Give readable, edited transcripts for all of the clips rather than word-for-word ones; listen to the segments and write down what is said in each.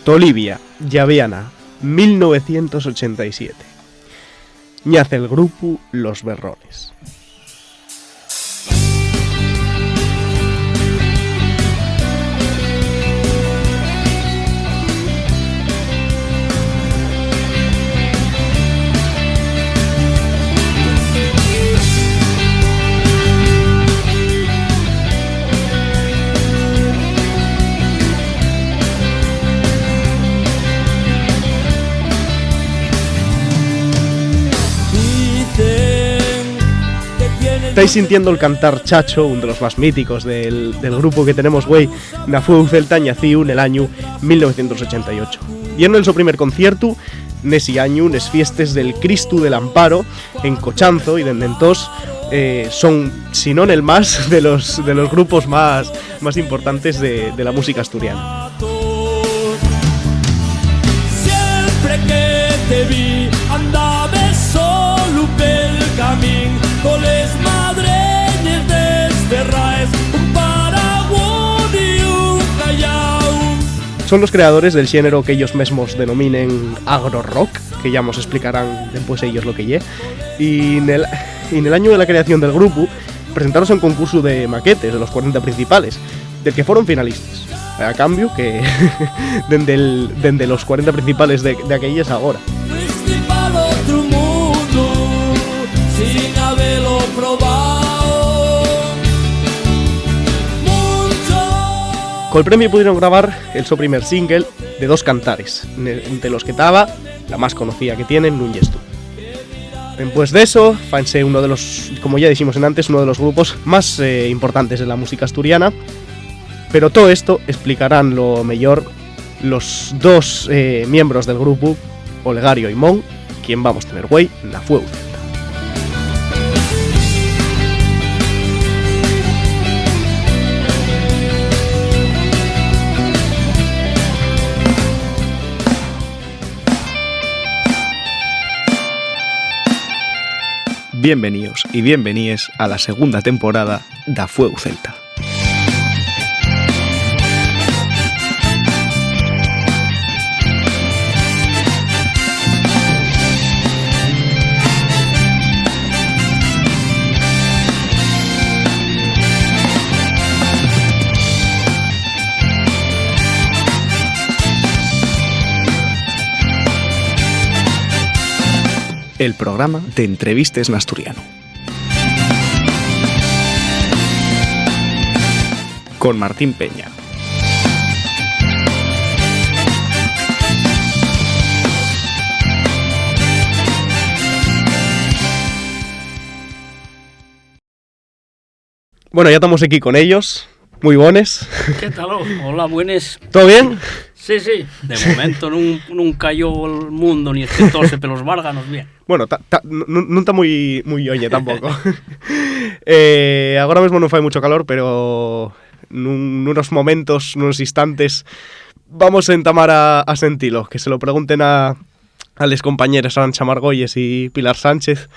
Tolivia, Llaviana, 1987. Nace el grupo Los Berrones. Estáis sintiendo el cantar Chacho, uno de los más míticos del grupo que tenemos, güey. Nació Celta, nació en el año 1988. Y en el su primer concierto, nesi año, nes fiestes del Cristo del Amparo, en Cochanzo, y dende entonces son, si no el más, de los grupos más importantes de la música asturiana. Siempre que te vi, andaba solo pel camino, con les madreñes desterraes, un paraguas y un callao. Son los creadores del género que ellos mismos denominen agro-rock, que ya nos explicarán después ellos lo que lle. Y en el año de la creación del grupo presentaron un concurso de maquetes de los 40 principales, del que fueron finalistas. A cambio que dende los 40 principales de aquellas ahora. Con el premio pudieron grabar el su primer single de 2 cantares, entre los que estaba la más conocida que tienen, Nun Yes Tú. Después de eso, fanse uno de los, como ya dijimos antes, uno de los grupos más importantes de la música asturiana. Pero todo esto explicarán lo mejor los 2 miembros del grupo, Olegario y Mon, quien vamos a tener güey la Fueu Celta. Bienvenidos y bienvenides a la segunda temporada da Fueu Celta. El programa de entrevistas en asturiano. Con Martín Peña. Bueno, ya estamos aquí con ellos. Muy buenos. ¿Qué tal? Hola, buenos. ¿Todo bien? Sí, sí. De momento no cayó el mundo ni escritorse pelos várganos bien. Bueno, no está muy oye tampoco. Ahora mismo no fai mucho calor, pero en unos momentos, en unos instantes, vamos a entamar a sentirlo. Que se lo pregunten a les compañeros Arancha Margolles y Pilar Sánchez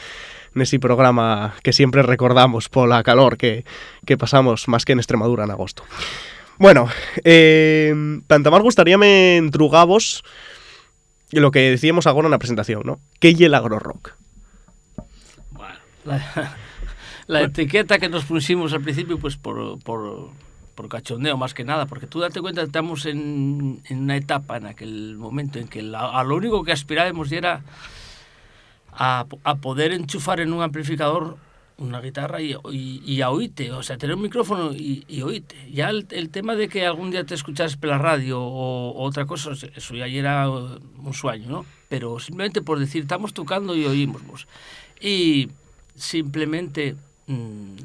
en ese programa que siempre recordamos por la calor que pasamos más que en Extremadura en agosto. Bueno, tanto más gustaríame entrugavos lo que decíamos ahora en la presentación, ¿no? ¿Qué es el agro-rock? Bueno, la etiqueta que nos pusimos al principio, pues por cachondeo más que nada, porque tú date cuenta que estamos en una etapa, en aquel momento en que a lo único que aspirábamos era a poder enchufar en un amplificador una guitarra y a oírte, o sea, tener un micrófono y oírte. Ya el tema de que algún día te escucharas por la radio o otra cosa, eso ya era un sueño, ¿no? Pero simplemente por decir, estamos tocando y oímos. Y simplemente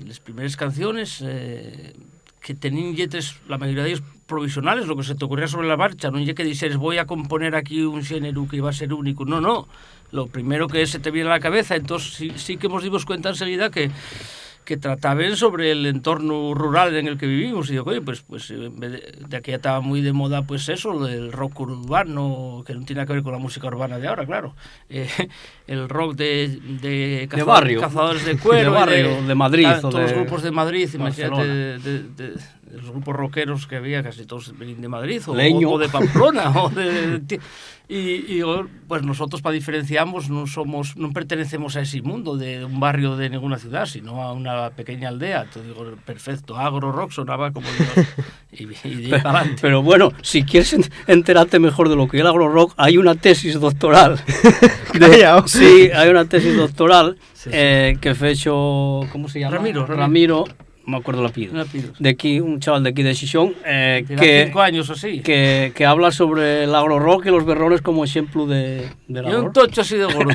las primeras canciones que tenían letras, la mayoría de ellos provisionales, lo que se te ocurría sobre la marcha, no es que dices voy a componer aquí un género que iba a ser único, no. Lo primero que se te viene a la cabeza, entonces sí que hemos dimos cuenta enseguida que trataban sobre el entorno rural en el que vivimos. Y digo, oye, pues de aquí estaba muy de moda pues eso, el rock urbano, que no tiene nada que ver con la música urbana de ahora, claro. El rock de barrio, cazadores de cuero, de barrio, de Madrid. Todos los grupos de Madrid, imagínate, de los grupos rockeros que había, casi todos venían de Madrid, o de Pamplona, y pues nosotros, para diferenciarnos, no pertenecemos a ese mundo de un barrio de ninguna ciudad, sino a una pequeña aldea. Te digo, perfecto, agro rock sonaba como Dios, y de ahí para adelante. Pero bueno, si quieres enterarte mejor de lo que es el agro rock, hay una tesis doctoral. Sí, hay una tesis doctoral que fue hecho, ¿cómo se llama? Ramiro. No me acuerdo el apellido, de aquí, un chaval de aquí de Xixón, que 5 años así, que habla sobre el agro rock y los berrones como ejemplo de la y un tocho así de gordo.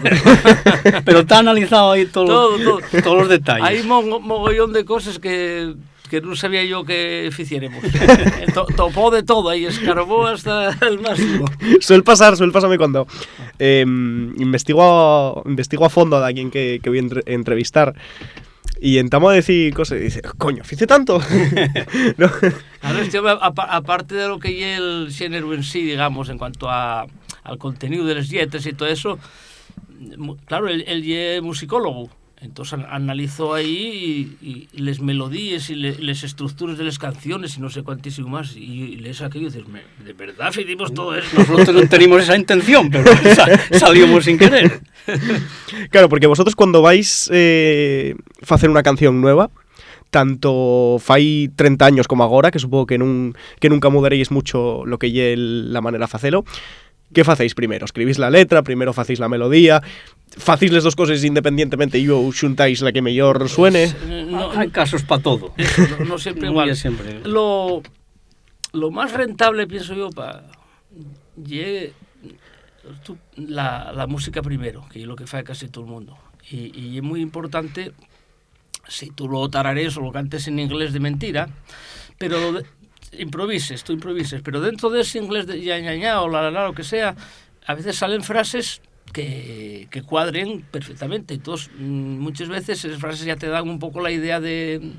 Pero está analizado ahí todos los detalles. Hay mogollón de cosas que no sabía yo que hiciéramos. Topó de todo ahí, escarbó hasta el máximo. Suele pasarme cuando investigo a fondo a alguien que voy a entrevistar. Y entamo a decir cosas y dice, coño, ¿fice tanto? ¿No? Aparte de lo que es el género en sí, digamos, en cuanto al contenido de las letras y todo eso, claro, él es musicólogo. Entonces analizó ahí y les melodías y les estructuras de las canciones y no sé cuantísimo más. Y lees aquello y dices, ¿de verdad hicimos todo eso? Nosotros no teníamos esa intención, pero salimos sin querer. Claro, porque vosotros cuando vais a hacer una canción nueva, tanto fai 30 años como agora, que supongo que nunca mudaréis mucho lo que lle la manera de facelo, ¿qué facéis primero? ¿Escribís la letra? ¿Primero facéis la melodía? ¿Facéis las dos cosas independientemente y xuntáis la que mellor suene? Hay casos para todo. No siempre igual. Siempre. Lo más rentable, pienso yo, la música primero, que es lo que fa casi todo el mundo. Y es muy importante, si tú lo tararees o lo cantes en inglés de mentira, pero improvises, pero dentro de ese inglés de ya o la lo que sea, a veces salen frases que cuadren perfectamente. Entonces, muchas veces esas frases ya te dan un poco la idea de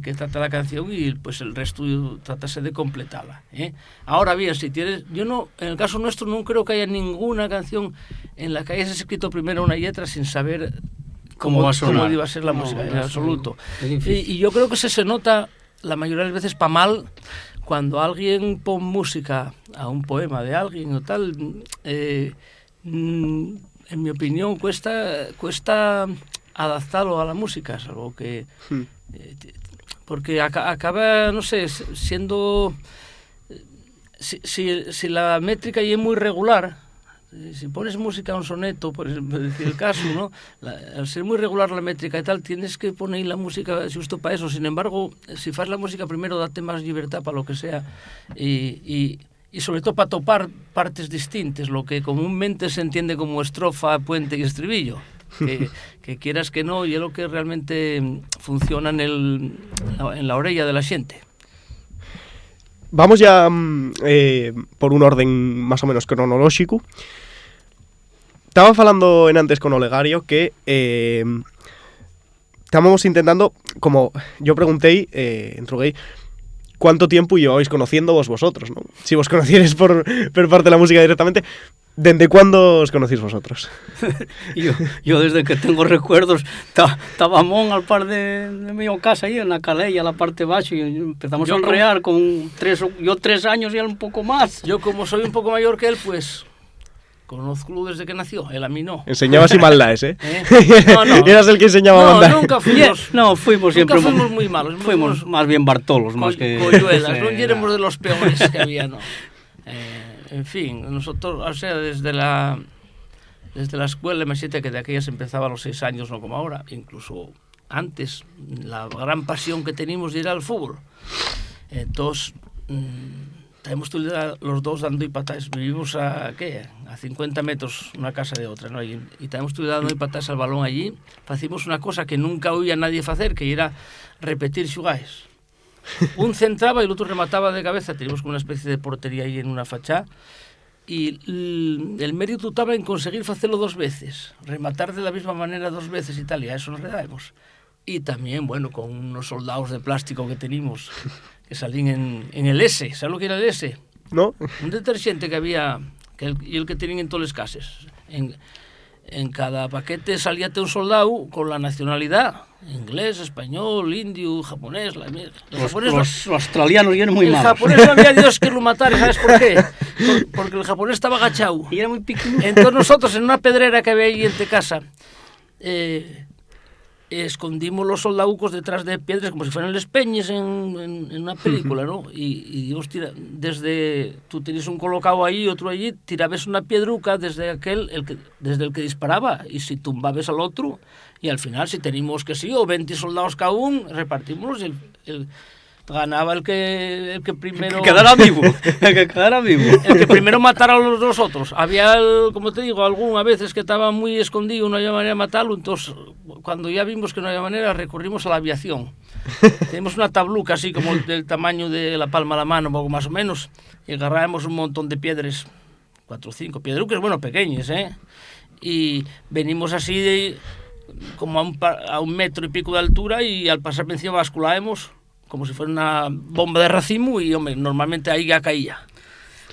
qué trata la canción y pues el resto tratase de completarla, ¿eh? Ahora bien, en el caso nuestro no creo que haya ninguna canción en la que hayas escrito primero una letra sin saber cómo va a sonar, cómo iba a ser la música, en absoluto. Y yo creo que se nota la mayoría de las veces para mal cuando alguien pone música a un poema de alguien o tal. En mi opinión cuesta adaptarlo a la música, es algo que porque acaba, no sé, siendo si la métrica ya es muy regular, si pones música a un soneto, por decir el caso, ¿no? Al ser muy regular la métrica y tal, tienes que poner la música justo para eso. Sin embargo, si fas la música primero, date más libertad para lo que sea y sobre todo para topar partes distintas, lo que comúnmente se entiende como estrofa, puente y estribillo. Que quieras que no, y es lo que realmente funciona en la orella de la xente. Vamos ya por un orden más o menos cronolóxico. Estaba falando antes con Olegario que estábamos intentando, como yo pregunté, entrugué, ¿cuánto tiempo lleváis conociéndoos vosotros, ¿no? Si vos conocierais por parte de la música directamente, ¿desde cuándo os conocéis vosotros? yo desde que tengo recuerdos, estaba Mon al par de mi casa ahí en la calella, la parte baja, y empezamos a enrear con 3 años y él un poco más. Yo como soy un poco mayor que él, pues conozco desde que nació, él a mí no. Enseñabas y maldades, ¿eh? No. Eras el que enseñaba a mandar. Nunca fuimos. No, fuimos siempre. Nunca fuimos muy malos. Fuimos más bien Bartolos, más que Coyuelas, no éramos de los peores que había, no. En fin, nosotros, o sea, desde la escuela, me siento que de aquellas empezaba a los 6 años, no como ahora, incluso antes, la gran pasión que teníamos de ir al fútbol. Entonces, tenemos los dos dando y patas. Vivimos a 50 metros una casa de otra, ¿no? Y tenemos dando y patas al balón allí. Hacíamos una cosa que nunca oía nadie hacer, que era repetir xugaes. Un centraba y el otro remataba de cabeza. Teníamos como una especie de portería ahí en una fachada. Y el mérito estaba en conseguir hacerlo 2 veces, rematar de la misma manera 2 veces y tal, y a eso nos redábamos. Y también, bueno, con unos soldados de plástico que teníamos, que salían en el S. ¿Sabes lo que era el S? ¿No? Un detergente que había, y el que tenían en todas las casas. En cada paquete salía un soldado con la nacionalidad, inglés, español, indio, japonés. Los australianos eran muy malos. El japonés no había Dios que lo matara, ¿sabes por qué? Porque el japonés estaba agachado. Y era muy pequeño. Entonces nosotros, en una pedrera que había ahí entre casa, escondimos los soldaucos detrás de piedras como si fueran les peñes en una película, ¿no? Y Dios tira, desde tú tenías un colocado ahí, otro allí, tirabas una piedruca desde desde el que disparaba, y si tumbabas al otro, y al final si teníamos que sí, o 20 soldados cada uno, repartimos y ganaba el que primero... Que quedara vivo. Que quedara vivo. El que primero matara a los dos otros. Había, como te digo, a veces que estaba muy escondido, no había manera de matarlo, entonces cuando ya vimos que no había manera, recurrimos a la aviación. Tenemos una tabluca así como del tamaño de la palma de la mano, poco más o menos, y agarrábamos un montón de piedras, 4 o 5 piedrucas, bueno, pequeñas, y venimos así como a un metro y pico de altura, y al pasar por encima basculábamos como si fuera una bomba de racimo, y hombre, normalmente ahí ya caía.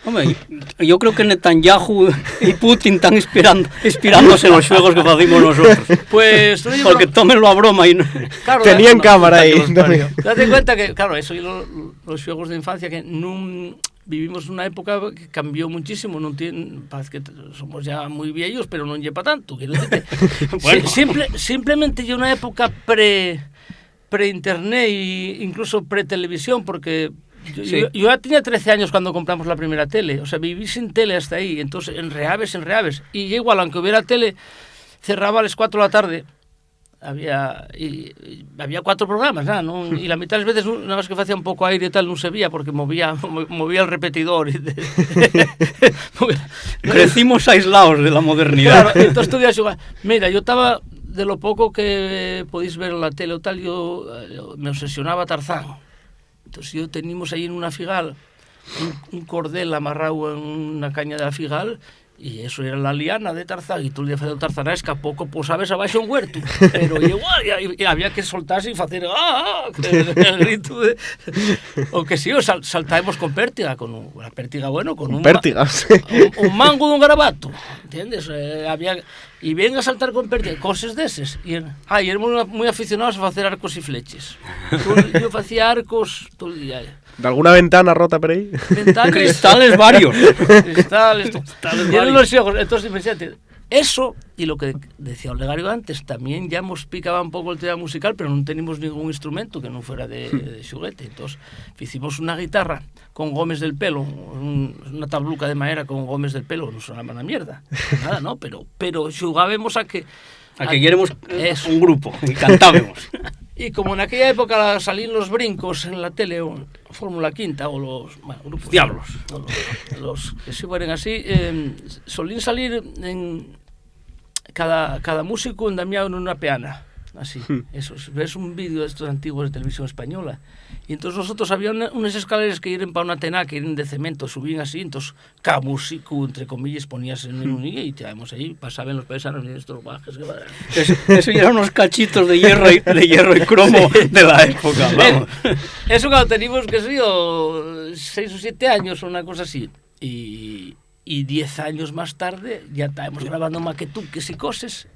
Hombre, yo creo que Netanyahu y Putin están inspirándose en los juegos que hacemos nosotros. Pues porque tómenlo a broma y no... Claro, tenían cámara ahí. Date cuenta que, claro, eso y los juegos de infancia que vivimos una época que cambió muchísimo, parece que somos ya muy viejos, pero no lleva tanto. Quiero decirte, bueno. Simplemente ya una época pre-internet e incluso pre-televisión, porque yo ya tenía 13 años cuando compramos la primera tele, o sea, viví sin tele hasta ahí, entonces en reaves, y igual, aunque hubiera tele, cerraba a las 4 de la tarde, había 4 programas, ¿no? Y la mitad de las veces, nada más que hacía un poco aire y tal, no se veía, porque movía el repetidor. Crecimos aislados de la modernidad. Claro, entonces tú dices, mira, yo estaba... De lo poco que podéis ver en la tele o tal, yo me obsesionaba Tarzán. Entonces yo teníamos ahí en una figal un cordel amarrado en una caña de la figal, y eso era la liana de Tarzán, y tú le hacías tarzanesca, poco posabes abaixo un huerto, pero igual y había que soltarse y hacer el grito de... O que sí, saltábamos con pértiga, con una pértiga, bueno, con un mango de un garabato, ¿entiendes? Y bien a saltar con pértiga, cosas de esas. Y éramos muy aficionados a hacer arcos y flechas. Yo hacía arcos todo el día. ¿De alguna ventana rota por ahí? Cristales varios. Cristales varios. Los ojos. Entonces, imagínate, eso y lo que decía Olegario antes, también ya nos picaba un poco el tema musical, pero no teníamos ningún instrumento que no fuera de xuguete. Entonces, hicimos una guitarra con gomes del pelo, una tabluca de madera con gomes del pelo, no sonaba una mierda. Nada, ¿no? Pero xugábamos a que queremos un grupo y cantábamos. Y como en aquella época salían los brincos en la tele, o Fórmula Quinta, o los grupos diablos, los que se fueran así, solían salir en cada músico endamiado en una peana, así. Eso, ves un vídeo de estos antiguos de televisión española, y entonces nosotros había unas escaleras que iban para una tena, que eran de cemento, subían así, entonces cada músico, entre comillas, ponías en un y teníamos ahí, pasaban los paisanos y estos bajes. Eso ya eran unos cachitos de hierro y cromo de la época, vamos. Eso cuando teníamos, que sé yo, 6 o 7 años o una cosa así, y 10 años más tarde ya estábamos grabando maquetuques y cosas,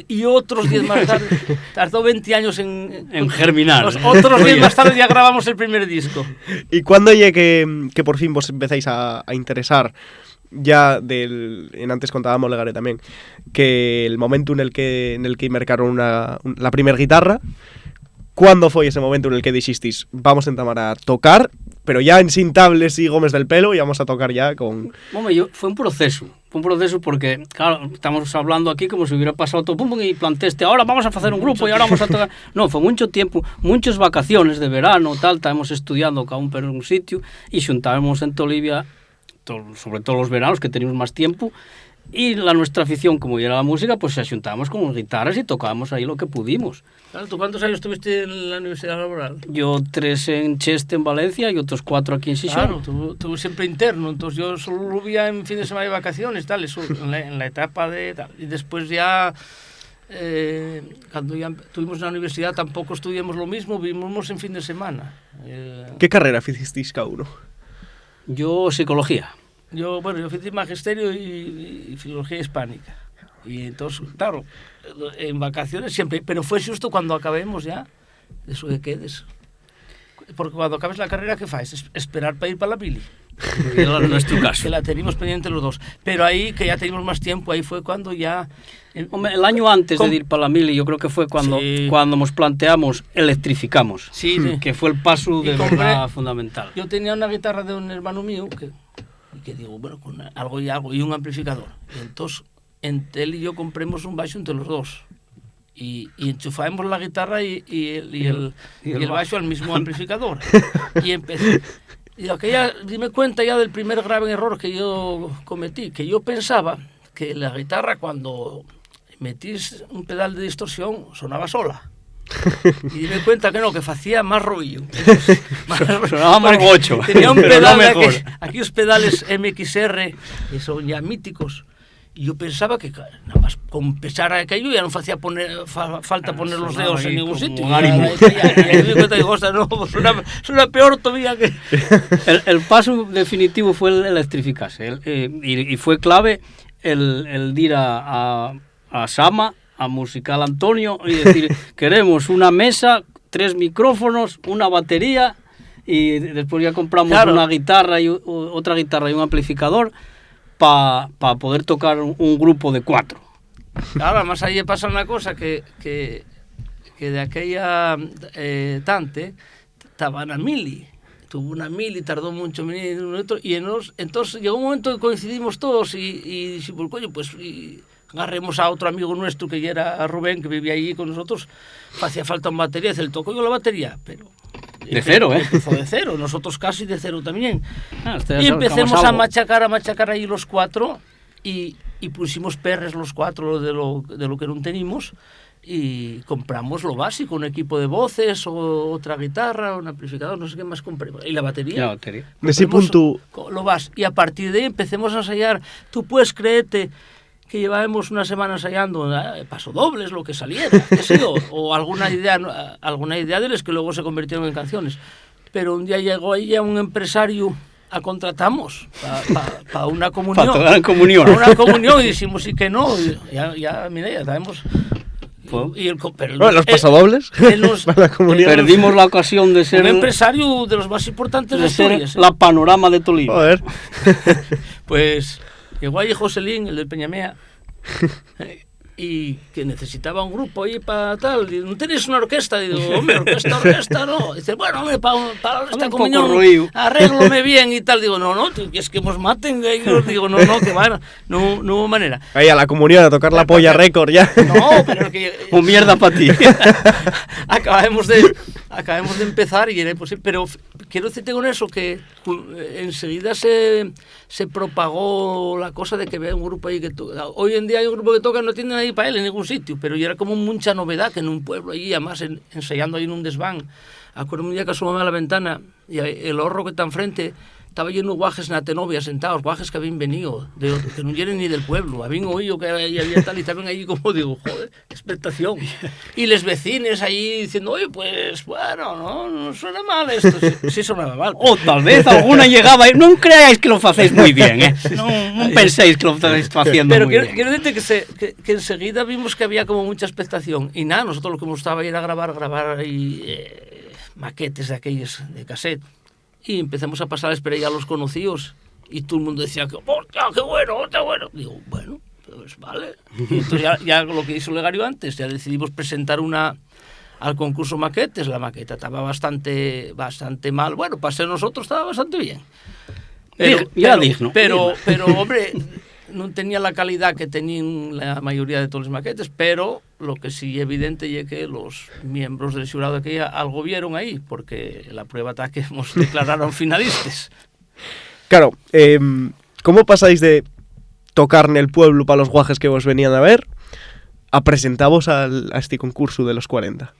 y otros 10 más tarde, tardó 20 años en germinar. Otros 10 más tarde ya grabamos el primer disco. ¿Y cuándo llegue que por fin vos empezáis a interesar? Ya antes contábamos Legaré también, que el momento en el que mercaron la primera guitarra, ¿cuándo fue ese momento en el que dixisteis vamos a entamar a tocar, pero ya en sin tables y gomes del pelo, y vamos a tocar ya con... Hombre, fue un proceso porque, claro, estamos hablando aquí como si hubiera pasado todo, pum, y planteaste, ahora vamos a hacer un grupo y ahora vamos a tocar... No, fue mucho tiempo, muchas vacaciones de verano, tal, estábamos estudiando cada uno en un sitio, y juntábamos en Tolivia, sobre todo los veranos que teníamos más tiempo, y nuestra afición, como era la música, pues se juntábamos con guitarras y tocábamos ahí lo que pudimos. Claro, ¿tú cuántos años estuviste en la Universidad Laboral? Yo 3 en Cheste, en Valencia, y otros 4 aquí en Xixón. Claro, tú siempre interno, entonces yo solo lo veía en fin de semana de vacaciones, tal, eso, en la etapa de tal. Y después ya cuando ya estuvimos en la universidad tampoco estudiamos lo mismo, vivimos en fin de semana. ¿Qué carrera hicisteis cada uno? Yo, psicología. Yo hice magisterio y filología hispánica. Y entonces, claro, en vacaciones siempre, pero fue justo cuando acabemos ya, de eso que quedes. Porque cuando acabes la carrera, ¿qué haces? Esperar para ir para la mili. En nuestro caso. Que la teníamos pendiente los dos. Pero ahí, que ya teníamos más tiempo, ahí fue cuando ya... Hombre, el año antes de ir para la mili, yo creo que fue cuando nos planteamos electrificamos, que fue el paso de verdad fundamental. Yo tenía una guitarra de un hermano mío que digo, bueno, con algo y un amplificador. Y entonces, él y yo compramos un baixo entre los dos. Y enchufábamos la guitarra y el baixo al mismo amplificador. Y empecé... Y aquella, dime cuenta ya del primer grave error que yo cometí, que yo pensaba que la guitarra cuando metís un pedal de distorsión sonaba sola. Y dime cuenta que no, que hacía más ruido. Sonaba más gocho. Tenía un pedal de aquí los pedales MXR, que son ya míticos. Y yo pensaba que nada más con pesar aquello ya no hacía falta poner los dedos en ningún sitio. Y me di cuenta y digo, no, suena peor todavía que... El paso definitivo fue el electrificarse. Y fue clave el ir a Sama, a Musical Antonio, y decir, queremos una mesa, 3 micrófonos, una batería, y después ya compramos una guitarra y otra guitarra y un amplificador, para poder tocar un grupo de 4. Claro, además ahí pasa una cosa que de aquella tante estaba en la mili, tuvo una mili, tardó mucho y entonces llegó un momento que coincidimos todos y dijimos, coño, pues agarremos a otro amigo nuestro que ya era Rubén, que vivía allí con nosotros, hacía falta una batería, él tocó yo la batería, pero... De cero, Empezó de cero, nosotros casi de cero también. Y empecemos a machacar ahí los 4 y pusimos perres los 4 de lo que no teníamos y compramos lo básico, un equipo de voces, o otra guitarra, un amplificador, no sé qué más compré. Y la batería. De ese punto... Y a partir de ahí empecemos a ensayar. Tú puedes creerte que llevábamos una semana ensayando pasodobles, lo que saliera, o alguna idea de las que luego se convirtieron en canciones. Pero un día llegó ahí a un empresario a contratamos para una comunión. Para toda la comunión. Para una comunión, y dijimos sí que no. Mira, ya sabemos. Los pasodobles para la comunión. Perdimos la ocasión de ser un empresario de los más importantes de Asturias. La Panorama de Tolima. Joder. Pues llegó ahí Joselín, el del Peñamea, y que necesitaba un grupo ahí para tal. Y, ¿no tenéis una orquesta? Digo, hombre, orquesta no. Dice, bueno, hombre, para esta comunión, arréglome bien y tal. Digo, no, es que nos maten. Digo, no, que van, no hubo manera. Ahí a la comunión a tocar la polla récord ya. No, pero que... Un mierda para ti. Acabamos de empezar y era imposible. Pero quiero decirte con eso que enseguida se propagó la cosa de que vea un grupo ahí que toca. Hoy en día hay un grupo que toca, no tiene nadie para él en ningún sitio, pero ya era como mucha novedad que en un pueblo allí, además ensayando ahí en un desván. Acuerdo un día que asomaba a la ventana y el horro que está enfrente estaba lleno de guajes natenovia sentados, guajes que habían venido, que no vienen ni del pueblo, habían oído que había tal y estaban ahí como, digo, joder, qué expectación. Y les vecines ahí diciendo, oye, pues, bueno, no suena mal esto, sí sonaba mal. O tal vez alguna llegaba y no creáis que lo hacéis muy bien, no penséis que lo estáis haciendo muy bien. Pero quiero decirte que enseguida vimos que había como mucha expectación, y nada, nosotros lo que nos gustaba era grabar ahí maquetes de aquellos de cassette. Y empezamos a pasarles por ahí a los conocidos y todo el mundo decía que ¡hostia, qué bueno, está bueno! Digo, bueno, pues vale. Y entonces ya lo que hizo Legario antes, ya decidimos presentar al concurso maquetes. La maqueta estaba bastante mal. Bueno, para ser nosotros estaba bastante bien. Pero hombre, no tenía la calidad que tenían la mayoría de todos los maquetes, pero lo que sí es evidente es que los miembros del jurado de aquella algo vieron ahí, porque la prueba está que nos declararon finalistas. Claro, ¿cómo pasáis de tocar en el pueblo para los guajes que vos venían a ver a presentaros a este concurso de los 40?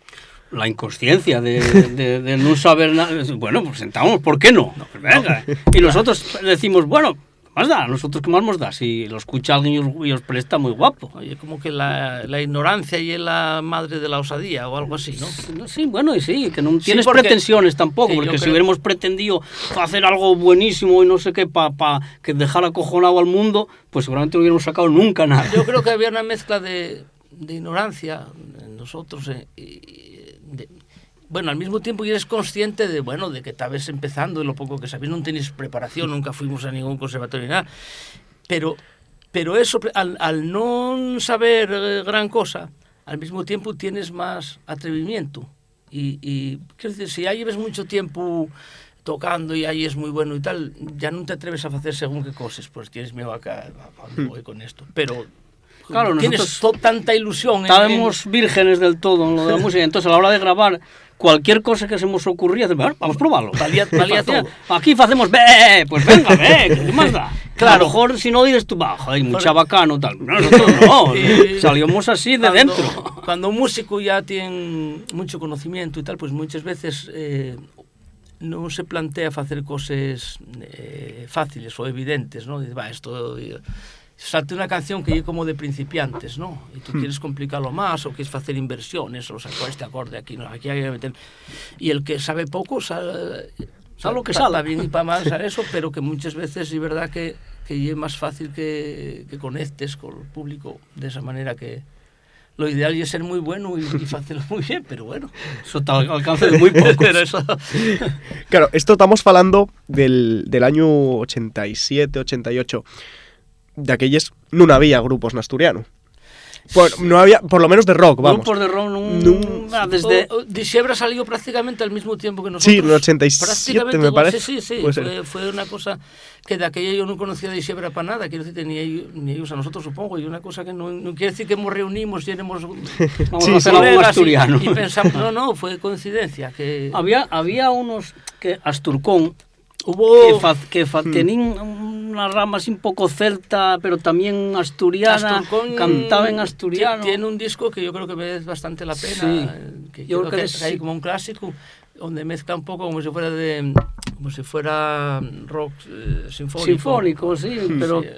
La inconsciencia de no saber nada. Bueno, pues sentamos, ¿por qué no? Pues venga. Y nosotros decimos, bueno, más da? ¿A nosotros qué más nos da? Si lo escucha alguien y os presta, muy guapo. Oye, como que la ignorancia y es la madre de la osadía o algo así, ¿no? Sí, bueno, y sí, que no tienes porque, pretensiones tampoco, sí, porque si creo... hubiéramos pretendido hacer algo buenísimo y no sé qué, para que dejar acojonado al mundo, pues seguramente no hubiéramos sacado nunca nada. Yo creo que había una mezcla de ignorancia en nosotros, bueno, al mismo tiempo eres consciente de, bueno, de que estabas empezando, de lo poco que sabías, no tenías preparación, nunca fuimos a ningún conservatorio ni nada, pero eso, al no saber gran cosa, al mismo tiempo tienes más atrevimiento, y quiero decir, si ya lleves mucho tiempo tocando y ahí es muy bueno y tal, ya no te atreves a hacer según qué cosas, pues tienes miedo acá, ¿a dónde voy con esto? Pero... Claro, tienes tanta ilusión. Estábamos vírgenes del todo en lo de la música, entonces a la hora de grabar cualquier cosa que se nos ocurría, bueno, vamos a probarlo. Valía todo. Aquí hacemos, pues venga, ¿qué más da? Claro. A lo mejor si no dices tú, hay mucha bacano, tal. No, nosotros no, salimos así de dentro. Cuando un músico ya tiene mucho conocimiento y tal, pues muchas veces no se plantea hacer cosas fáciles o evidentes, ¿no? Dices, esto... salte una canción que es como de principiantes, ¿no? Y tú quieres complicarlo más, o quieres hacer inversiones, o sacar este acorde aquí, no, aquí hay que meter... Y el que sabe poco, sabe lo que sale. Para bien y para mal, sabe eso, pero que muchas veces es verdad que es más fácil que conectes con el público de esa manera, que lo ideal es ser muy bueno y hacerlo muy bien, pero bueno, eso está al alcance de muy pocos. Pero eso... Claro, esto estamos hablando del año 87, 88. De aquellos no había grupos en asturiano. Bueno, no había, por lo menos de rock, vamos. Grupos de rock desde... Dixebra salió prácticamente al mismo tiempo que nosotros. Sí, en el 87 me parece. Sí. Fue una cosa que de aquella yo no conocía Dixebra para nada, quiero decir, ni ellos a nosotros, supongo, y una cosa que no quiere decir que nos reunimos y éramos vamos a hacer algo asturiano. Y pensamos, no, fue coincidencia. Que había unos que Asturcón, hubo que tenían unas ramas un poco celta, pero también asturiana, Asturcón cantaba en asturiano. Tiene un disco que yo creo que merece bastante la pena, sí. que yo creo que hay como un clásico, donde mezcla un poco como si fuera rock sinfónico, sí,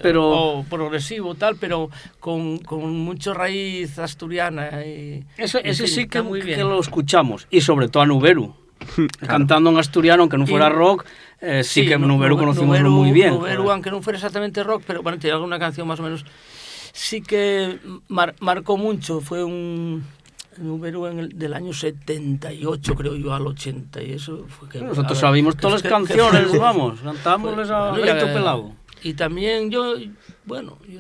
pero o progresivo tal, pero con mucha raíz asturiana. Ese sí que lo escuchamos, y sobre todo a Nuberu. Cantando en asturiano, aunque no fuera rock, sí que Nuberu conocimos muy bien. Nuberu, aunque no fuera exactamente rock, pero bueno, tiene alguna canción más o menos, sí que marcó mucho. Fue un Nuberu del año 78, creo yo, al 80, y eso fue que... Nosotros sabíamos todas las canciones, vamos, cantámosles a grito pelado. Y también yo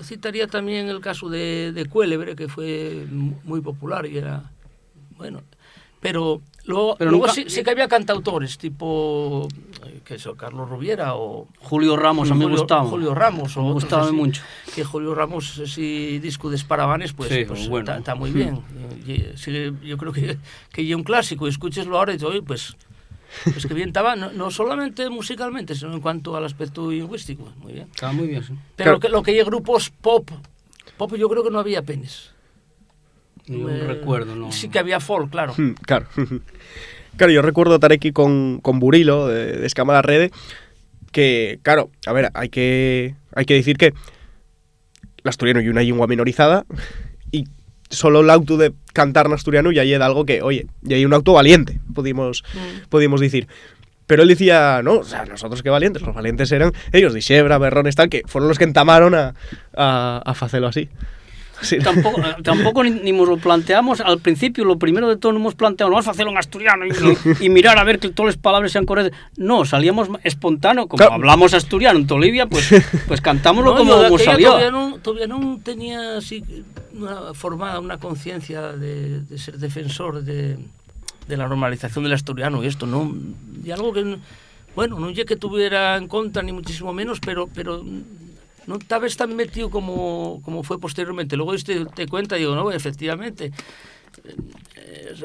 citaría también el caso de Cuélebre, que fue muy popular y era, bueno, pero luego nunca... sí que había cantautores, tipo, ¿qué es eso? Carlos Rubiera o... Julio Ramos, a mí me gustaba. Julio Ramos. Me gustaba así, mucho. Que Julio Ramos, ese disco de Esparabanes, pues, sí, pues bueno. Está muy bien. Yo creo que es un clásico, y escúcheslo ahora y dices, oye, pues que bien estaba, no solamente musicalmente, sino en cuanto al aspecto lingüístico. Muy bien. Estaba muy bien, sí. Pero claro, lo que hay grupos pop yo creo que no había apenas. No recuerdo, no. Sí que había folk, claro. Claro. Claro, yo recuerdo estar aquí con Burilo, de Escamada Rede, que, claro, a ver, hay que decir que l'asturiano y una lengua minorizada, y solo el auto de cantar en asturiano ya hay algo que, oye, ya hay un auto valiente, podíamos decir. Pero él decía, no, o sea, nosotros qué valientes, los valientes eran ellos, Dixebra, Berrones, tal, que fueron los que entamaron a hacerlo así. Sí. Tampoco ni nos lo planteamos al principio. Lo primero de todo no hemos planteado, vamos a hacerlo en asturiano y mirar a ver que todas las palabras sean correctas. No, salíamos espontáneo, como claro. Hablamos asturiano en Tolivia, pues cantámoslo como salió. Todavía no tenía así formada una conciencia de ser defensor de la normalización del asturiano y esto, ¿no? Y algo que, bueno, no es que tuviera en contra ni muchísimo menos, pero no estabas tan metido como fue posteriormente. Luego te cuenta y digo, no, efectivamente.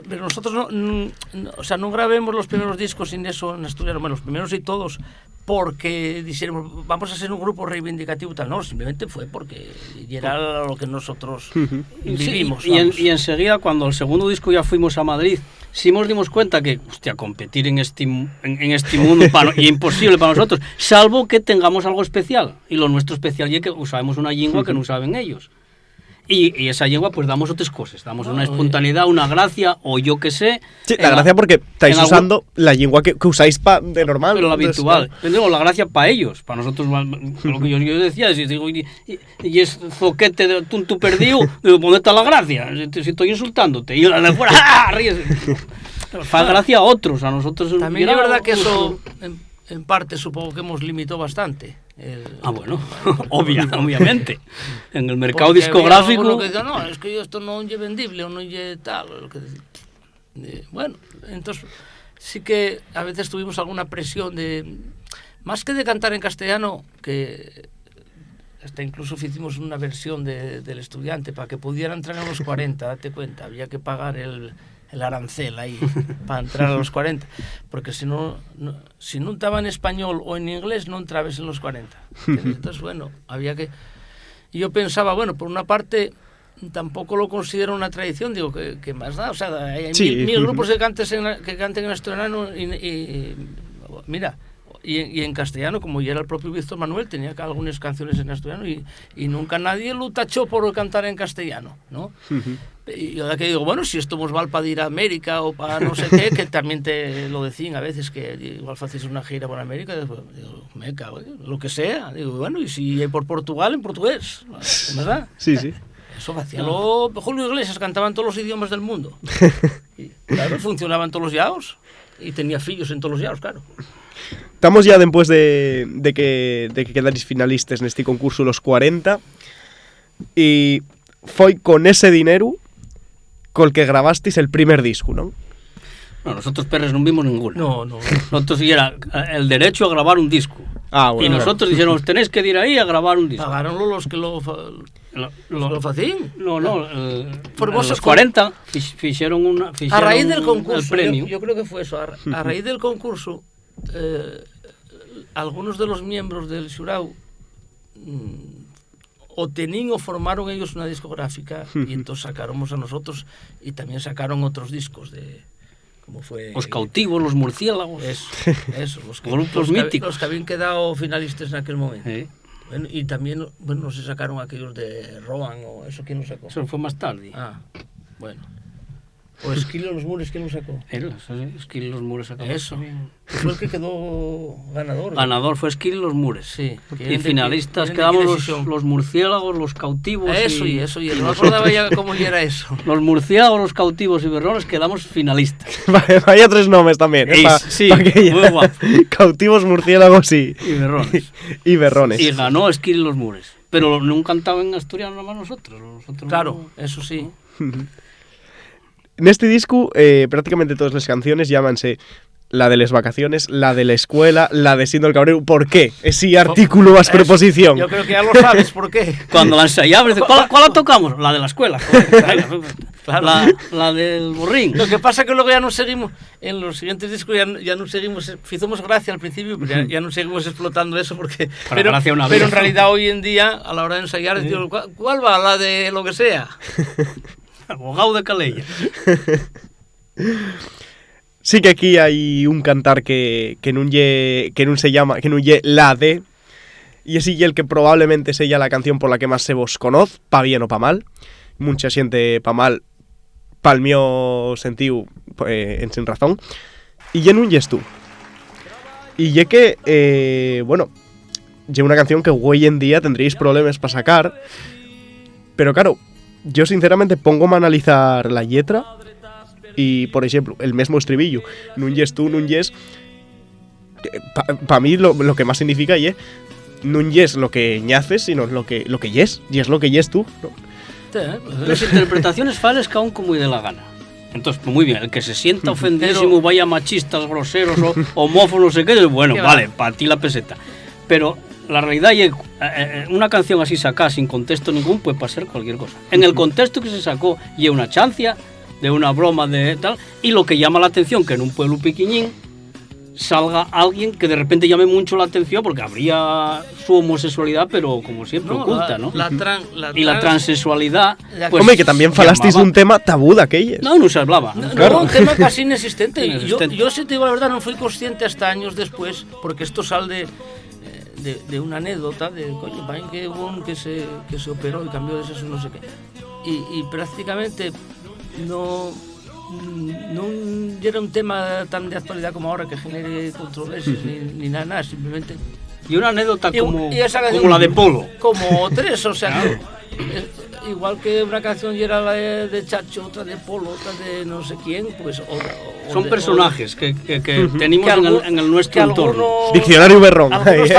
Pero nosotros no grabemos los primeros discos sin eso en asturiano, bueno, los primeros y todos, porque dijéramos, vamos a ser un grupo reivindicativo tal, no, simplemente fue porque era lo que nosotros vivimos. Sí, y enseguida, cuando el segundo disco ya fuimos a Madrid, si nos dimos cuenta que, hostia, competir en este mundo y imposible para nosotros, salvo que tengamos algo especial. Y lo nuestro especial es que usamos una lengua que no saben ellos. Y esa lengua, pues damos otras cosas. Damos una espontaneidad, una gracia, o yo qué sé. Sí, la gracia porque estáis usando la lengua que usáis de normal. Pero la habitual. Pero digo, la gracia para ellos. Para nosotros, lo que yo decía, si digo, y es zoquete de tuntu perdido, digo, ¿dónde está la gracia? Si estoy insultándote. Y la de fuera, ¡ah! Ríes. Fa gracia a otros, a nosotros. También es verdad que eso, en parte, supongo que hemos limitado bastante. Bueno, obviamente. En el mercado discográfico. Que dice, no, es que esto no es vendible o no es tal. Bueno, entonces sí que a veces tuvimos alguna presión de. Más que de cantar en castellano, que hasta incluso hicimos una versión del Estudiante para que pudiera entrar en los 40, date cuenta, había que pagar el arancel ahí para entrar a los 40, porque si no estaba en español o en inglés no entrabas en los 40. Entonces, bueno, había que... Y yo pensaba, bueno, por una parte tampoco lo considero una tradición, digo, que más da, o sea, hay mil grupos que canten en asturiano y mira, y en castellano, como ya era el propio Víctor Manuel, tenía algunas canciones en asturiano y nunca nadie lo tachó por cantar en castellano, ¿no? Y ahora que digo, bueno, si esto nos vale para ir a América o para no sé qué, que también te lo decían a veces, que igual haces una gira por América, digo, me cago, lo que sea. Digo, bueno, y si hay por Portugal, en portugués, ¿verdad? Sí, sí. Eso hacía Julio Iglesias, cantaban todos los idiomas del mundo. Y, claro, funcionaban todos los yaos y tenía fillos en todos los yaos, claro. Estamos ya después de que quedaréis finalistas en este concurso los 40 y fue con ese dinero con el que grabasteis el primer disco, ¿no? No, nosotros perres no vimos ninguno. No. Nosotros era el derecho a grabar un disco. Bueno, y nosotros dijeron, tenéis que ir ahí a grabar un disco. ¿Pagaronlo los que lo hacían? No, los 40 fixeron a raíz del concurso, el premio. Yo creo que fue eso. A raíz del concurso, algunos de los miembros del xurau o tenían o formaron ellos una discográfica y entonces sacáramos a nosotros y también sacaron otros discos de... ¿Cómo fue? Los Cautivos, los Murciélagos. Eso los grupos míticos. Los que habían quedado finalistas en aquel momento. Bueno, y también, bueno, no se sacaron aquellos de Rohan o eso, ¿quién lo sacó? Eso fue más tarde. Bueno. ¿O Esquilo los Mures, quién lo sacó? Esquilo los Mures sacó. Eso. Fue el que quedó ganador. Ganador fue Esquilo los Mures. Sí. Y finalistas quedamos los Murciélagos, los Cautivos. Eso, y no me acordaba ya cómo era eso. Los Murciélagos, los Cautivos y Berrones quedamos finalistas. Vaya tres nombres también. Sí, muy guapo. Cautivos, Murciélagos y Berrones. Y Berrones. Y ganó Esquilo los Mures. Pero no cantaba en asturiano nada más nosotros. Claro, eso sí. En este disco, prácticamente todas las canciones llámanse la de las vacaciones, la de la escuela, la de Siendo el Cabrero. ¿Por qué? Ese artículo más preposición. Yo creo que ya lo sabes, ¿por qué? Cuando la ensayamos, ¿cuál la tocamos? La de la escuela. Claro. La del Borrín. Lo que pasa es que luego ya no seguimos, en los siguientes discos ya no seguimos, hicimos gracia al principio, pero ya no seguimos explotando eso, porque pero en realidad hoy en día, a la hora de ensayar, digo, ¿cuál va? La de lo que sea. Abogado de Calella. Sí que aquí hay un cantar que no ye la de, y es el que probablemente sea la canción por la que más se vos conoz, pa bien o pa mal. Mucha gente pa mal, pa'l mío sentido en sin razón. Y ye nun yes tú. Y ye que, bueno, ye una canción que hoy en día tendréis problemas para sacar, pero claro, yo sinceramente pongo a analizar la letra y, por ejemplo, el mismo estribillo, nun yes tú, nun yes, para mí lo que más significa ye nun yes lo que ñaces, sino lo que yes, y es lo que yes tú, ¿no? Las interpretaciones fales cada uno como de la gana. Entonces, pues muy bien, el que se sienta ofendidísimo, vaya machistas, groseros o homófobos, no sé qué, bueno, vale, para ti la peseta. Pero la realidad es que una canción así sacada sin contexto ningún puede pasar cualquier cosa. En el contexto que se sacó, y una chancia de una broma de tal, y lo que llama la atención, que en un pueblo pequeñín, salga alguien que de repente llame mucho la atención, porque habría su homosexualidad, pero como siempre oculta, ¿no? Y la transexualidad... Pues, hombre, que también falasteis de un tema tabú de aquellos. No se hablaba. No, un tema casi inexistente. Yo, si te digo la verdad, no fui consciente hasta años después, porque esto sale de una anécdota de, coño, que hubo un que se operó y cambió de sexo, no sé qué. Y prácticamente no era un tema tan de actualidad como ahora que genere controversias ni nada, simplemente. Y una anécdota como la de Polo. Como tres, o sea, igual que una canción y era la de Chacho, otra de Polo, otra de no sé quién, pues son personajes que tenemos en el nuestro entorno. Diccionario berrón. Algunos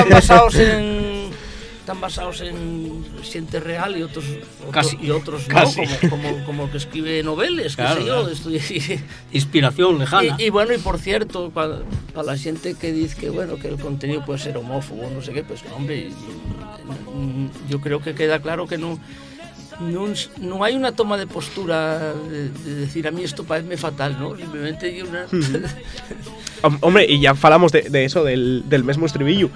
están basados en gente real y otros no, como que escribe novelas, claro, qué sé yo, inspiración lejana. Y bueno, y por cierto, para la gente que dice que bueno, que el contenido puede ser homófobo, no sé qué, pues hombre, yo creo que queda claro que no hay una toma de postura de decir a mí esto parece fatal, ¿no? Simplemente hay una... Hombre, y ya falamos de eso, del mismo estribillo.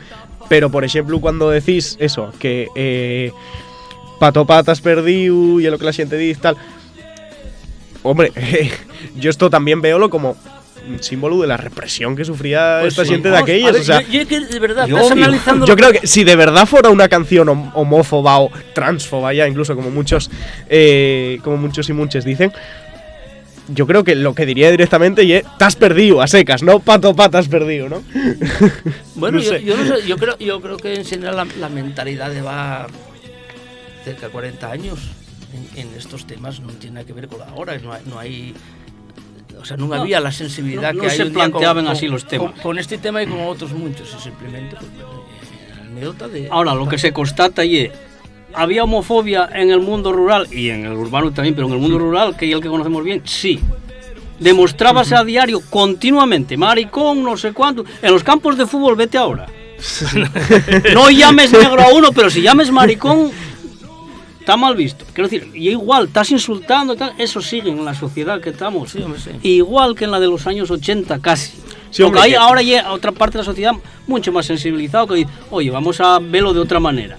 Pero, por ejemplo, cuando decís eso, que pato patas perdido y es lo que la gente dice tal. Hombre, yo esto también veo como un símbolo de la represión que sufría pues esta sí, gente de aquellas. Ver, o sea, yo que de verdad estás analizando. Yo creo que si de verdad fuera una canción homófoba o transfoba, ya incluso como muchos y muchas dicen, yo creo que lo que diría directamente es t'has perdido a secas, no pato patas perdido, ¿no? Bueno, no sé. yo no sé, yo creo que en general la mentalidad de va cerca de 40 años en estos temas no tiene nada que ver con ahora, no hay o sea, no había la sensibilidad que hay. No se planteaban así los temas. Con este tema y con otros muchos, y simplemente pues, anécdota de... Ahora, lo que se constata es ¿había homofobia en el mundo rural? Y en el urbano también, pero en el mundo rural, que es el que conocemos bien, sí. Demostrábase a diario, continuamente, maricón, no sé cuánto. En los campos de fútbol, vete ahora. No llames negro a uno, pero si llames maricón, está mal visto. Quiero decir, y igual, estás insultando, eso sigue en la sociedad que estamos. Sí, hombre, sí. Igual que en la de los años 80, casi. Sí, porque hay ahora ya otra parte de la sociedad mucho más sensibilizado que dice, oye, vamos a verlo de otra manera.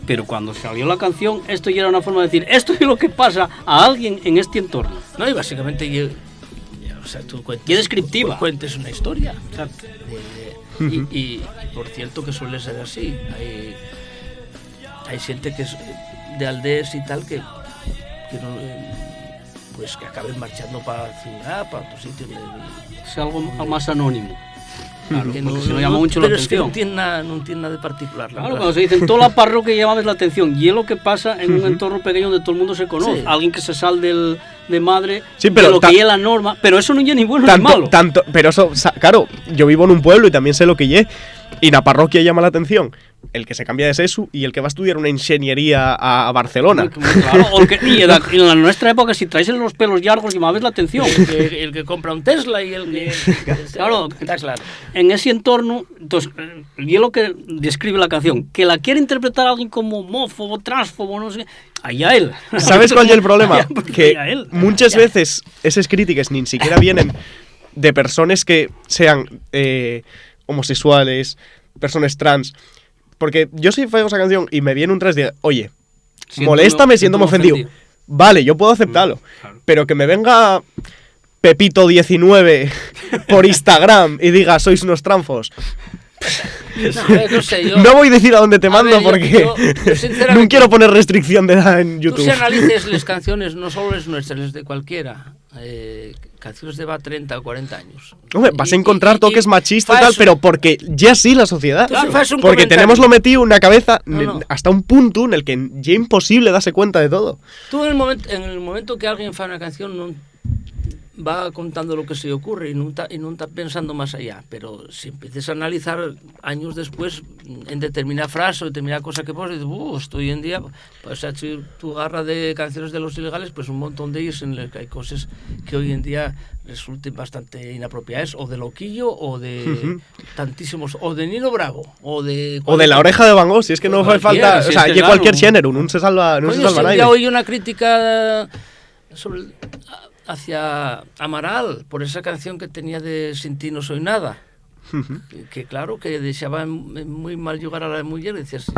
Pero cuando salió la canción, esto ya era una forma de decir, esto es lo que pasa a alguien en este entorno. No, y básicamente, o sea, tú cuentes, y descriptiva. Cuentes una historia. Exacto. Y por cierto que suele ser así. Hay gente que es de aldeas y tal que no, pues que acaben marchando para la ciudad, para otro sitio. Es algo más anónimo. Claro, que porque se lo llama mucho la atención. Pero es que no tiene nada de particular. Claro, cuando se dicen toda la parroquia llama la atención, y es lo que pasa en un entorno pequeño donde todo el mundo se conoce. Sí. Alguien que se sale de madre, sí, pero de lo que es la norma, pero eso no es ni bueno ni malo. Pero eso, claro, yo vivo en un pueblo y también sé lo que es, y en la parroquia llama la atención el que se cambia de sexo y el que va a estudiar una ingeniería a Barcelona. Claro, y en nuestra época, si traes los pelos largos, llamabas la atención. El que compra un Tesla y el que... Claro, en ese entorno, entonces, y es lo que describe la canción, que la quiere interpretar alguien como homófobo, transfobo, no sé, allá él. ¿Sabes cuál es el problema? Que muchas veces esas críticas ni siquiera vienen de personas que sean homosexuales, personas trans. Porque yo sí fue esa canción y me viene un tras de, oye, moléstame siéndome ofendido. Vale, yo puedo aceptarlo. Claro. Pero que me venga Pepito19 por Instagram y diga, sois unos tranfos. No sé, no voy a decir a dónde te mando porque yo no quiero poner restricción de edad en YouTube. Tú si analices las canciones, no solo las nuestras, las de cualquiera, canciones de va 30 o 40 años. Hombre, vas a encontrar toques machistas y tal, pero porque ya sí la sociedad. Claro, porque tenemos lo metido en la cabeza hasta un punto en el que ya es imposible darse cuenta de todo. Tú en el momento que alguien fa una canción no va contando lo que se le ocurre y no está pensando más allá, pero si empiezas a analizar años después en determinada frase o determinada cosa que pones, esto hoy en día, pues si tú agarras de canciones de los ilegales, pues un montón de ellos en las que hay cosas que hoy en día resulten bastante inapropiadas, o de Loquillo, o de tantísimos, o de Nino Bravo, o de la oreja de Van Gogh, si es que no hace falta, o sea, hay cualquier género, no se salva nadie. Ya oí una crítica hacia Amaral por esa canción que tenía de Sin ti no soy nada. que claro, que deixaba moi mal llegar a la muller, e decías,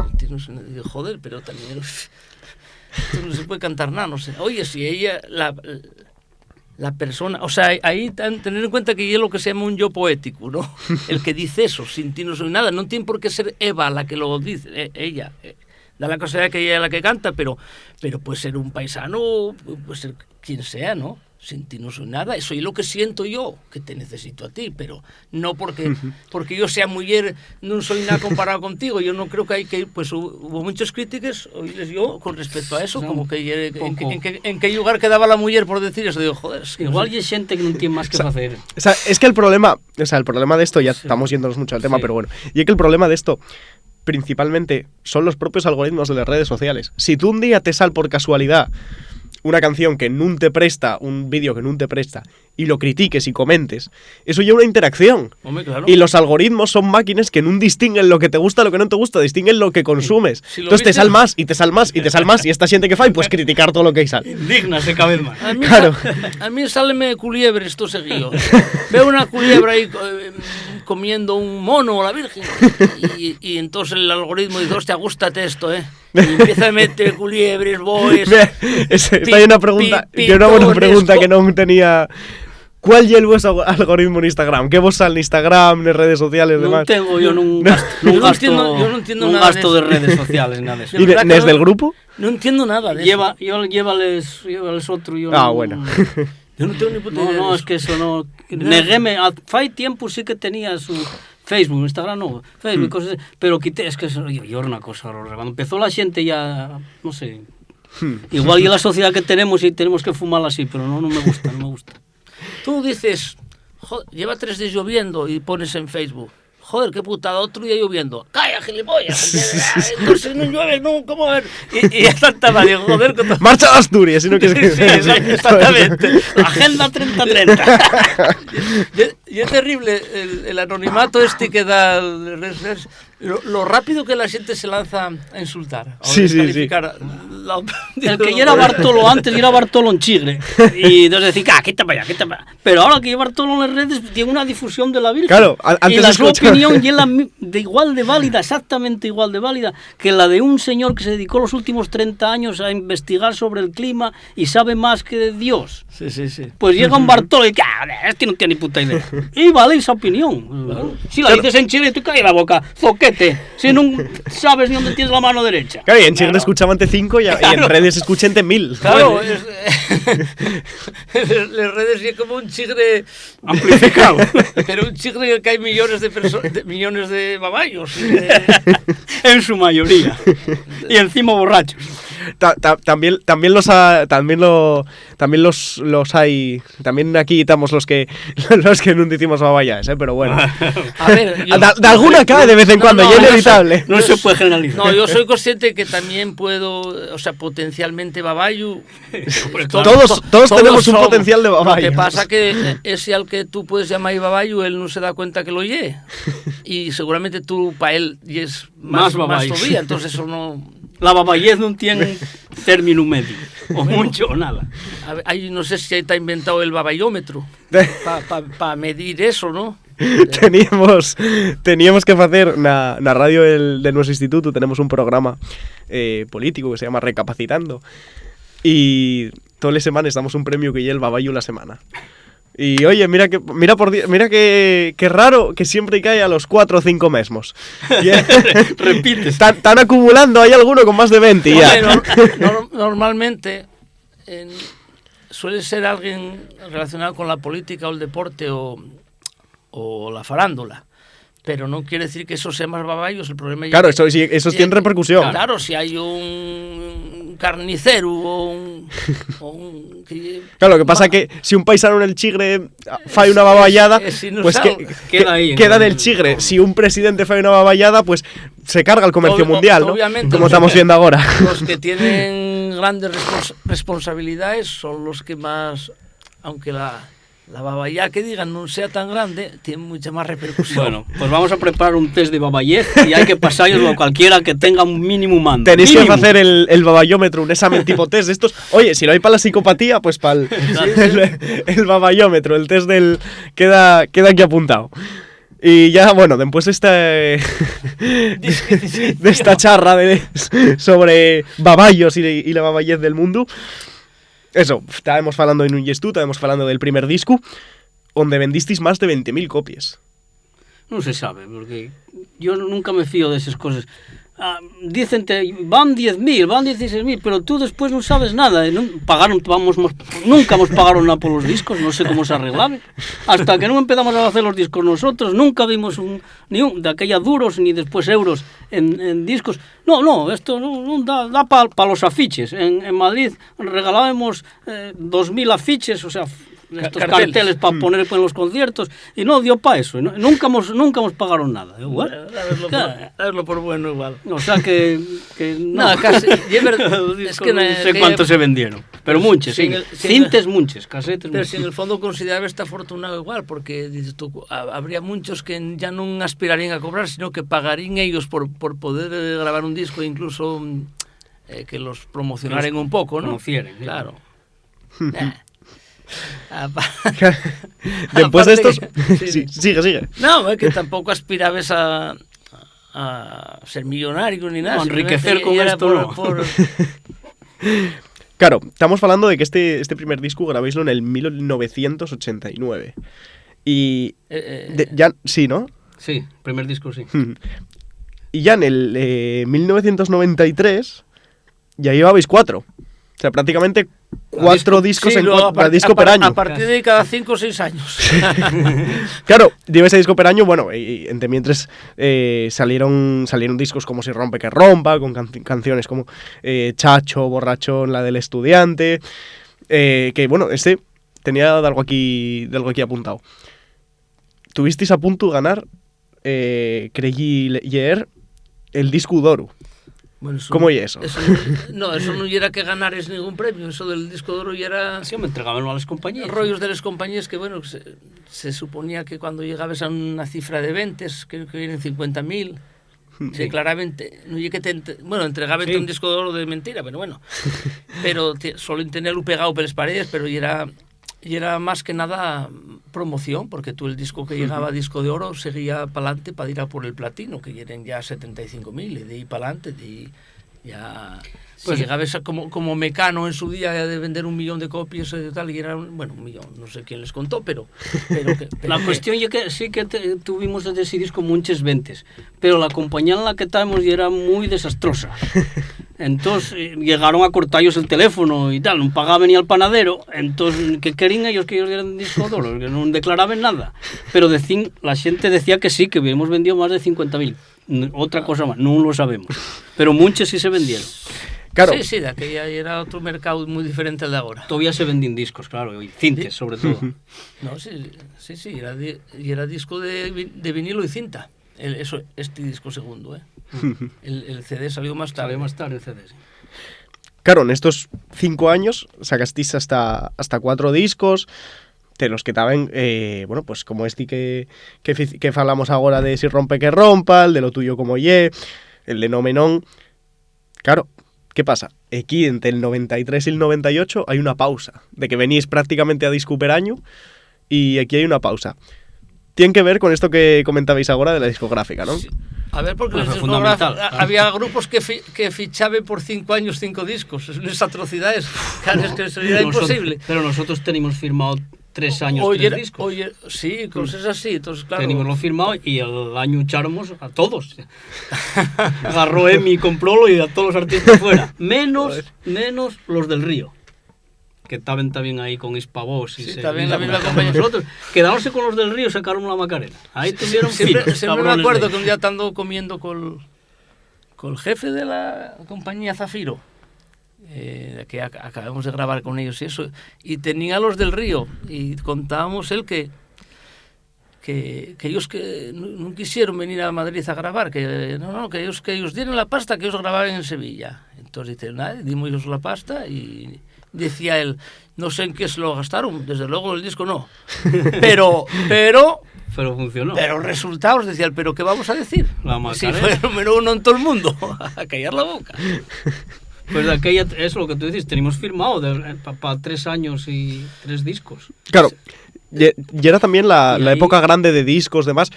joder, pero tamén esto no se puede cantar nada, no sé. Oye, si ella, la persona, o sea, ahí tener en cuenta que es lo que se llama un yo poético, ¿no? El que dice eso, sin ti no soy nada, no tiene por qué ser Eva la que lo dice, ella. Da la casualidad que ella es la que canta, pero puede ser un paisano, puede ser quien sea, ¿no? Sin ti no soy nada, eso es lo que siento yo, que te necesito a ti, pero no porque yo sea mujer no soy nada comparado contigo. Yo no creo que hay que, pues hubo muchas críticas, oíles yo, con respecto a eso, como que en qué lugar quedaba la mujer por decir eso. Digo, joder, es que igual no sé. Hay gente que no tiene más que hacer. O sea, es que el problema de esto, ya estamos yéndonos mucho al tema, pero bueno, y es que el problema de esto principalmente son los propios algoritmos de las redes sociales. Si tú un día te sale por casualidad una canción que no te presta, un vídeo que no te presta, y lo critiques y comentes, eso ya es una interacción. Hombre, claro. Y los algoritmos son máquinas que no distinguen lo que te gusta, lo que no te gusta, distinguen lo que consumes. Si entonces te sal más, y te sal más, y te sal más, y esta gente que fai, pues criticar todo lo que hay sal. Indígnase cada vez más. A mí sáleme culiebre esto seguido. Veo una culebra ahí comiendo un mono o la virgen, y entonces el algoritmo dice, hostia, gústate esto, y empieza a meter culiebres, boes. Esta hay una pregunta, una buena pregunta que no tenía. ¿Cuál es el vuestro algoritmo en Instagram? ¿Qué vos sale en Instagram, en redes sociales y demás? No tengo yo un gasto de redes sociales, nada de eso. ¿Y desde el grupo? No entiendo nada de eso. Llévales otro. Bueno. Yo no tengo ni puta idea. No, es que eso no. Neguéme. Hace tiempo sí que tenía su Facebook, Instagram no, Facebook, cosas, pero quité, es que eso, yo era una cosa horrorosa. Cuando empezó la gente ya, no sé. Igual ya la sociedad que tenemos y tenemos que fumar así, pero no me gusta. Tú dices, joder, lleva 3 días lloviendo y pones en Facebook, joder, qué putada, otro día lloviendo. ¡Calla, gilipollas! Entonces no llueve, no, ¿cómo a ver? Y ya está, digo, joder. Marcha de Asturias, si no quieres que... Sí, exactamente. Agenda 3030. Y es terrible el anonimato que da lo rápido que la gente se lanza a insultar. A descalificar. El que ya era Bartolo antes, era Bartolo en Chigre. Y entonces decir, quita para allá. Pero ahora que lleva Bartolo en las redes, tiene una difusión de la Virgen. Claro, antes y la su opinión es igual de válida, exactamente igual de válida, que la de un señor que se dedicó los últimos 30 años a investigar sobre el clima y sabe más que Dios. Sí. Pues llega un Bartolo y este no tiene ni puta idea. Y vale esa opinión. Claro. Si la dices en Chile, tú caes la boca, zoquete. Si no sabes ni dónde tienes la mano derecha. Claro, y en Chile escuchaban ante 5 y en redes escuchan ante 1000. Claro, las redes es como un chigre amplificado. Pero un chigre en el que hay millones de babayos. En su mayoría. Y encima borrachos. También los hay. También aquí estamos los que no decimos babayas, pero bueno. A ver, de alguna cae de vez en cuando, y es inevitable. No se puede generalizar. No, yo soy consciente que también puedo, o sea, potencialmente babayu. Todos tenemos un potencial de babayu. Lo que pasa que ese al que tú puedes llamar babayu, él no se da cuenta que lo oye. Y seguramente tú, para él, es más todavía, entonces eso no... La babayez no tiene término medio, o mucho o nada. No sé si está inventado el babayómetro para medir eso, ¿no? Teníamos que hacer na radio de nuestro instituto, tenemos un programa político que se llama Recapacitando, y todas las semanas damos un premio que lleva el babayu la semana. Y oye, mira que raro que siempre cae a los 4 o 5 mesmos. Repites. Están acumulando, hay alguno con más de 20 ya. Normalmente suele ser alguien relacionado con la política o el deporte o la farándula. Pero no quiere decir que eso sea más babayos. El problema claro, eso tiene repercusión. Claro, si hay un carnicero o un claro, lo que pasa es que si un paisano en el Chigre fai una babayada, pues queda en el Chigre. Si un presidente fai una babayada, pues se carga el comercio mundial, ¿no? Como estamos viendo ahora. Los que tienen grandes responsabilidades son los que más, aunque la babayá que digan no sea tan grande, tiene mucha más repercusión. Bueno, pues vamos a preparar un test de babayez y hay que pasarlo a cualquiera que tenga un mínimo mando. Tenéis que hacer el babayómetro, un examen tipo test de estos. Oye, si lo hay para la psicopatía, pues para el babayómetro, el test del... Queda aquí apuntado. Y ya, bueno, después de esta charra sobre baballos y la baballez del mundo, eso, estábamos hablando en un Yes Tú, estábamos hablando del primer disco, donde vendisteis más de 20.000 copias. No se sabe, porque yo nunca me fío de esas cosas. Dicen van 10.000, van 16.000, pero tú después no sabes nada. Nunca hemos pagado nada por los discos, no sé cómo se arreglaban. Hasta que no empezamos a hacer los discos nosotros, nunca vimos ni un de aquella duros ni después euros en discos. No, esto no da para los afiches. En Madrid regalábamos 2.000 afiches, o sea, estos carteles para poner en los conciertos, y no dio para eso. Nunca hemos pagado nada. Darlo por bueno igual. O sea que no. Casi. Es que no sé cuántos se vendieron, pero muchos, sí. Cintes muchos, casetes pero muchos. si en el fondo consideraba esta afortunado igual, porque dices tú, habría muchos que ya no aspirarían a cobrar, sino que pagarían ellos por poder grabar un disco, incluso que los promocionaran un poco, ¿no? Conocieren, claro. Después de estos... Sí, sigue. No, es que tampoco aspirabas a ser millonario ni nada. No, enriquecer con esto Claro, estamos hablando de que este primer disco grabéislo en el 1989. Y... ya, sí, ¿no? Sí, primer disco sí. Y ya en el 1993 ya llevabais 4. O sea, prácticamente 4 discos en disco per año. A partir de cada 5 o 6 años. Claro, lleva ese disco per año, bueno, y entre mientras salieron discos como Si rompe que rompa, con canciones como Chacho, Borrachón, La del estudiante, que bueno, tenía algo aquí apuntado. Tuvisteis a punto de ganar, creí leer, el disco d'oro. Bueno, ¿Cómo y eso? Eso no era que ganares ningún premio, eso del disco de oro ya era... Sí, me entregaban a las compañías. Rollos de las compañías que, bueno, se suponía que cuando llegabas a una cifra de ventas, que vienen 50.000, sí. Claramente, no llegué bueno, entregaban un disco de oro de mentira, pero bueno, pero solo tenerlo pegado por las paredes, pero ya era más que nada promoción, porque tú el disco que llegaba a disco de oro seguía para adelante para ir a por el platino, que eran ya 75.000, y de ahí para adelante, ya... Pues si llegabas como Mecano en su día de vender 1 millón de copias y tal, y era, bueno, 1 millón, no sé quién les contó, pero la cuestión es que sí que tuvimos desde ese disco muchas ventas, pero la compañía en la que estábamos era muy desastrosa. Entonces llegaron a cortarlos el teléfono y tal, no pagaban ni al panadero. Entonces, ¿qué querían ellos que ellos dieran disco de oro? Que no declaraban nada. Pero la gente decía que sí, que habíamos vendido más de 50.000. Otra cosa más, no lo sabemos. Pero muchos sí se vendieron. Claro. Sí, de aquella era otro mercado muy diferente al de ahora. Todavía se venden discos, claro, y cintas sobre todo. No, sí, era disco de vinilo y cinta. Este disco segundo, El CD salió más tarde. Salió más tarde el CD, sí. Claro, en estos 5 años sacasteis hasta 4 discos, de los que estaban, bueno, pues como que hablamos ahora de Si rompe que rompa, el de Lo tuyo como ye, el de No Menón. Claro, ¿qué pasa? Aquí entre el 93 y el 98 hay una pausa, de que venís prácticamente a disco per año, y aquí hay una pausa. Tiene que ver con esto que comentabais ahora de la discográfica, ¿no? Sí. A ver, porque había grupos que fichaban por 5 años 5 discos. Es unas atrocidades. Claro, es que eso era imposible. Pero nosotros tenemos firmado 3 años 3 discos. Sí, cosas así. Entonces, claro. Teníamos firmado y el año echáramos a todos. Agarró Emi y comprólo y a todos los artistas fuera. Menos los del Río, que estaban también ahí con Hispavox y también la misma compañía. Nosotros quedándose con los del Río, sacaron la Macarena. Ahí tuvieron siempre me acuerdo que un día estando comiendo con el jefe de la compañía Zafiro, que acabamos de grabar con ellos y eso, y tenía a los del Río, y contábamos él que ellos que no quisieron venir a Madrid a grabar, que ellos dieron la pasta, que ellos grababan en Sevilla. Entonces dice, nada, dimos ellos la pasta y... Decía él, no sé en qué se lo gastaron, desde luego el disco no, pero funcionó. Pero resultados, decía él, pero ¿qué vamos a decir? La Macarena. Si fue el número 1 en todo el mundo, a callar la boca. Pues de aquella, es lo que tú dices, tenemos firmado para 3 años y 3 discos. Claro, y era también la época grande de discos, demás.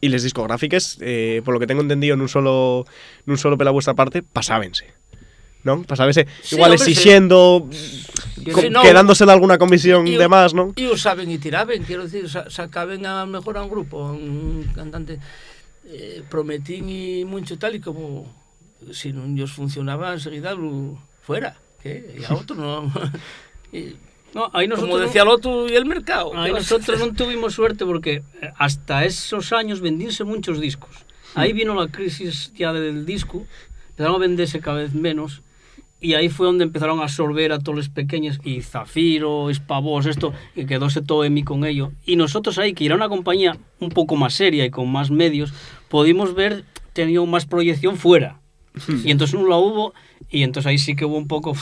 y les discográficas, por lo que tengo entendido, nun solo pela vuestra parte, pasábense. Non? Pasábese, Sí, igual hombre, exixiendo, Sí, no. quedándose de alguna comisión E de más, non? E o saben e tiraben, quero dicir, sacaben a mellor a un grupo, a un cantante, prometín e mucho tal, e como se non lles funcionaba enseguida fuera, que e a outro non. No, ahí Como nosotros decía el otro y el mercado. ahí nosotros no tuvimos suerte porque hasta esos años vendíanse muchos discos. Ahí vino la crisis ya del disco, empezaron a venderse cada vez menos. Y ahí fue donde empezaron a absorber a todos los pequeños, y Zafiro, Spavos, esto, y quedóse todo EMI con ello. Y nosotros ahí, que era una compañía un poco más seria y con más medios, pudimos ver, tenía más proyección fuera. Y entonces no la hubo, y entonces ahí sí que hubo un poco...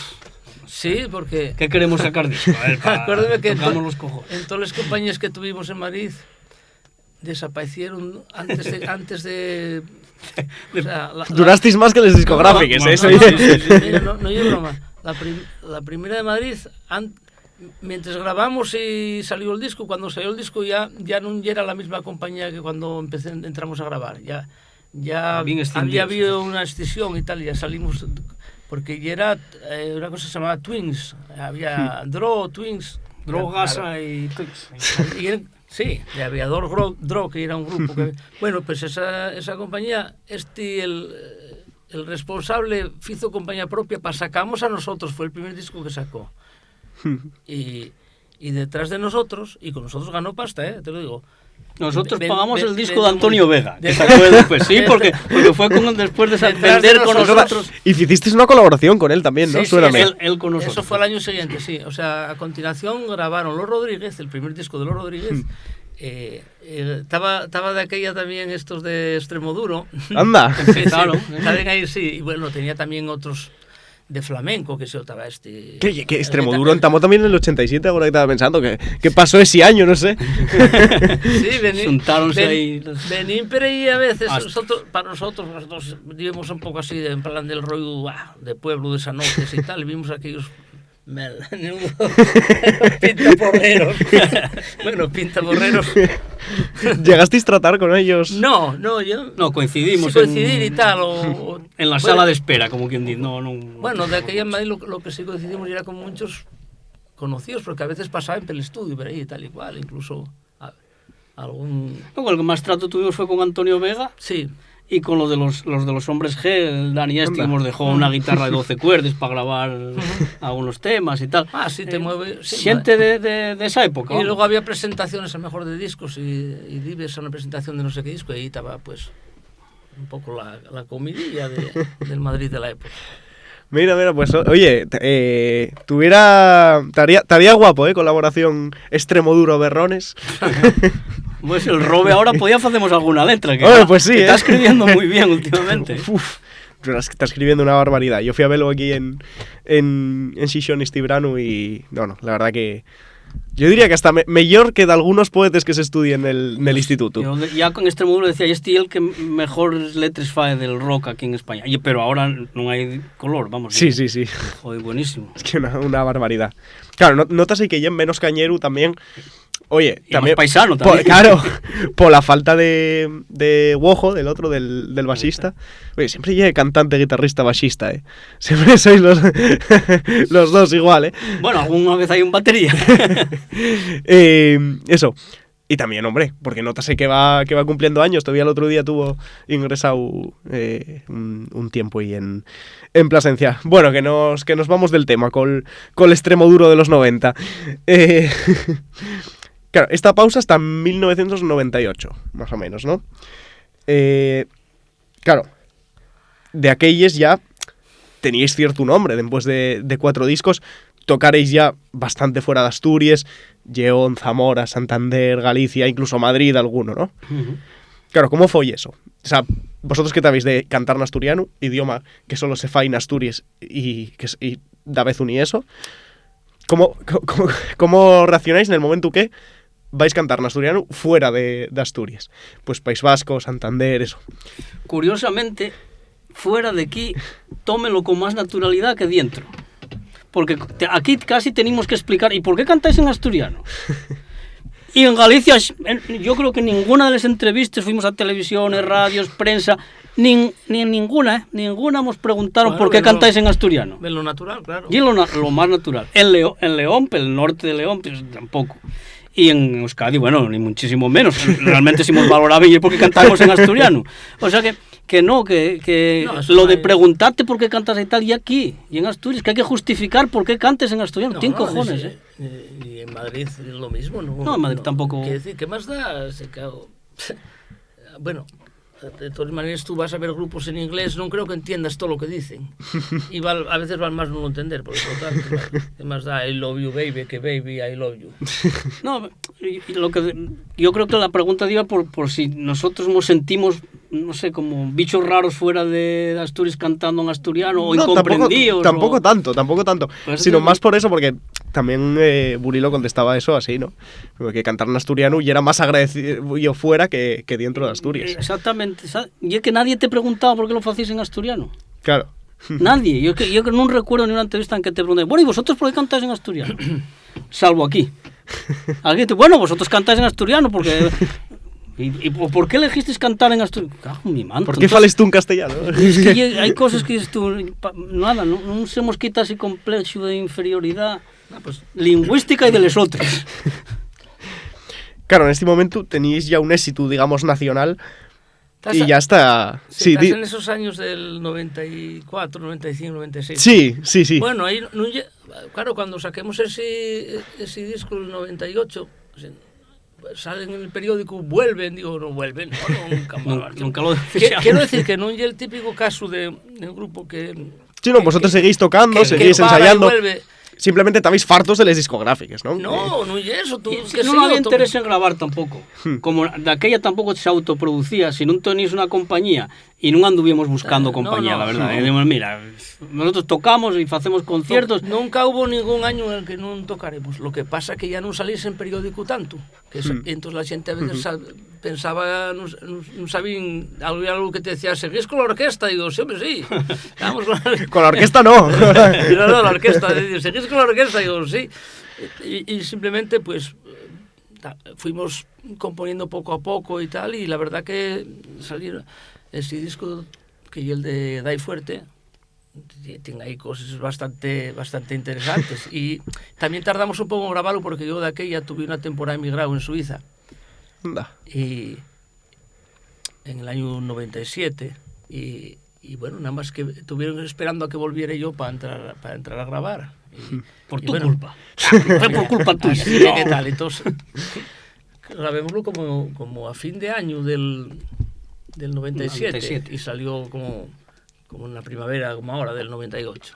Sí, porque... ¿Qué queremos sacar disco? A ver, Acuérdame que tocamos los cojones. en todas las compañías que tuvimos en Madrid desaparecieron antes de o sea, Durasteis más que les discográficas, no, eso. no, Mira, no es broma. La primera de Madrid, mientras grabamos y salió el disco, cuando salió el disco ya no era la misma compañía que cuando entramos a grabar. Ya había habido una escisión y tal, ya salimos, porque ya era una cosa que se llamaba Twins, había Twins, Gasa y Twins. Sí, de Aviador Dro, que era un grupo que... Bueno, pues esa compañía, el responsable hizo compañía propia, sacamos a nosotros, fue el primer disco que sacó. Y detrás de nosotros, y con nosotros ganó pasta, te lo digo. Nosotros pagamos el disco de Antonio Vega, que sacó después, sí, porque fue después de vender con nosotros. Y hicisteis una colaboración con él también, ¿no? Sí, Suéname. Él con nosotros. Eso fue el año siguiente, sí. O sea, a continuación grabaron Los Rodríguez, el primer disco de Los Rodríguez. Estaba de aquella también estos de Extremoduro. Anda. Claro. También ahí sí. Y bueno, tenía también otros de flamenco, que se estaba ¿Qué Extremoduro entamó también en el 87, ahora que estaba pensando? ¿Qué pasó ese año? No sé. Sí, juntáronse ahí. Venín, pero ahí a veces, para nosotros vivimos un poco así, en plan del rollo de pueblo, de sanotes y tal, vimos aquellos pintaporreros. Bueno, pintaporreros. ¿Llegasteis a tratar con ellos? No, coincidimos. Sí, coincidir y tal. En la sala de espera, como quien dice. Bueno, de aquella en Madrid lo que sí coincidimos era con muchos conocidos, porque a veces pasaban por el estudio, por ahí y tal y cual, incluso algún... El que más trato tuvimos fue con Antonio Vega. Sí. Y con los de los hombres G, el Dani que nos dejó una guitarra de 12 cuerdas para grabar algunos temas y tal. Sí, te mueve. Sí, gente de esa época. Y luego había presentaciones a lo mejor de discos y vives a una presentación de no sé qué disco, y ahí estaba pues un poco la comidilla del Madrid de la época. Mira, pues oye, estaría guapo, colaboración Extremoduro Berrones. Pues el Robe ahora hacemos alguna letra. Que pues sí, está escribiendo muy bien últimamente. Está escribiendo una barbaridad. Yo fui a verlo aquí en Xixón este verano y... No, la verdad que... Yo diría que hasta mejor que de algunos poetas que se estudian en el instituto. Yo ya con Extremoduro decía, este es el que mejor letras fae del rock aquí en España. Pero ahora no hay color, vamos. Sí. Joder, buenísimo. Es que una barbaridad. Claro, notas que ya menos cañero también... Oye, y también... más paisano también. Claro, por la falta de Wojo, del otro, del basista. Oye, siempre llega cantante, guitarrista, basista, Siempre sois los dos igual, Bueno, alguna vez hay un batería. Eso. Y también, hombre, porque notase que va cumpliendo años. Todavía el otro día tuvo ingresado un tiempo ahí en Plasencia. Bueno, que nos vamos del tema con el Extremoduro de los 90. Claro, esta pausa está en 1998, más o menos, ¿no? Claro, de aquellos ya teníais cierto nombre. Después de 4 discos, tocaréis ya bastante fuera de Asturias, Lleón, Zamora, Santander, Galicia, incluso Madrid, alguno, ¿no? Uh-huh. Claro, ¿cómo fue eso? O sea, vosotros que sabéis de cantar en asturiano, idioma que solo se fa en Asturias y da vez uní eso, ¿cómo reaccionáis en el momento que vais a cantar en asturiano fuera de Asturias? Pues País Vasco, Santander, eso. Curiosamente, fuera de aquí, tómenlo con más naturalidad que dentro. Porque aquí casi tenemos que explicar, ¿y por qué cantáis en asturiano? Y en Galicia, yo creo que ninguna de las entrevistas, fuimos a televisiones, radios, prensa, ni en ninguna nos preguntaron por qué cantáis en asturiano. De lo natural, claro. Y lo más natural. En León, el norte de León, pues tampoco. Y en Euskadi, bueno, ni muchísimo menos. Realmente si nos valoraba y es porque cantamos en asturiano. O sea que no, lo de preguntarte por qué cantas y tal, y aquí, y en Asturias, que hay que justificar por qué cantes en asturiano. Tiene cojones, Y en Madrid es lo mismo, ¿no? No, en Madrid tampoco. Quiero decir, ¿qué más da? Bueno, de todas maneras tú vas a ver grupos en inglés, no creo que entiendas todo lo que dicen. Y a veces van más no lo entender, porque total, ¿qué más da? I love you, baby, que baby, I love you. No, yo creo que la pregunta iba por si nosotros nos sentimos, no sé, como bichos raros fuera de Asturias cantando en asturiano, o incomprendidos. Tampoco tanto. Pues sino más por eso, porque también Burilo contestaba eso así, ¿no? Que cantar en asturiano y era más agradecido fuera que dentro de Asturias. Exactamente. Y es que nadie te preguntaba por qué lo hacéis en asturiano. Claro. Nadie. Yo que no recuerdo ni una entrevista en que te pregunté, bueno, ¿y vosotros por qué cantáis en asturiano? Salvo aquí. Alguien te bueno, vosotros cantáis en asturiano porque... ¿Y por qué elegisteis cantar en asturiano? Cago en mi manto. ¿Por qué fales tú en castellano? Es que hay cosas que dices tú, nada, no se nos quita ese complejo de inferioridad pues, lingüística y de los otros. Claro, en este momento tenéis ya un éxito, digamos, nacional y ya está... Sí, estás en esos años del 94, 95, 96. Sí. Bueno, ahí, claro, cuando saquemos ese disco del 98, salen en el periódico, vuelven, digo, no vuelven, nunca lo decía. Quiero decir que no es el típico caso de un grupo que... Sí, no, vosotros seguís tocando, seguís ensayando... Simplemente estabais fartos de las discográficas, ¿no? No es eso. No había interés en grabar tampoco. Como de aquella tampoco se autoproducía. Si no tenéis una compañía y no anduvíamos buscando compañía, la verdad. Decimos, mira, nosotros tocamos y hacemos conciertos. Nunca hubo ningún año en el que no tocaremos. Lo que pasa que ya no salís en periódico tanto. Entonces la gente a veces pensaba, no sabían algo que te decía, ¿seguís con la orquesta? Y digo, siempre sí. Con la orquesta no. No, la orquesta. ¿Seguís con la orquesta? Y digo, sí. Y simplemente, pues, fuimos componiendo poco a poco y tal, y la verdad que salir ese disco, que yo el de Dai Fuerte, tiene ahí cosas bastante interesantes. Y también tardamos un poco en grabarlo porque yo de aquella tuve una temporada emigrado en Suiza. Y en el año 97 y bueno, nada más que estuvieron esperando a que volviera yo para entrar a grabar. Por tu culpa. Fue por culpa tuya. ¿Qué tal? Entonces, grabémoslo como a fin de año del 97 y salió como en la primavera, como ahora, del 98.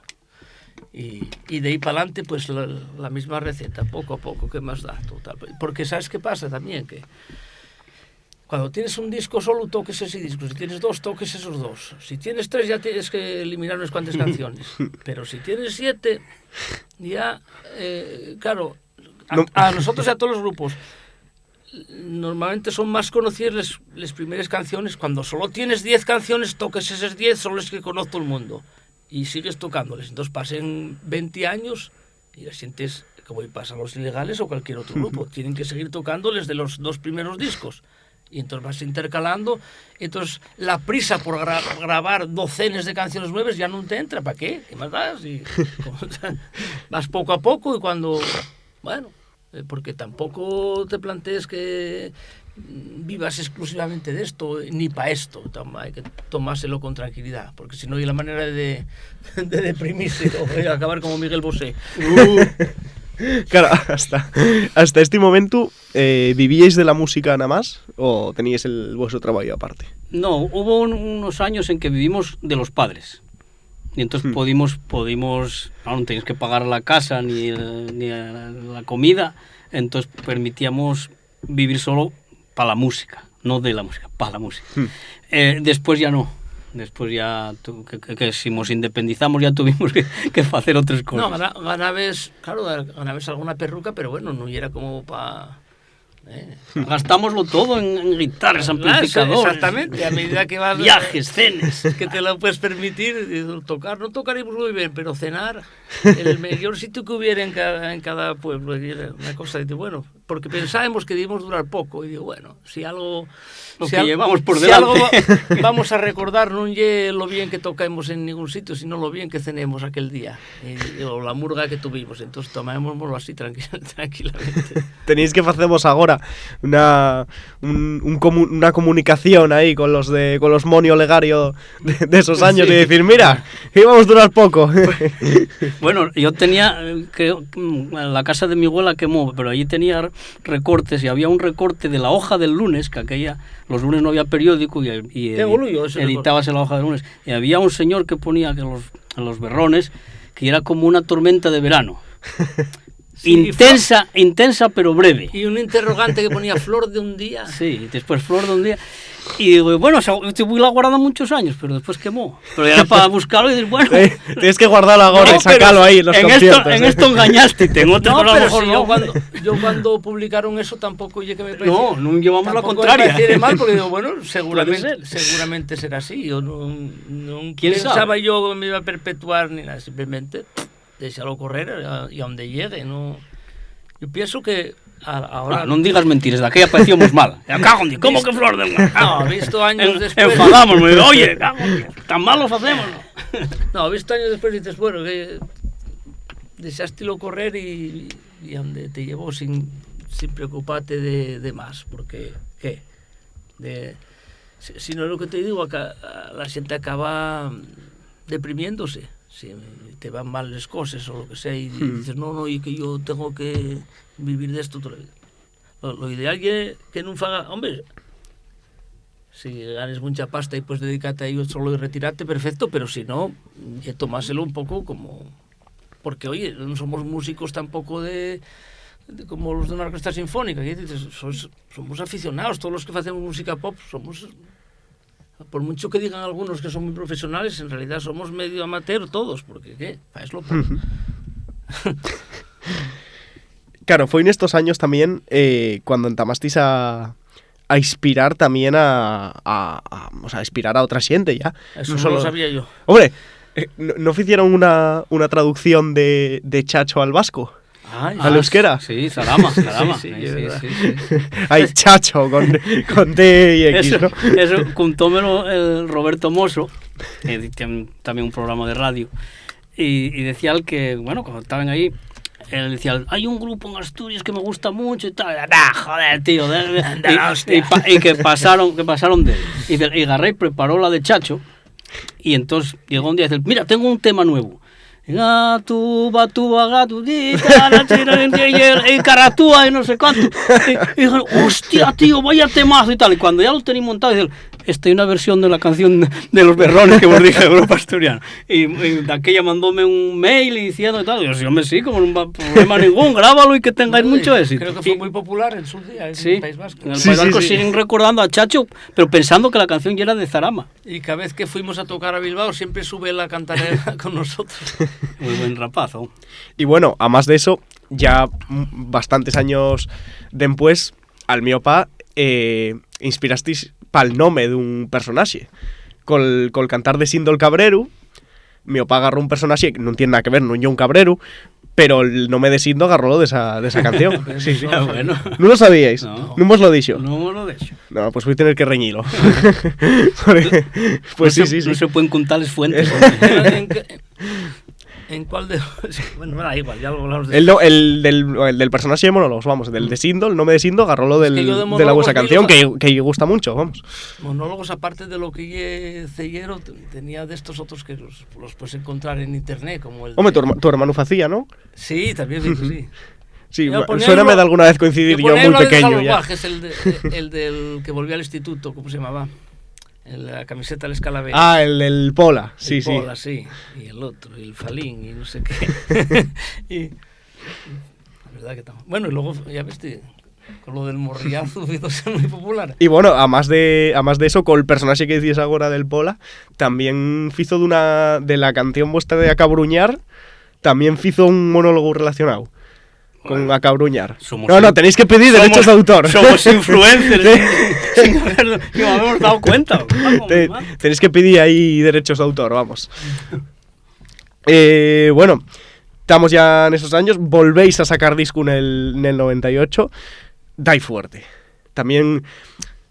Y de ahí para adelante, pues la misma receta, poco a poco, ¿qué más da? Total. Porque ¿sabes qué pasa también? Que cuando tienes un disco solo, toques ese disco. Si tienes dos, toques esos dos. Si tienes tres, ya tienes que eliminar unas cuantas canciones. Pero si tienes 7, ya, claro, a nosotros y a todos los grupos, normalmente son más conocidas las primeras canciones. Cuando solo tienes 10 canciones, toques esas 10, son las que conoce todo el mundo. Y sigues tocándoles. Entonces pasen 20 años y las sientes como pasa a los Ilegales o cualquier otro grupo. Tienen que seguir tocándoles de los 2 primeros discos. Y entonces vas intercalando. Entonces la prisa por grabar docenas de canciones nuevas ya no te entra. ¿Para qué? ¿Qué más das? Y, vas poco a poco y cuando... Bueno, porque tampoco te plantees que vivas exclusivamente de esto, ni para esto. Hay que tomárselo con tranquilidad, porque si no hay la manera de deprimirse o acabar como Miguel Bosé. Claro, hasta este momento, ¿vivíais de la música nada más o teníais vuestro trabajo aparte? No, hubo unos años en que vivimos de los padres. Y entonces pudimos no tenías que pagar la casa ni la comida, entonces permitíamos vivir solo para la música, no de la música, para la música. Después ya no. Después ya, que si nos independizamos ya tuvimos que hacer otras cosas. No, ganabas alguna perruca, pero bueno, no era como para... Gastámoslo todo en guitarras, amplificadores. Exactamente, a medida que vas... Viajes, cenas. Que te lo puedes permitir, tocar, no tocaremos muy bien, pero cenar, el mejor sitio que hubiera en cada pueblo, una cosa de bueno, porque pensábamos que debíamos durar pouco, e digo, bueno, si algo... Lo que llevamos por delante. Si algo vamos a recordar, non lle lo bien que tocaemos en ningún sitio, sino lo bien que cenemos aquel día, o la murga que tuvimos, entonces tomámoslo así tranquilamente. Tenéis que facemos agora una comunicación aí con los Monio Legario de esos años, sí. Y decir, mira, íbamos a durar poco. Bueno, yo tenía, creo, la casa de mi abuela quemó, pero allí tenía recortes, y había un recorte de la hoja del lunes, que aquella... Los lunes no había periódico y editabas en la hoja de lunes. Y había un señor que ponía que los berrones, que era como una tormenta de verano. Sí, intensa pero breve. Y un interrogante que ponía flor de un día. Sí, después flor de un día. Y digo, bueno, voy la guardando muchos años, pero después quemó. Pero era para buscarlo y decir, bueno... Tienes que guardarlo ahora y sacarlo ahí en los conciertos. En esto engañaste, tengo otro no, pero si no. Yo cuando publicaron eso tampoco oye que me parece... No llevamos la contraria. Me mal porque digo, bueno, seguramente será así. Yo no pensaba yo que me iba a perpetuar ni nada, simplemente déxalo correr y a donde llegue, no... Yo pienso que ahora... No digas mentiras, de aquella parecíamos mal. Cago en Dios, ¿cómo que flor de un... No, visto años después... Enfadamos, me digo, oye, cago en Dios, tan mal lo hacemos, ¿no? Visto años después dices, bueno, que dejástelo correr y a donde te llevó sin preocuparte de más, porque, ¿qué? Si no es lo que te digo, la gente acaba deprimiéndose. Si te van mal las cosas o lo que sea y dices, no, y que yo tengo que vivir de esto toda la vida. Lo ideal es que no faga, hombre, si ganes mucha pasta y pues dedícate a ello solo y retirarte, perfecto, pero si no, tomáselo un poco como... Porque, oye, no somos músicos tampoco como los de una orquesta sinfónica, que dices, somos aficionados, todos los que hacemos música pop somos... Por mucho que digan algunos que son muy profesionales, en realidad somos medio amateur todos, porque ¿qué? Es lo poco. Claro, fue en estos años también cuando entamasteis a inspirar también o sea, a inspirar a otra gente ya. Eso no lo sabía yo. Hombre, ¿no hicieron una traducción de Chacho al vasco? ¿Al euskera? Sí, Zarama. Sí. Hay Chacho con T y X, ¿no? Eso contómelo el Roberto Mosso, que tiene también un programa de radio, y decía él que, bueno, cuando estaban ahí, él decía, hay un grupo en Asturias que me gusta mucho y tal, joder, tío, y que pasaron de él. Y Garrey preparó la de Chacho, y entonces llegó un día y dice, mira, tengo un tema nuevo. Gatu, gatudita, y caratúa y no sé cuánto. Y dijeron, hostia, tío, vaya temazo y tal. Y cuando ya lo tenéis montado, dijeron, esta es una versión de la canción de los berrones que vos dije, Grupo Asturiano. Y de aquella mandóme un mail y diciendo y tal. Y yo, sí, hombre, sí, como no problema ningún, grábalo y que tengáis mucho éxito. Creo que fue muy popular en su día en el País Vasco. En el País Vasco siguen recordando a Chacho, pero pensando que la canción ya era de Zarama. Y cada vez que fuimos a tocar a Bilbao, siempre sube la cantarela con nosotros. Muy buen rapazo. Y bueno, a más de eso, ya bastantes años después, al mío pa, inspirasteis pa'l nome dun personaxe. Col cantar de Síndol Cabreru, mío pa agarró un personaxe que non tiene nada que ver, non yo un cabrero, pero el nome de Síndol agarró de esa canción. Sí. Bueno. ¿No lo sabíais? No. ¿No vos lo dixo? No lo dixo. No, pues voy a tener que reñilo. Pues no sí. No se pueden contar fuentes. ¿En cuál de...? Bueno, da igual, ya lo hablamos de el del personaje de monólogos, vamos, del de Síndol, el nombre de Síndol, agarró lo de la vuestra canción, que gusta mucho, vamos. Monólogos, aparte de lo que Cellero, tenía de estos otros que los puedes encontrar en internet, como el... Hombre, tu hermano facía, ¿no? Sí, también, sí. Sí, suéname de alguna vez coincidir yo muy pequeño ya. Es el del que volvió al instituto, ¿cómo se llamaba? La camiseta del Escalabé. El del Pola, sí. Pola, sí. Y el otro, y el Falín, y no sé qué. Y la verdad que estamos. Bueno, y luego, ya ves, con lo del morriazo hizo ser muy popular. Y bueno, a más de eso, con el personaje que decías ahora del Pola, también hizo de la canción vuestra de Acabruñar, también hizo un monólogo relacionado. Con Acabruñar. No, tenéis que pedir derechos de autor. Somos influencers sin habernos dado cuenta. Tenéis que pedir ahí derechos de autor, vamos. Bueno, estamos ya en esos años, volvéis a sacar disco en el 98, dais fuerte. También...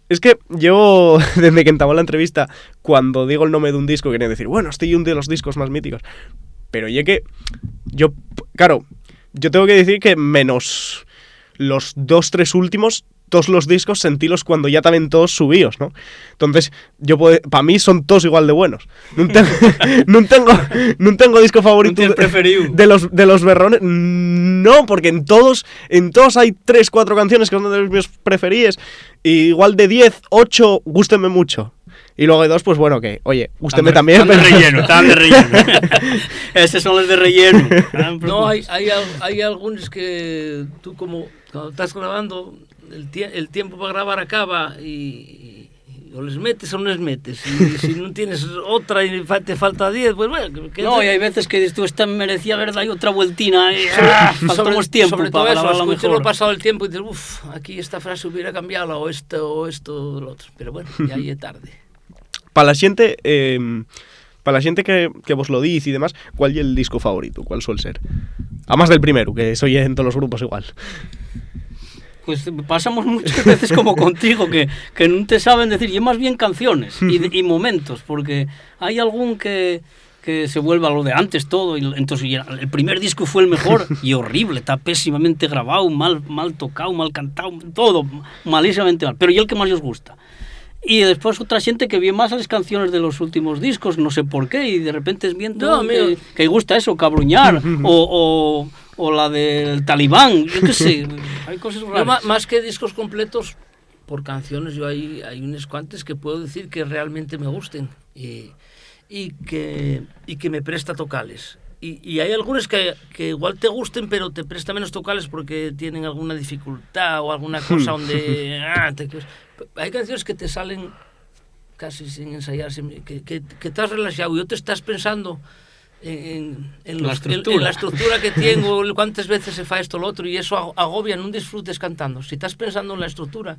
Es que yo, desde que entabó la entrevista, cuando digo el nombre de un disco, quería decir, bueno, este es uno de los discos más míticos. Pero ya que yo, claro, yo tengo que decir que menos los 2-3 últimos, todos los discos sentílos cuando ya también todos subíos, ¿no? Entonces, para mí son todos igual de buenos. No tengo disco favorito de los berrones. No, porque en todos hay 3-4 canciones que son de mis preferidas. Y igual de 10, 8, gústenme mucho. Y luego hay 2, pues bueno, que, oye, gústenme también. Están de relleno. Esos son los de relleno. No, hay algunos que tú como cuando estás grabando, el tiempo para grabar acaba y o les metes o no les metes. Y si no tienes otra y te falta 10, pues bueno. No, y hay veces que dices tú, esta merecía haber dado otra vueltina. Faltamos tiempo sobre para todo eso, mejor. Lo pasado el tiempo y dices, aquí esta frase hubiera cambiado o esto, lo otro. Pero bueno, ya es tarde. Para la gente que vos lo dice y demás, ¿cuál es el disco favorito? ¿Cuál suele ser? Además del primero, que soy en todos los grupos igual. Pues pasamos muchas veces como contigo, que no te saben decir, y más bien canciones y momentos, porque hay algún que se vuelve a lo de antes todo, y entonces el primer disco fue el mejor, y horrible, está pésimamente grabado, mal tocado, mal cantado, todo malísimamente mal, pero y el que más les gusta. Y después otra gente que ve más las canciones de los últimos discos, no sé por qué, y de repente es bien todo que gusta eso, cabruñar, o la del Talibán, yo qué sé, hay cosas raras. Más que discos completos, por canciones, yo hay unas cuantas que puedo decir que realmente me gusten y que me presta tocarles. Y hay algunas que igual te gusten, pero te presta menos tocarles porque tienen alguna dificultad o alguna cosa donde... hay canciones que te salen casi sin ensayar, que estás relajado y otro estás pensando en la estructura que tengo, cuántas veces se fa esto o lo otro, y eso agobia, no disfrutes cantando. Si estás pensando en la estructura,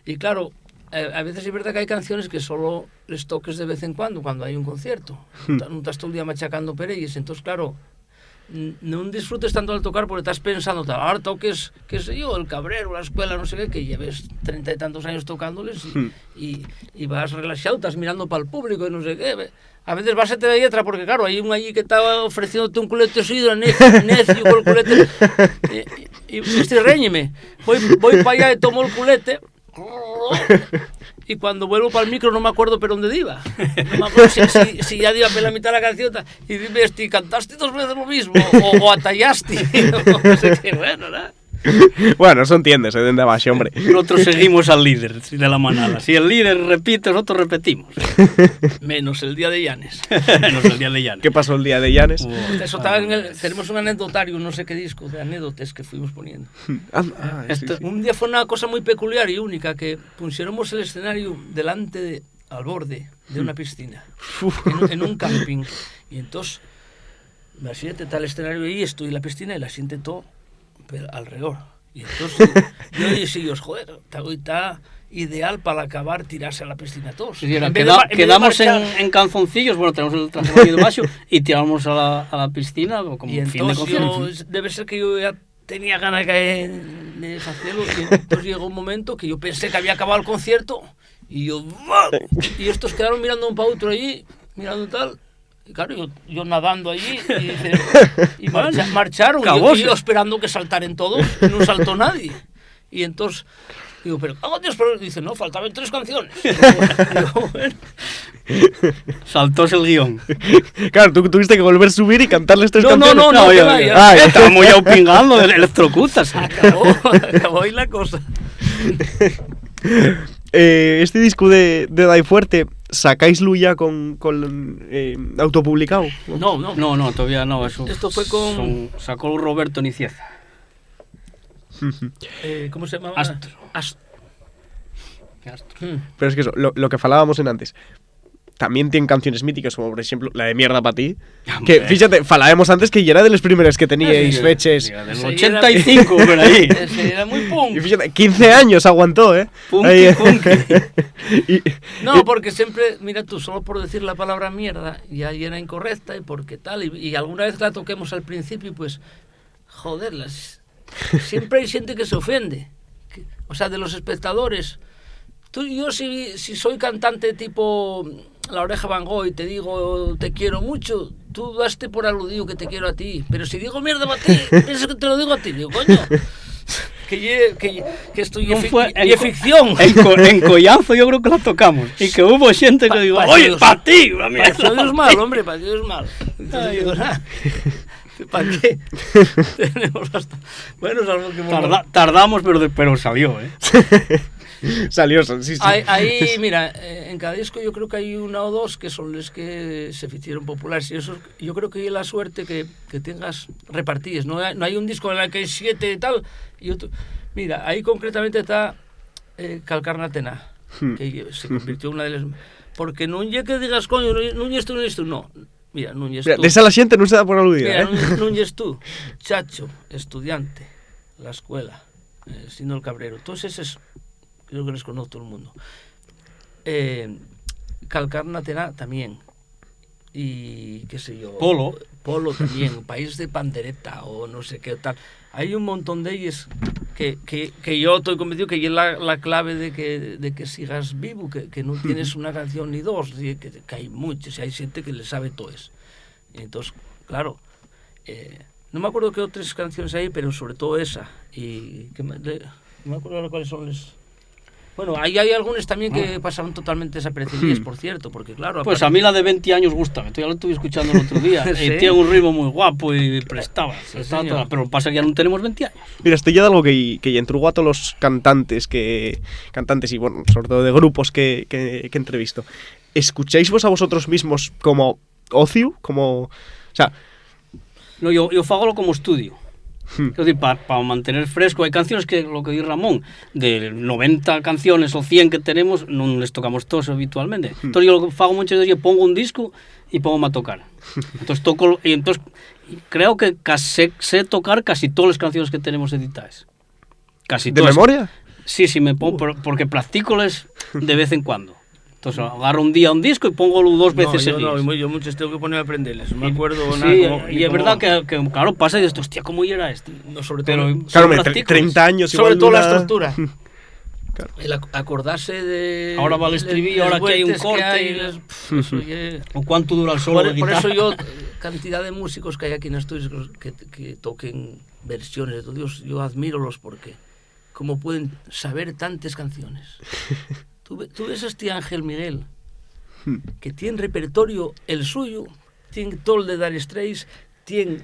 y claro, a veces es verdad que hay canciones que solo les toques de vez en cuando hay un concierto. No estás todo el día machacando pereyes, entonces claro, no disfrutes tanto al tocar porque estás pensando, ahora toques, qué sé yo, el Cabrero, la escuela, no sé qué, que lleves 30 y tantos años tocándoles y vas relajado, estás mirando para el público y no sé qué. A veces vas a tener letra porque claro, hay un allí que estaba ofreciéndote un culete sidra, necio con el culete, y reñeme, voy para allá y tomo el culete. Y cuando vuelvo para el micro no me acuerdo por dónde iba. No me acuerdo si ya iba por la mitad de la canción y dime, cantaste 2 veces lo mismo o atallaste. No sé qué, bueno, ¿no? Bueno, eso entiendes, de abajo, hombre. Nosotros seguimos al líder de la manada. Si el líder repite, nosotros repetimos. Menos el día de Llanes. ¿Qué pasó el día de Llanes? Eso tenemos un anecdotario, no sé qué disco de anécdotas que fuimos poniendo. Sí. Un día fue una cosa muy peculiar y única, que pusiéramos el escenario al borde de una piscina, en un camping. Y entonces, la siete está el escenario y esto, y la piscina, y la siente todo alrededor. Y entonces yo dije, joder, está ideal para acabar tirarse a la piscina todos. Sí, quedamos en calzoncillos, bueno, tenemos el transformador de baixo y tiramos a la piscina como y fin de concierto. Debe ser que yo ya tenía ganas de hacerlo, y entonces llegó un momento que yo pensé que había acabado el concierto y y estos quedaron mirando un para otro allí, mirando tal. Y claro, yo nadando allí y marcharon, y yo esperando que saltaran todos, y no saltó nadie. Y entonces digo, pero Dios, pero dice, no, faltaban 3 canciones. Digo, bueno. Saltóse el guión. Claro, tú tuviste que volver a subir y cantarles 3 canciones. No, estábamos ya opingando de electrocutas. Acabó ahí la cosa. Este disco de Dai Fuerte, ¿sacáislo ya con autopublicado? No, todavía no. Esto fue sacó Roberto Nicieza. ¿Cómo se llamaba? Astro. Pero es que eso, lo que falábamos en antes, también tienen canciones míticas, como por ejemplo la de Mierda para ti. Que, fíjate, falábamos antes que ya era de las primeras que teníais feches. Del 85, por ahí. Era muy punk. Y fíjate, 15 años aguantó, ¿eh? No, porque siempre, mira tú, solo por decir la palabra mierda ya era incorrecta y porque tal, y alguna vez la toquemos al principio, pues, joderlas. Siempre hay gente que se ofende. O sea, de los espectadores. Yo si soy cantante tipo La Oreja Van Gogh y te digo te quiero mucho, tú daste por aludido que te quiero a ti. Pero si digo mierda para ti, pienso que te lo digo a ti. Digo, coño, que esto ya es ficción. En Collazo yo creo que la tocamos. Y que hubo gente que digo, oye, para ti. Para Dios es mal, hombre, para Dios es mal. Entonces digo, ¿para qué? Tenemos hasta... Bueno, salvo que... Tardamos, pero salió, ¿eh? Salió, sí, sí. Ahí, mira, en cada disco yo creo que hay una o dos que son los que se hicieron populares. Y eso, yo creo que hay la suerte que tengas repartidas. No hay un disco en el que hay 7 y tal. Y otro. Mira, ahí concretamente está Calcarnatena, que se convirtió en una de las... Porque no es que digas, coño, Núñez tú, no. Mira, Núñez tú. De esa la gente no se da por aludida. Mira, Núñez tú, Chacho, Estudiante, La Escuela, Sino el Cabrero. Todos esos... Creo que les conoce todo el mundo. Calcarnatena también. Y qué sé yo. Polo también. País de Pandereta o no sé qué tal. Hay un montón de ellos que yo estoy convencido que es la clave de que sigas vivo, que no tienes una canción ni dos, que hay muchos, hay gente que le sabe todo eso. Entonces, claro, no me acuerdo qué otras canciones hay, pero sobre todo esa. Y que no me acuerdo ahora cuáles son las... Bueno, ahí hay algunos también que pasaron totalmente desapercibidas, por cierto, porque claro... Pues a mí la de 20 años gusta, ya lo estuve escuchando el otro día, ¿sí? Tiene un ritmo muy guapo y prestaba pero pasa que ya no tenemos 20 años. Mira, estoy ya de algo que entrugo a todos los cantantes y bueno, sobre todo de grupos que entrevisto. ¿Escucháis vos a vosotros mismos como ocio? Como... O sea... No, yo fágolo como estudio. Es decir, para mantener fresco, hay canciones que, lo que dice Ramón, de 90 canciones o 100 que tenemos, no les tocamos todos habitualmente. Entonces yo lo que hago muchas veces, yo pongo un disco y pongo a tocar. Entonces toco, y entonces creo que sé tocar casi todas las canciones que tenemos editadas. Casi ¿De todas. memoria? Sí, me pongo, porque practicoles de vez en cuando. Entonces agarro un día un disco y pongo 2 veces seguidas. Yo muchos tengo que ponerme a aprenderles, no me acuerdo sí, nada. Y es verdad que claro, pasa y dices, hostia, ¿cómo era este? No, sobre todo, claro, 30 años sobre igual todo la estructura. Claro. El acordarse de... Ahora va el estribillo, ahora que hay un corte. ¿O cuánto dura el solo de guitarra? Por eso yo, cantidad de músicos que hay aquí en estudios que toquen versiones de todo Dios, yo admírolos porque cómo pueden saber tantas canciones. Tú ves a este Ángel Miguel, que tiene repertorio el suyo, tiene todo el de Dire Straits, tiene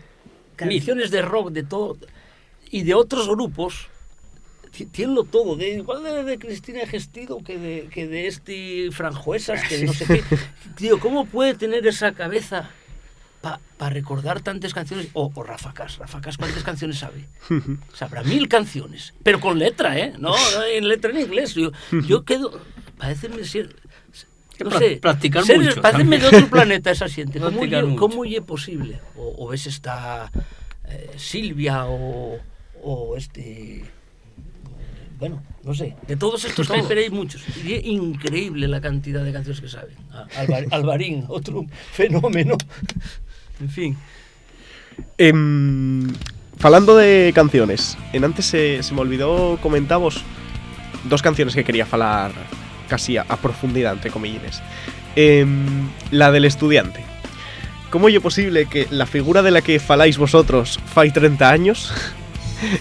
canciones de rock, de todo, y de otros grupos, tiene todo, igual de Cristina Gestido que de este Franjuesas, que no sé qué. Tío, ¿cómo puede tener esa cabeza para recordar tantas canciones? O Rafa Cas, ¿cuántas canciones sabe? Sabrá 1000 canciones, pero con letra, no en letra en inglés. Yo quedo, parecenme no sé, practicar mucho. Parecenme de otro planeta esa gente. ¿Cómo es posible? O ves esta Silvia o este... Bueno, no sé, de todos estos que hay muchos. Y es increíble la cantidad de canciones que saben. Alvarín, otro fenómeno. En fin. Falando de canciones, antes se me olvidó comentaros 2 canciones que quería falar casi a profundidad, entre comillas. La del estudiante. ¿Cómo es posible que la figura de la que faláis vosotros fai 30 años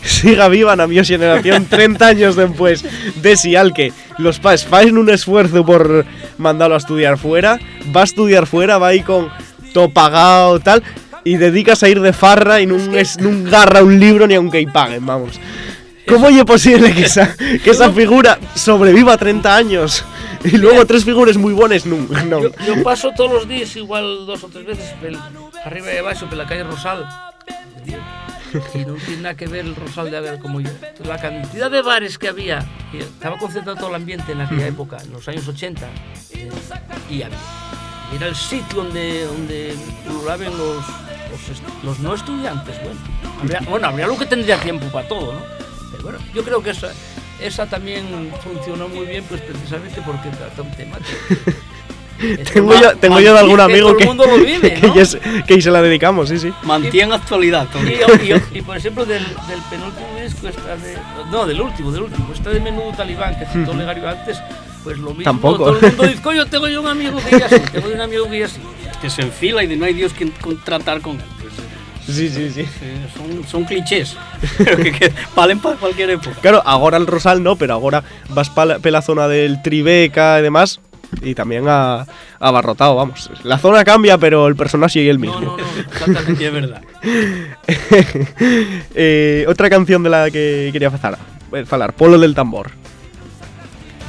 siga viva na mi generación 30 años después de si al que los pais faen un esfuerzo por mandarlo a estudiar fuera, va a estudiar fuera, va ahí con todo pagado tal, y dedicas a ir de farra y no garra un libro ni aunque y paguen, vamos. ¿Cómo es posible que esa figura sobreviva 30 años y luego 3 figuras muy buenas? No. Yo paso todos los días igual 2 o 3 veces arriba y abajo por la calle Rosal y no tiene nada que ver el Rosal de haber como yo. La cantidad de bares que había, estaba concentrado todo el ambiente en aquella época, en los años 80, y había era el sitio donde pululaban los no estudiantes. Habría lo que tendría tiempo para todo, ¿no? Pero bueno, yo creo que esa también funcionó muy bien, pues precisamente porque trata un tema tengo yo de algún amigo todo el mundo lo vive, ¿no? que se la dedicamos, sí. Mantiene actualidad. Y por ejemplo, del penúltimo disco, del último, está de Menudo Talibán, que citó Legario antes, pues lo mismo. Tampoco. Todo el mundo dice, coño, tengo yo un amigo que ya así, Que se enfila y no hay Dios quien tratar con él. Sí. Son clichés, pero que valen para cualquier época. Claro, ahora el Rosal no, pero ahora vas para la zona del Tribeca y demás, y también a Abarrotado, vamos. La zona cambia, pero el personaje sigue el mismo. No, exactamente, es verdad. Otra canción de la que quería falar, Polo del Tambor.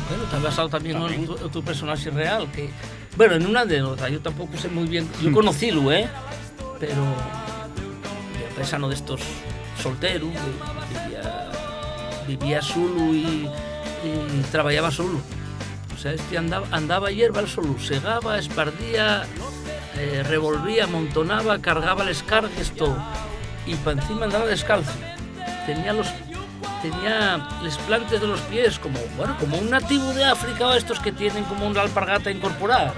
Bueno, te has basado también en tu personaje real, que... Bueno, en una anécdota, yo tampoco sé muy bien... Yo conocílo, pero... Paisano de estos solteros, vivía solo y trabajaba solo. O sea, andaba hierba al solo, segaba, espardía, revolvía, amontonaba, cargaba les cargues, todo. Y para encima andaba descalzo. Tenía les plantes de los pies como un nativo de África, o estos que tienen como una alpargata incorporada.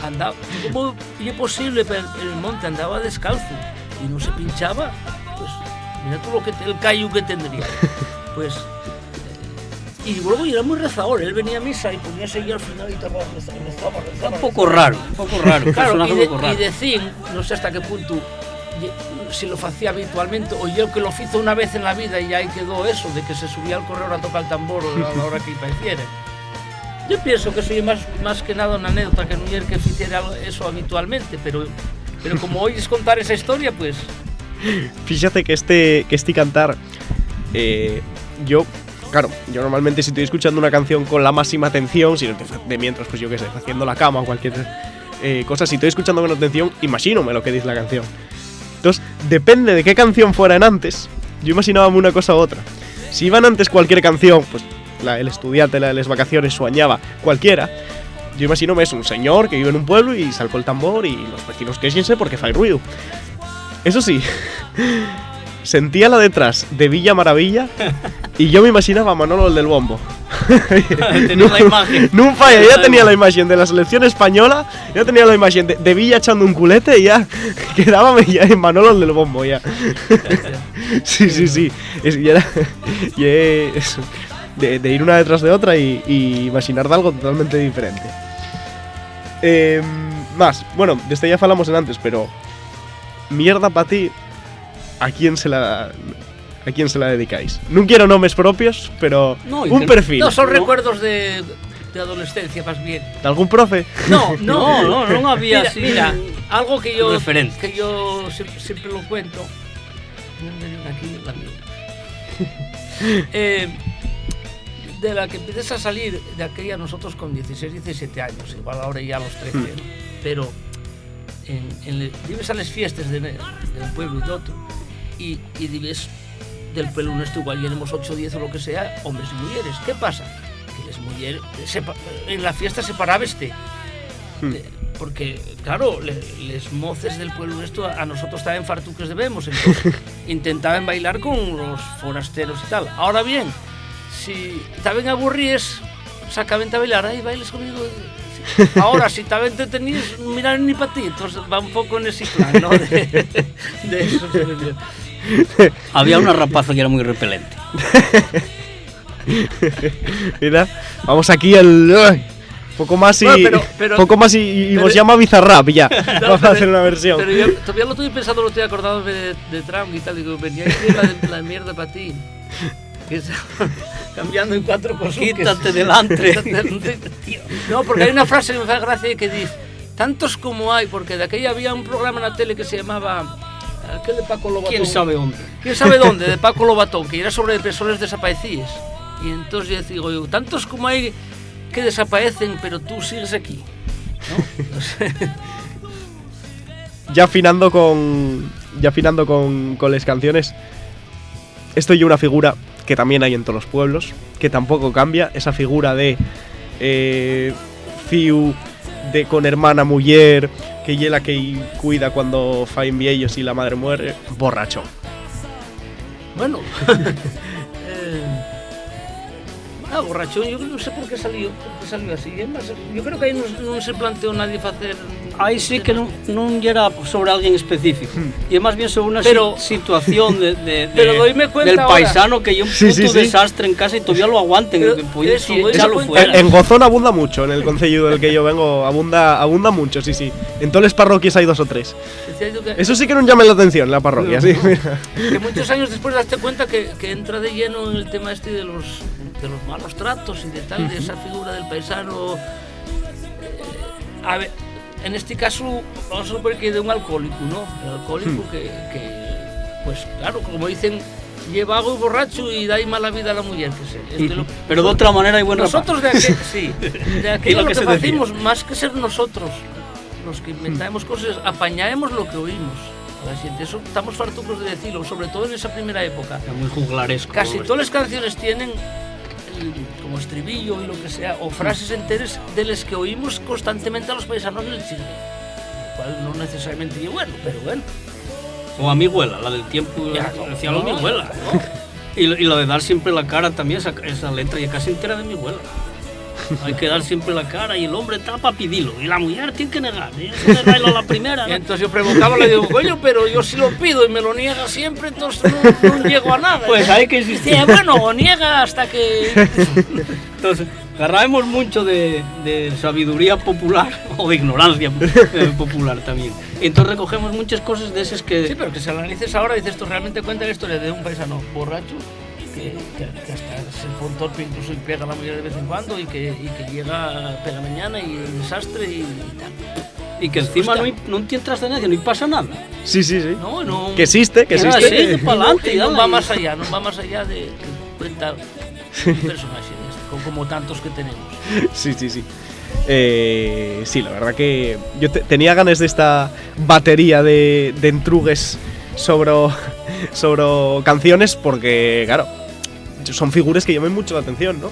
Andaba, ¿cómo es posible? En el monte andaba descalzo y no se pinchaba. Pues mira tú el callo que tendría. Pues y luego era muy rezador. Él venía a misa y ponía seguir al final y rezaba. Un poco raro. Claro, y decían, no sé hasta qué punto, si lo hacía habitualmente o yo que lo hizo una vez en la vida y ahí quedó eso, de que se subía al corredor a tocar el tambor a la hora que pareciera. Yo pienso que soy más que nada una anécdota, que no era que hiciera eso habitualmente, pero como oyes contar esa historia, pues... Fíjate que este cantar, yo normalmente si estoy escuchando una canción con la máxima atención, si de mientras, pues yo qué sé, haciendo la cama o cualquier cosa, si estoy escuchando con atención, imagínome lo que dice la canción. Entonces, depende de qué canción fueran antes, yo imaginábame una cosa u otra. Si iban antes cualquier canción, pues el estudiante, la de las vacaciones, soñaba cualquiera, yo imagínome es un señor que vive en un pueblo y salcó el tambor y los vecinos quéjense porque fai ruido. Eso sí, sentía la detrás de Villa Maravilla y yo me imaginaba a Manolo el del bombo. Tenía la imagen. No falla, ya tenía la imagen de la selección española, ya tenía la imagen de Villa echando un culete y ya quedábame ya en Manolo el del bombo ya. Sí. De ir una detrás de otra y imaginar de algo totalmente diferente. Más, bueno, de este ya falamos en antes, pero mierda para ti, ¿a quién se la dedicáis? No quiero nombres propios, pero un perfil. No, son recuerdos de adolescencia, más bien. ¿De algún profe? No había así. Mira, algo que yo referente. Siempre lo cuento. Aquí la de la que empiezas a salir de aquella nosotros con 16, 17 años, igual ahora ya a los 13, ¿no? Pero vives a las fiestas de un pueblo y de otro y vives del pueblo nuestro, igual tenemos 8 o 10 o lo que sea, hombres y mujeres. ¿Qué pasa? Que las mujeres en la fiesta se paraba porque claro, les moces del pueblo nuestro a nosotros también fartuques debemos, entonces intentaban bailar con los forasteros y tal. Ahora bien, si también aburríes, sacaban a bailar, ahí bailes conmigo. Ahora, si también te tenías, mirar ni para ti, entonces va un poco en ese plan, ¿no? De eso. Había una rapaza que era muy repelente. Mira, vamos aquí poco más y poco más y os llama Bizarrap ya. No, vamos a hacer una versión. Pero yo todavía lo estoy pensando, lo estoy acordado de Trump y tal, digo, venía a decir la mierda para ti. Que cambiando en 4 cosas. Quítate delante. No, porque hay una frase que me hace gracia que dice: tantos como hay, porque de aquella había un programa en la tele que se llamaba aquel de Paco Lobatón. ¿Quién sabe dónde? De Paco Lobatón, que era sobre personas desaparecidas. Y entonces yo digo, tantos como hay que desaparecen, pero tú sigues aquí, ¿no? Ya afinando con las canciones, esto es una figura que también hay en todos los pueblos, que tampoco cambia, esa figura de fiu de con hermana muller, que ella la que cuida cuando faen viejos y la madre muere, borracho. Bueno, borrachón, yo no sé por qué salió así. Además, yo creo que aí non se planteou nadie facer... Aí sí que non era sobre alguén específico. E é máis bien sobre unha situación pero doime cuenta del paisano que é un puto desastre en casa e todavía lo aguanten. Echarlo fuera. En Gozón abunda mucho, en el concello del que yo vengo, abunda mucho, sí. En todas las parroquias hay 2 o 3. Eso sí que non llame la atención, la parroquia, sí. Que muchos años después daste cuenta que entra de lleno en el tema este de los malos tratos y de tal, de esa figura del paisano. A ver, en este caso vamos a suponer que de un alcohólico, ¿no? El alcohólico que pues claro, como dicen, lleva vago y borracho y da ahí mala vida a la mujer, que sé. Pero de otra manera hay buen nosotros de aquello lo que decimos, más que ser nosotros los que inventamos cosas, apañaemos lo que oímos. Eso estamos fartucos de decirlo, sobre todo en esa primera época. Era muy juglaresco. Casi todas las canciones tienen como estribillo y lo que sea, o frases enteras de las que oímos constantemente a los paisanos en el chisme, lo cual no necesariamente es bueno, pero bueno. O a mi abuela, la del tiempo, decía mi abuela, ¿no? Y lo de dar siempre la cara también, esa letra ya casi entera de mi abuela. Hay que dar siempre la cara y el hombre está para pedirlo y la mujer tiene que negar, eso de darlo a la primera, ¿no? Entonces yo preguntaba, le digo, coño, pero yo si lo pido y me lo niega siempre, entonces no llego a nada. Pues hay que insistir. Bueno, o niega hasta que... Entonces, agarramos mucho de sabiduría popular o de ignorancia popular también. Entonces recogemos muchas cosas de esas que... Sí, pero que si analices ahora, dices, tú realmente cuenta la historia de un paisano borracho que hasta se pone torpe incluso y pega a la mujer de vez en cuando y que llega, pega mañana y el desastre y tal. Y que encima no tiene trascendencia, no pasa nada. Sí. No. Que existe. Sí, para adelante. No va más allá, de que cuenta un personaje como tantos que tenemos. Sí. Sí, la verdad que yo tenía ganas de esta batería de entrugues sobre canciones porque, claro, son figuras que llaman mucho la atención, ¿no?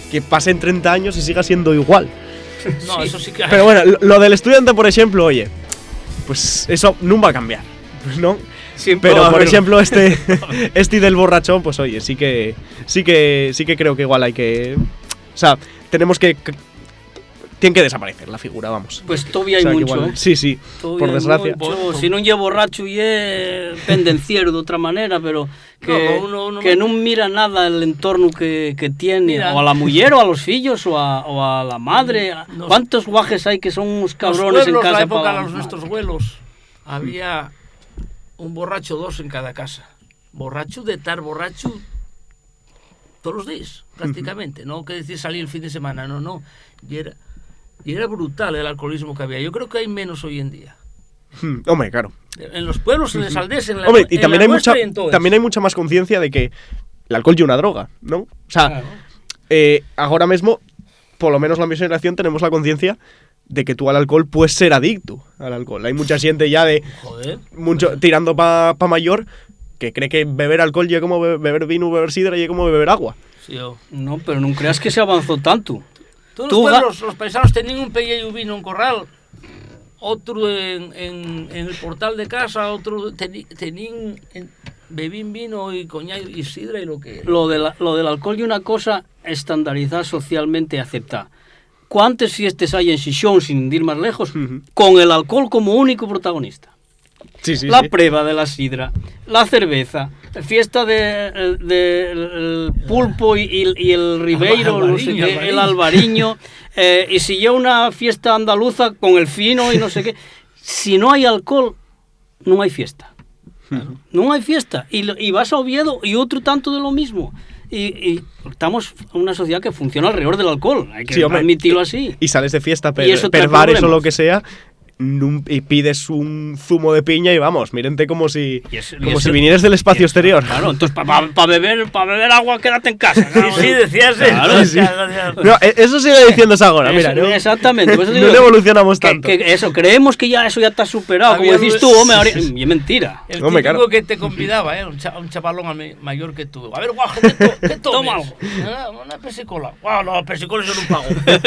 Que pasen 30 años y siga siendo igual. No, sí. Eso sí que... Pero bueno, lo del estudiante, por ejemplo, oye, pues eso no va a cambiar, ¿no? Siempre. Pero, por ejemplo, este del borrachón, pues oye, sí que creo que igual hay que... O sea, tenemos que... Tiene que desaparecer la figura, vamos. Pues todavía hay mucho, igual, Sí, por desgracia. Si no es borracho y es pendenciero de otra manera, pero que no mira nada el entorno que tiene, mira, o a la mujer o a los hijos o a la madre. ¿Cuántos guajes hay que son unos cabrones en casa? En la época de nuestros abuelos había un borracho, 2 en cada casa. Borracho de estar borracho todos los días, prácticamente. No que decir salir el fin de semana, no. Y era brutal el alcoholismo que había. Yo creo que hay menos hoy en día. Hombre, claro. En los pueblos, en las aldeas, en la Hombre, y también hay mucha más conciencia de que el alcohol es una droga, ¿no? O sea, claro. Ahora mismo, por lo menos la mi generación, tenemos la conciencia de que tú al alcohol puedes ser adicto al alcohol. Hay mucha gente ya de... Joder. Mucho, tirando pa mayor, que cree que beber alcohol ya como beber vino, beber sidra, ya como beber agua. Sí, no, pero no creas que se avanzó tanto. Todos los pueblos, los paisanos tenían un pellejo vino en corral, otro en el portal de casa, otro tenían bebín vino y coñac y sidra y lo que... Lo del alcohol y una cosa estandarizada socialmente aceptada. ¿Cuántas fiestas hay en Xixón, sin ir más lejos, con el alcohol como único protagonista? Sí, la prueba de la sidra, la cerveza, fiesta del pulpo y el ribeiro, no sé qué, el albariño, y si ya una fiesta andaluza con el fino y no sé qué. Si no hay alcohol, no hay fiesta. No hay fiesta. Y vas a Oviedo y otro tanto de lo mismo. Y estamos en una sociedad que funciona alrededor del alcohol, hay que admitirlo así. Y sales de fiesta per bares o lo que sea, y pides un zumo de piña y vamos, mírente como si vinieras del espacio exterior. Claro, entonces para beber agua quédate en casa. Sí, sí, decías eso. Claro, sí. No, eso sigue diciéndose ahora, mira. ¿No? Exactamente. Pues no evolucionamos tanto. Eso, creemos que ya eso ya está superado. Como decís tú, hombre, y es mentira. El típico claro. que te convidaba, un chavalón mayor que tú. A ver, guajo, ¿qué tomas? Toma algo. Una pesicola. Guau, no, pesicola yo no pago.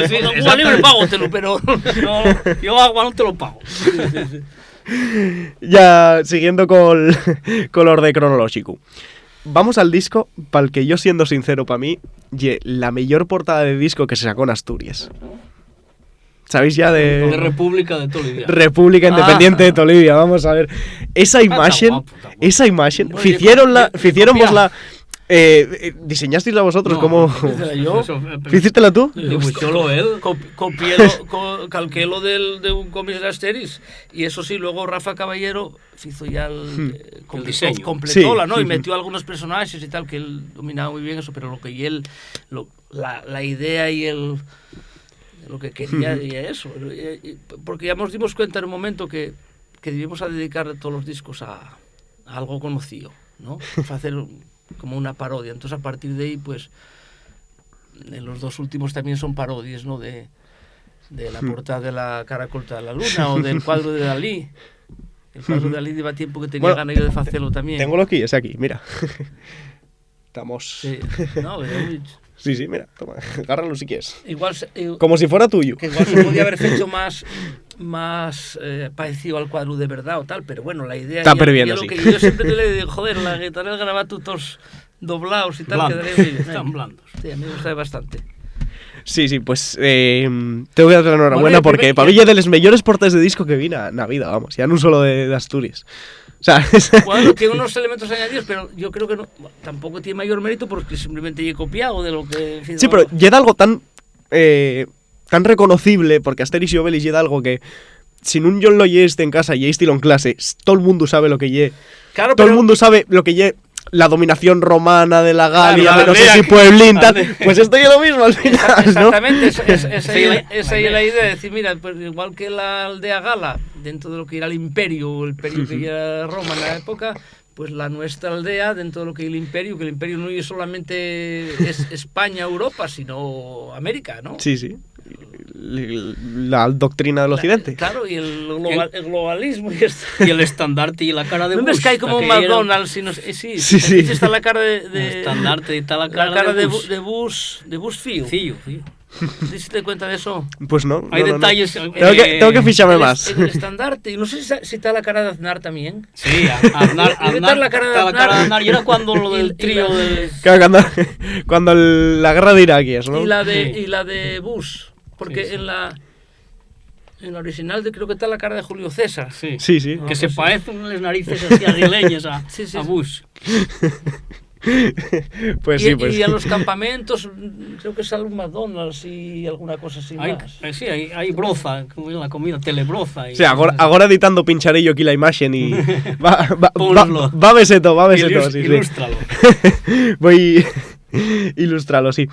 Sí, agua libre pago, pero no, yo agua no te lo pago. Ya, siguiendo con l'ordre cronológico. Vamos al disco, para el que yo, siendo sincero, para mí, la mejor portada de disco que se sacó en Asturias. ¿Sabéis ya de República de Tolivia? República Independiente de Tolivia, vamos a ver. Esa imagen, hicieronvosla... ¿diseñasteisla vosotros? No, ¿Cómo? yo. ¿Hicístela tú? Dibujólo él. Calquelo de un cómic de Asterix. Y eso sí, luego Rafa Caballero hizo ya el diseño. Completóla, Sí. ¿no? Y metió algunos personajes y tal, que él dominaba muy bien eso, pero lo que él, la idea y lo que quería y eso. Porque ya nos dimos cuenta en un momento que debíamos a dedicar todos los discos a algo conocido, ¿no? Hacer como una parodia. Entonces, a partir de ahí, pues, en los dos últimos también son parodias, ¿no? De la portada de la cara corta de la luna o del cuadro de Dalí. El cuadro de Dalí lleva tiempo que tenía ganas yo de hacerlo también. Tengo aquí, es aquí, mira. Estamos... Sí, no, Sí, mira, toma, agárralo si quieres. igual, Como si fuera tuyo. que igual se podía haber hecho más parecido al cuadro de verdad o tal, pero bueno, la idea... Está perdiendo, lo sí. que yo siempre le digo, joder, la guitarra del garabato todos doblados y tal, Blandos, quedaría bien. están blandos. Sí, a mí me gusta bastante. Sí, pues tengo que dar la enhorabuena Bueno, porque para mí es de las mejores portadas de disco que vi en la vida, vamos, ya no solo de Asturias. O sea, Bueno, tiene unos elementos añadidos, pero yo creo que no, tampoco tiene mayor mérito porque simplemente he copiado de lo que... sí, pero llega algo tan reconocible, porque Asterix y Obelix llega algo que sin un John lo lleste en casa y estilo en clase, todo el mundo sabe lo que lle. Claro, Todo pero, el mundo sabe lo que lle la dominación romana de la Galia, Claro, de no sé mira, si Pueblín, tal. Pues esto es lo mismo al final, ¿no? exactamente, esa es la idea de decir, mira, pues igual que la aldea gala, dentro de lo que era el imperio que era Roma en la época, pues la nuestra aldea, dentro de lo que es el imperio, que el imperio no es solamente España, Europa, sino América, ¿no? Sí. La doctrina del occidente. Claro, y el globalismo y esto. Y el estandarte y la cara de ¿No Bush. ves que hay como un aquello. McDonald's? Sí. Sí. Aquí está la cara El de estandarte y está la cara, de Bush. Bush Fío. Fío. ¿Te cuenta de eso? Pues no. Hay no. detalles. Tengo que ficharme más. El estandarte. Y no sé si está la cara de Aznar también. Sí, Aznar. Está la cara de está la cara de Aznar. Aznar. Y era cuando lo del trío de... Claro, cuando la guerra de Irak es, ¿no? Y la Sí. de Bush. Porque Sí. en la original creo que está la cara de Julio César. Sí. Sí. Que se parecen las narices así aguileñas a Bush. Pues y, sí, pues. y a los campamentos creo que sale un McDonald's y alguna cosa así más. Sí, hay broza, como la comida, telebroza. Y Sí, agora editando pincharé yo aquí la imagen y Ponlo. va beseto, sí. Ilústralo. Voy ilustrarlo, sí.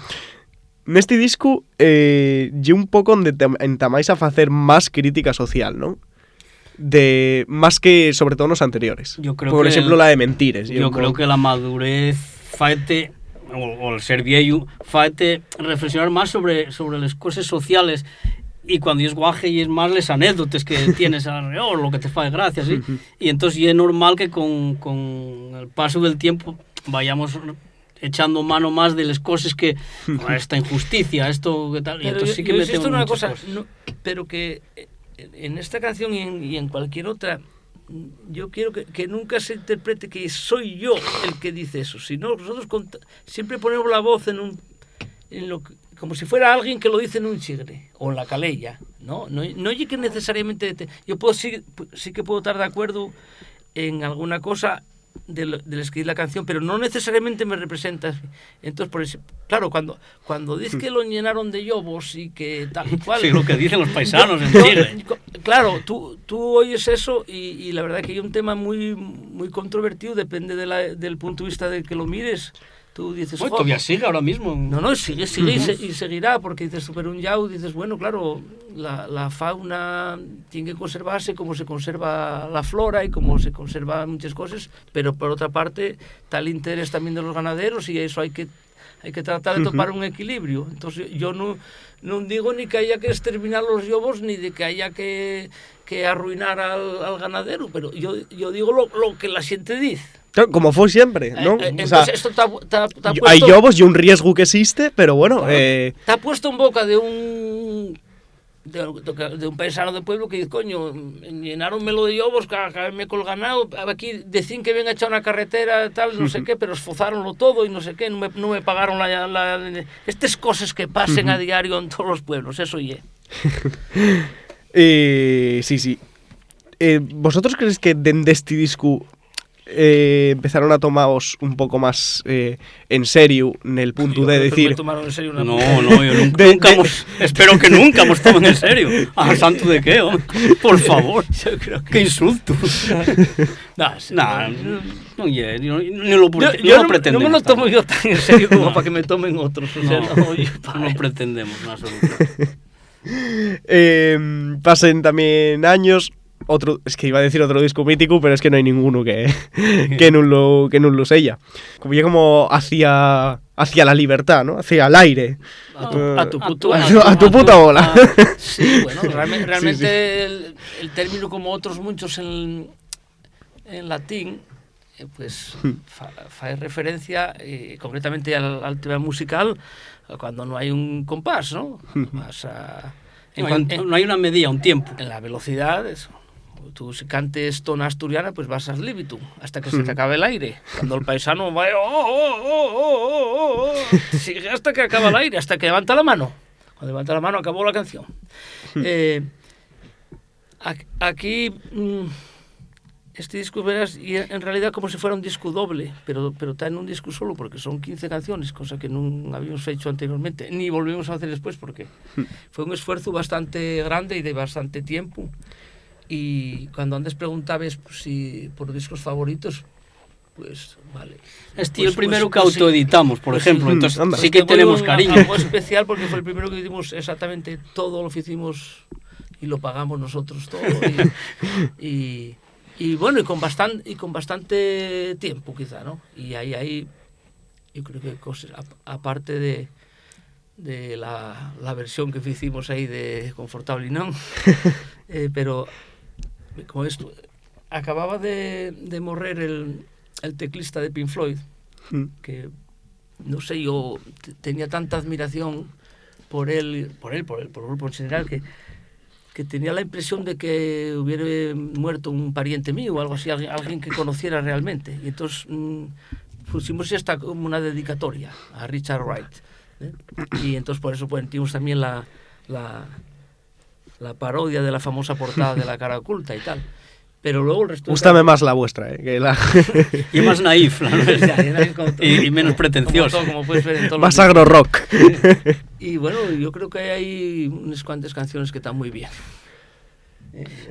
Neste disco lle un pouco onde entamáis a facer máis crítica social, ¿no? Más que sobre todo nos anteriores. Yo creo Por que ejemplo, la de Mentires. Yo creo que la madurez faete o el ser viejo faete reflexionar más sobre las cosas sociales y cuando es guaje y es más las anécdotas que tienes alrededor, lo que te fae gracia, ¿sí? Y entonces y es normal que con el paso del tiempo vayamos echando mano más de las cosas que esta injusticia, esto que tal, y Pero entonces sí que yo metemos insisto en una muchas cosa, cosas. no, pero que en esta canción y en cualquier otra, yo quiero que nunca se interprete que soy yo el que dice eso, sino nosotros siempre ponemos la voz como si fuera alguien que lo dice en un chigre o en la calella, ¿no? No oye que necesariamente yo sí que puedo estar de acuerdo en alguna cosa del escribir la canción, pero no necesariamente me representa. Entonces, por eso, claro, cuando dices que lo llenaron de lobos y que tal y cual... Sí, lo que dicen los paisanos en Chile. Claro, tú oyes eso y la verdad que hay un tema muy, muy controvertido, depende del punto de vista del que lo mires, tú dices... Pues todavía sigue ahora mismo. No, sigue y seguirá, porque dices, pero un llau, dices, bueno, claro, la fauna tiene que conservarse como se conserva la flora y como se conservan muchas cosas, pero por otra parte está el interés también de los ganaderos y eso hay que tratar de topar un equilibrio. Entonces yo no digo ni que haya que exterminar los llobos ni de que haya que arruinar al ganadero, pero yo digo lo que la gente dice. Claro, como fue siempre, ¿no? Entonces esto está puesto, hay llobos y un riesgo que existe, pero bueno... Claro, está puesto en boca de un paisano de pueblo que dice, coño, llenáronmelo de llobos, cagarme con el ganado, aquí decían que ven a echar una carretera, tal, no sé qué, pero esfozáronlo todo y no sé qué, no me pagaron estas cosas que pasen a diario en todos los pueblos, eso ye. Sí. ¿Vosotros creéis que dende este disco empezaron a tomaros un poco más en serio en el punto de decir... No, yo nunca espero que nunca hemos tomado en serio. ¿Al santo de qué, hombre? Por favor, yo creo que... ¡Qué insulto! No, lo pretendemos. No me lo tomo yo tan en serio como para que me tomen otros. O sea, no pretendemos en absoluto. Pasen también años... es que iba a decir otro disco mítico, pero es que no hay ninguno que no lo sella. Como hacia la libertad, ¿no? Hacia el aire. A tu puta bola. Sí, bueno, realmente el término, como otros muchos en latín, pues fa referencia concretamente al tema musical cuando no hay un compás, ¿no? No hay una medida, un tiempo. En la velocidad, eso. Tú si cantes tona asturiana, pues vas ad libitum, hasta que se te acabe el aire. Cuando el paisano va, sigue hasta que acaba el aire, hasta que levanta la mano. Cuando levanta la mano, acabó la canción. Aquí, este disco, verás, y en realidad como si fuera un disco doble, pero está en un disco solo, porque son 15 canciones, cosa que no habíamos hecho anteriormente, ni volvimos a hacer después, porque fue un esfuerzo bastante grande y de bastante tiempo. Y cuando antes preguntabas si por discos favoritos, pues vale. El primero que autoeditamos, por ejemplo, entonces sí que tenemos cariño. Algo especial porque fue el primero que hicimos exactamente todo lo que hicimos y lo pagamos nosotros todo. Y bueno, y con bastante tiempo quizá, ¿no? Y ahí yo creo que cosas, aparte de la versión que hicimos ahí de Confortable y Non, pero como esto, acababa de morrer el teclista de Pink Floyd, que no sé, yo tenía tanta admiración por el grupo en general, que tenía la impresión de que hubiera muerto un pariente mío o algo así, alguien que conociera realmente. Y entonces pusimos esta como una dedicatoria a Richard Wright, y entonces por eso metimos también la parodia de la famosa portada de La cara oculta y tal. Pero luego el resto... Gústame más la vuestra, que la... Y más naif, ¿no? y menos pretencioso. Como puedes ver en todos más agro rock. Y bueno, yo creo que hay unas cuantas canciones que están muy bien.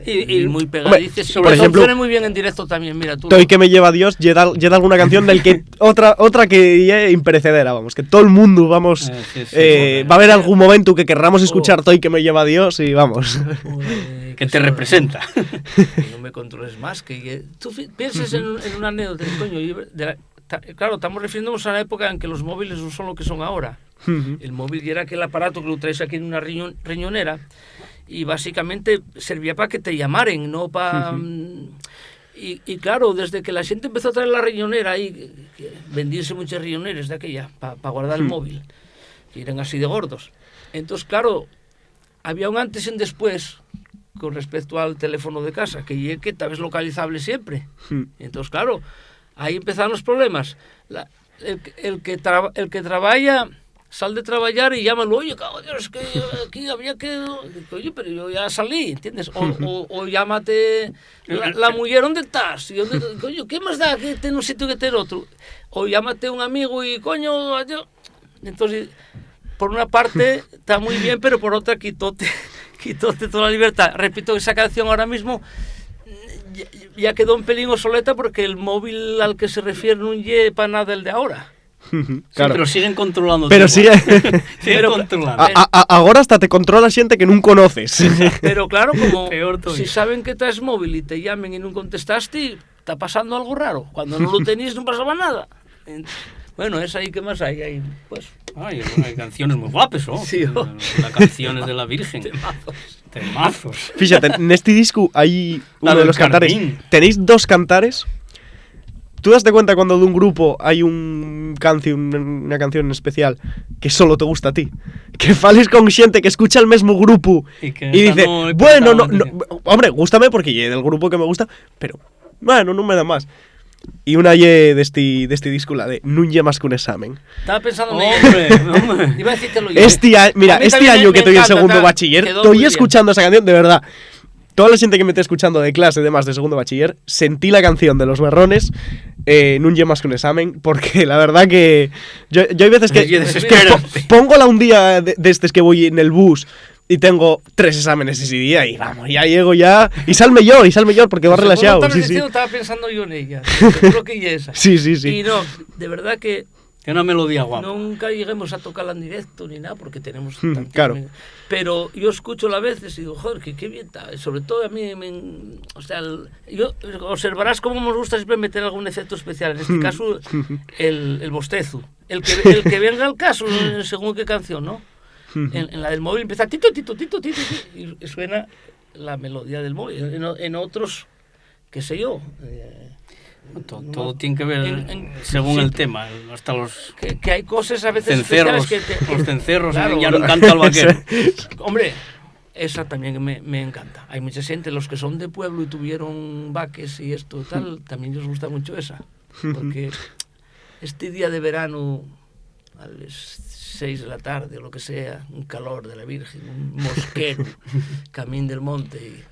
Y muy pegadizas. Por ejemplo, suena muy bien en directo también, mira tú. Toy que me lleva Dios, llega alguna canción del que otra que es imperecedera, vamos, que todo el mundo vamos va a haber algún momento que querramos escuchar Toy que me lleva Dios y vamos. Que te representa. No me controles más, que tú piensas en una anécdota, coño, claro, estamos refiriéndonos a la época en que los móviles no son lo que son ahora. El móvil era aquel aparato que lo traes aquí en una riñonera y básicamente servía para que te llamaren, no para... Y claro, desde que la gente empezó a traer la riñonera y vendiese muchas riñoneras de aquella para guardar el móvil, que eran así de gordos. Entonces, claro, había un antes y un después con respecto al teléfono de casa, que tal vez localizable siempre. Entonces, claro, ahí empezaron los problemas. El que trabaja... Sal de trabajar y llámalo, oye, cabrón, es que aquí había que... Oye, pero yo ya salí, ¿entiendes? O llámate la mujer, ¿dónde estás? Y coño, ¿qué más da que tener un sitio que tener otro? O llámate a un amigo y, coño, yo... Entonces, por una parte está muy bien, pero por otra quítote toda la libertad. Repito, esa canción ahora mismo ya quedó un pelín obsoleta porque el móvil al que se refiere no es para nada el de ahora. Sí, claro. pero siguen controlando. Pero sigue... Siguen controlando. Agora hasta te controla xente que non conoces. Pero claro, como Peor todavía. si saben que traes móvil e te llamen e non contestaste, está pasando algo raro. Cuando non lo tenías non pasaba nada. Bueno, es ahí que más hay, pues. Ay, hay canciones muy guapas, ¿no? Sí, ¿no? Las canciones de la Virgen. Temazos. Fíxate, neste disco hai La uno de del los cantares. Carmín. Tenéis dos cantares. Tú das cuenta cuando de un grupo hai una canción en especial que solo te gusta a ti. Que fales con xente que escucha el mesmo grupo Y que y dice, no le bueno, prestaba hombre, gústame porque lle del grupo que me gusta, pero bueno, non me da más. Y una lle deste disco, la de nun lle más que un examen. Estaba pensando Hombre, hombre. Iba a decírtelo yo. Mira, A mí este también año me que estoy en encanta, segundo quedó bachiller, muy estoy bien. escuchando esa canción, de verdad. Toda la gente que me está escuchando de clase, además de segundo bachiller, sentí la canción de Los Berrones, nun lle más que un examen, porque la verdad que yo hay veces que, Lle desespera. póngola un día de estos que voy en el bus y tengo 3 exámenes ese día y vamos, ya llego ya y sal mellor, porque va relajado. Sí, sí. Estaba pensando yo en ella. Creo que ella esa. Sí. Y no, de verdad que Es una melodía guapa. nunca lleguemos a tocarla en directo ni nada porque tenemos claro. Pero yo escucho a veces y digo, joder, qué bien está. Sobre todo a mí, o sea, yo observarás cómo nos gusta siempre meter algún efecto especial. En este caso, el bostezo. El que venga al caso, según qué canción, ¿no? En la del móvil empieza tito, y suena la melodía del móvil. En otros, qué sé yo. Todo tiene que ver según sí, el tema, hasta los que hay cosas a veces cencerros, especiales que los cencerros, claro, ya no canta el vaquero. Hombre, esa también me encanta. Hay mucha gente, los que son de pueblo y tuvieron vaques y esto tal, también les gusta mucho esa. Porque este día de verano, a las 6 de la tarde o lo que sea, un calor de la Virgen, un mosquero, camín del monte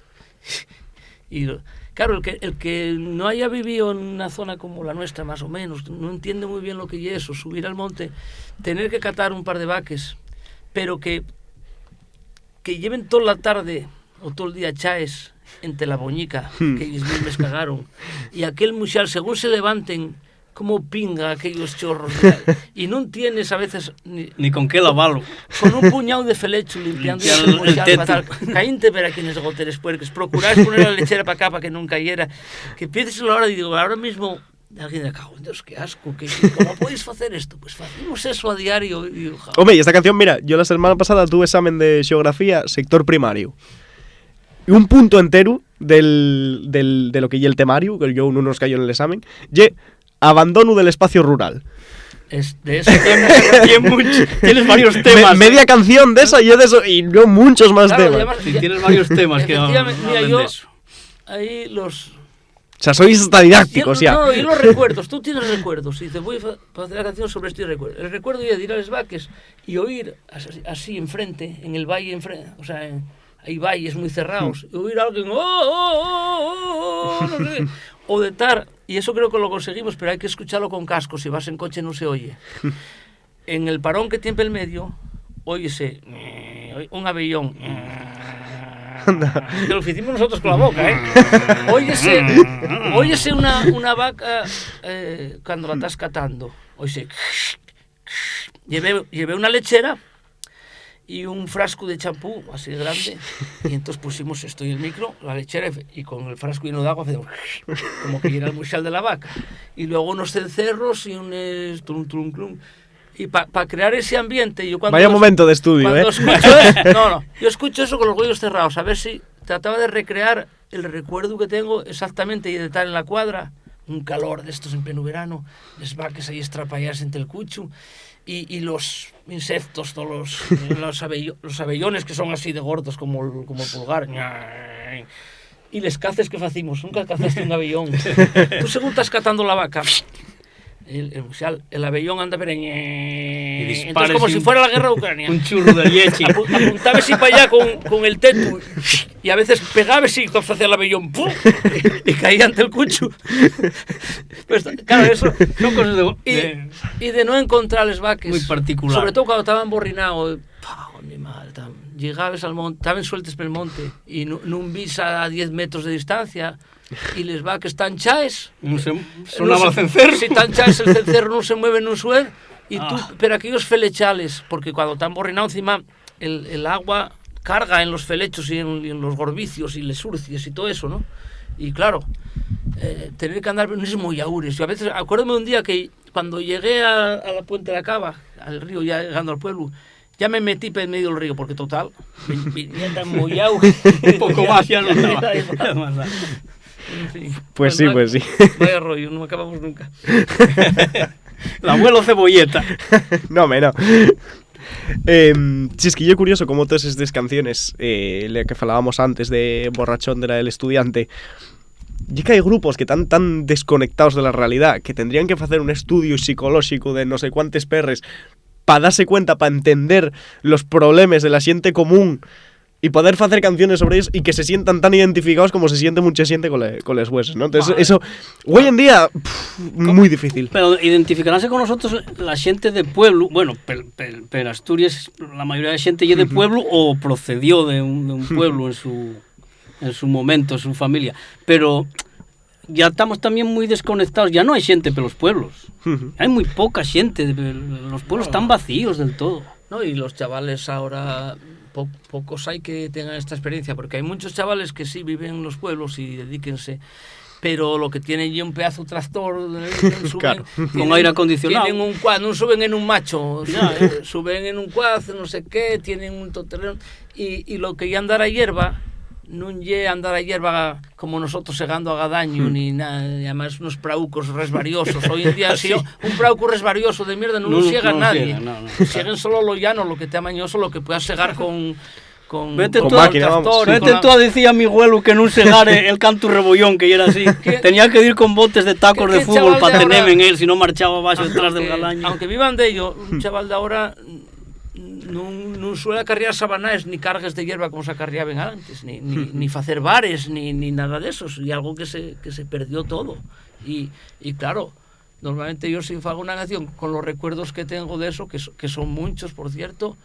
y claro, el que no haya vivido en una zona como la nuestra, más o menos, no entiende muy bien lo que es eso, subir al monte, tener que catar un par de vaques, pero que lleven toda la tarde o todo el día chaes entre la boñica, que ellos mismos cagaron, y aquel muxal, según se levanten, como pinga aquellos chorros y non tienes a veces ni con qué lavarlo, con un puñado de felecho limpiando el teto. caínte ver aquí en esos goteres puerques, procuráis poner la lechera para acá para que non cayera, que empieces a la hora y digo, ahora mismo alguien de cago, Dios, qué asco, ¿cómo podéis hacer esto? Pues hacemos eso a diario y, Hombre, y esta canción, mira, yo la semana pasada tuve examen de xeografía sector primario y un punto entero de lo que lle el temario, que yo no nos cayó en el examen, lle abandono del espacio rural. Es de eso tienes varios temas. Media canción de esa y yo de eso, y no muchos más claro, temas. además, Sí, tienes varios temas que efectivamente, mira, hablan yo de eso. ahí los O sea, sois hasta didácticos ya. no, y los recuerdos, tú tienes recuerdos y dices, voy a hacer la canción sobre este recuerdo. El recuerdo de ir a los vaques y oír así enfrente, en el valle enfrente, o sea, hay valles muy cerrados, y oír a alguien, no sé, o de estar, y eso creo que lo conseguimos, pero hay que escucharlo con casco, si vas en coche no se oye. En el parón que tiene el medio, óyese un abellón. Que lo hicimos nosotros con la boca, óyese una vaca cuando la estás catando, óyese. Llevé una lechera y un frasco de champú así grande y entonces pusimos esto y el micro, la lechera y con el frasco lleno de agua hacemos como que era el muxal de la vaca y luego unos cencerros y un trum trum trum y para crear ese ambiente yo cuando vaya momento de estudio, yo escucho eso con los oídos cerrados a ver si trataba de recrear el recuerdo que tengo exactamente y de estar en la cuadra, un calor de estos en pleno verano, las vacas ahí estrapallarse entre el cucho y los insectos, todos los abellones que son así de gordos como el pulgar. Y les caces que facimos, nunca cazaste un abellón. Tú según estás catando la vaca, el abellón anda entonces como si fuera la guerra de Ucrania. Un churro de leche. Apuntaba así para allá con el teto y a veces pegaba así hacia el abellón y caía ante el cucho. Pues, claro, eso son cosas y de no encontrar los vaques muy particular. sobre todo cuando estaban borrinados mi madre llegabas al monte, estaban sueltes pel monte y non vis a 10 metros de distancia y les va que están chaes. Sonaba el cencerro. Si están chaes el cencerro non se mueve nun suer y tú, pero aquellos felechales, porque cuando están borrinados encima el agua carga en los felechos y en los gorbicios y les surcies y todo eso, ¿no? Y claro, tener que andar en esos mollaures. Yo a veces, acuérdame un día que cuando llegué a la Puente de la Cava, al río, ya llegando al pueblo, ya me metí en medio del río, porque total, venía tan mollado. Un poco más ya no estaba. En fin, Pues sí, pues sí. Vaya rollo, no acabamos nunca. El abuelo Cebolleta. No, no. Si es que yo curioso como todas estas canciones le que falábamos antes de Borrachón de la del estudiante, y que hay grupos que están tan desconectados de la realidad que tendrían que hacer un estudio psicológico de no sé cuántos perres para darse cuenta, para entender los problemas de la gente común y poder hacer canciones sobre ellos y que se sientan tan identificados como se siente mucha gente con los huesos, ¿no? Entonces eso, hoy en día, muy difícil. Pero identificarse con nosotros la gente de pueblo, bueno, pero Asturias, la mayoría de gente ya de pueblo o procedió de un pueblo en su momento, en su familia, pero ya estamos también muy desconectados, ya no hay gente por los pueblos, hay muy poca gente, los pueblos están vacíos del todo. No, y los chavales ahora, pocos hay que tengan esta experiencia, porque hay muchos chavales que sí viven en los pueblos y dedíquense, pero lo que tienen ya un pedazo de tractor, suben, claro, con aire acondicionado. Tienen un quad, no suben en un macho, suben en un quad, no sé qué, tienen un toterreno, y lo que ya andar a hierba, non lle andar a hierba como nosotros segando a Gadaño ni nada, y además unos praucos resvariosos. Hoy en día, si un prauco resvarioso de mierda non lo siega nadie. Siguen solo lo llano, lo que te amañoso, lo que puedas segar con vete con tú, máquina, vete tú a decir a mi abuelo que non segare el canto rebollón, que era así. Tenía que ir con botes de tacos de fútbol para tener en él, si no marchaba abajo detrás del Galaño. Aunque vivan de ello, un chaval de ahora non suele acarrear sabanás ni cargas de hierba como se acarreaban antes, ni facer bares, ni nada de eso, y algo que se perdió todo. Y claro, normalmente yo si hago una canción con los recuerdos que tengo de eso, que son muchos, por cierto,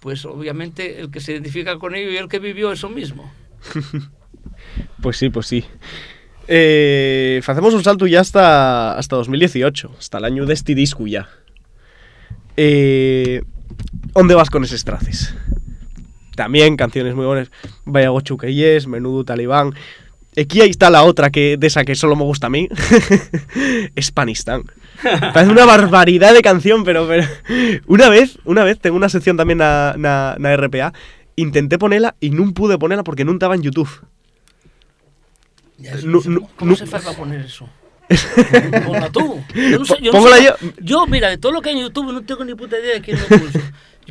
pues obviamente el que se identifica con ello y el que vivió eso mismo. Pues sí, pues sí. Hacemos un salto ya hasta 2018, hasta el año de este disco ya. ¿Dónde vas con esos traces? También canciones muy buenas. Vaya Gochu que yes, Menudo Talibán. Aquí ahí está la otra de esa que solo me gusta a mí. Spanistán. Parece una barbaridad de canción, pero una vez tengo una sección también na RPA. Intenté ponerla y no pude ponerla porque no estaba en YouTube. ¿Cómo se hace para poner eso? Ponla tú. Yo, mira, de todo lo que hay en YouTube no tengo ni puta idea de quién lo puso.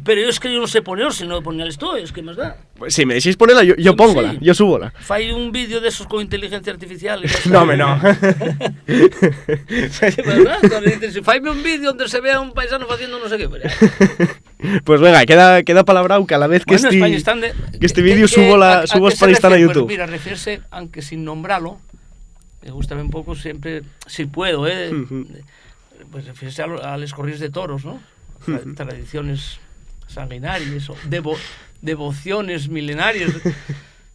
Pero yo es que yo no sé poner, si no poner esto, es que más da. Pues si me decís ponerla, yo póngola, sí. Yo súbola. Fai un vídeo de esos con inteligencia artificial. No. ¿Verdad? Cuando dices, faime un vídeo donde se vea un paisano haciendo no sé qué. Pues venga, queda palabrao que a la vez que este vídeo subo Spanistán a YouTube. Pues mira, refiere, aunque sin nombrarlo, me gusta un poco siempre, si puedo, pues refiere a los corridos de toros, ¿no? Tradiciones sanguinarias o devociones milenarias.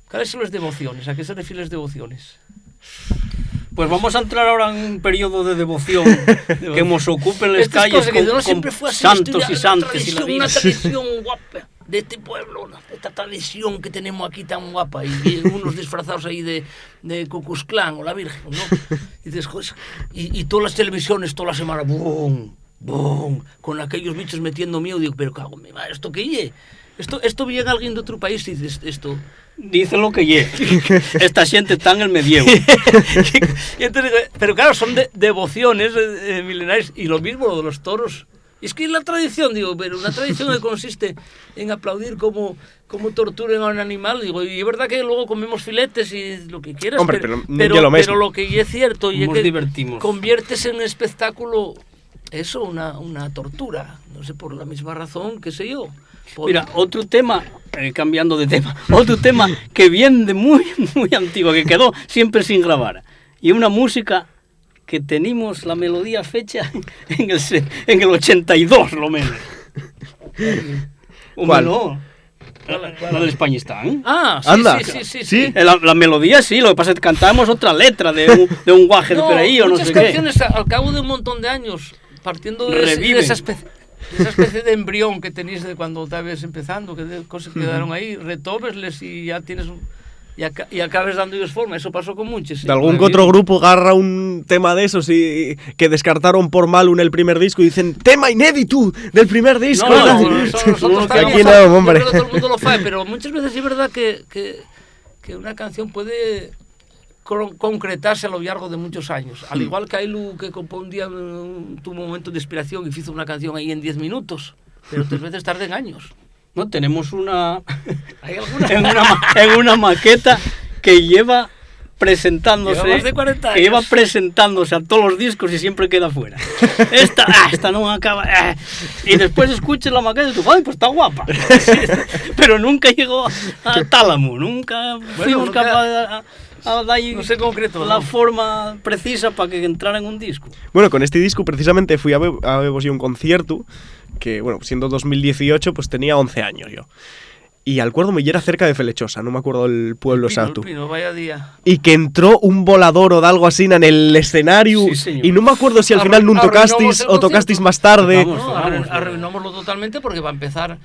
¿Cuáles son las devociones? ¿A qué se refieren las devociones? Pues vamos a entrar ahora en un periodo de devoción que nos ocupen las calles con santos y santas y la vida. Una tradición guapa de este pueblo, esta tradición que tenemos aquí tan guapa, y unos disfrazados ahí de Ku Klux Klan o la Virgen, ¿no? Y dices, y todas las televisiones toda la semana, ¡bum! ¡Bum! Con aquellos bichos metiendo miedo. Digo, pero cago, ¿esto qué ye? Esto viene alguien de otro país y dices esto. Dice lo que ye. Esta gente está en el medievo. Y entonces, pero claro, son devociones milenarias. Y lo mismo de los toros. Y es que es la tradición, digo, pero una tradición que consiste en aplaudir como torturan a un animal, digo, y es verdad que luego comemos filetes y lo que quieras. Hombre, pero lo que es cierto y es que divertimos. Conviertes en espectáculo eso, una tortura, no sé, por la misma razón, qué sé yo. Mira, otro tema, cambiando de tema, otro tema que viene de muy, muy antiguo, que quedó siempre sin grabar, y una música que tenemos la melodía fecha en el 82, lo menos. ¿Cuál? No. La del Españistán. Ah, sí, Anda. sí. La melodía sí, lo que pasa es que cantábamos otra letra de un guaje de por ahí o no sé muchas qué. canciones al cabo de un montón de años, partiendo de esa especie de embrión que tenéis de cuando estabas empezando, que de cosas que quedaron ahí, retóbesles y ya tienes y acabes dando ellos forma. Eso pasó con muchos. De algún que otro grupo agarra un tema de esos y que descartaron por mal el primer disco y dicen tema inédito del primer disco. Nosotros aquí no, hombre. Yo creo que todo el mundo lo sabe, pero muchas veces es verdad que una canción puede concretarse a lo largo de muchos años. Al igual que Ailu, que compone un día tuvo un momento de inspiración y hizo una canción ahí en 10 minutos, pero otras veces tardan años. No, tenemos en una maqueta que lleva presentándose, más de 40 años. que lleva presentándose a todos los discos y siempre queda fuera. Esta no acaba. Y después escuchas la maqueta y tú, ay, pues está guapa. Pero nunca llegó al tálamo, nunca fuimos capaces a dar no sé concreto, la forma precisa para que entrara en un disco. Bueno, con este disco precisamente fui a vemos un concierto que, bueno, siendo 2018, pues tenía 11 años yo. Y al cuerdo me era cerca de Felechosa, no me acuerdo el pueblo exacto. Vaya día. Y que entró un volador o de algo así en el escenario. Sí, y no me acuerdo si al final no tocasteis o tocasteis más tarde. Arruinámoslo totalmente porque va a empezar.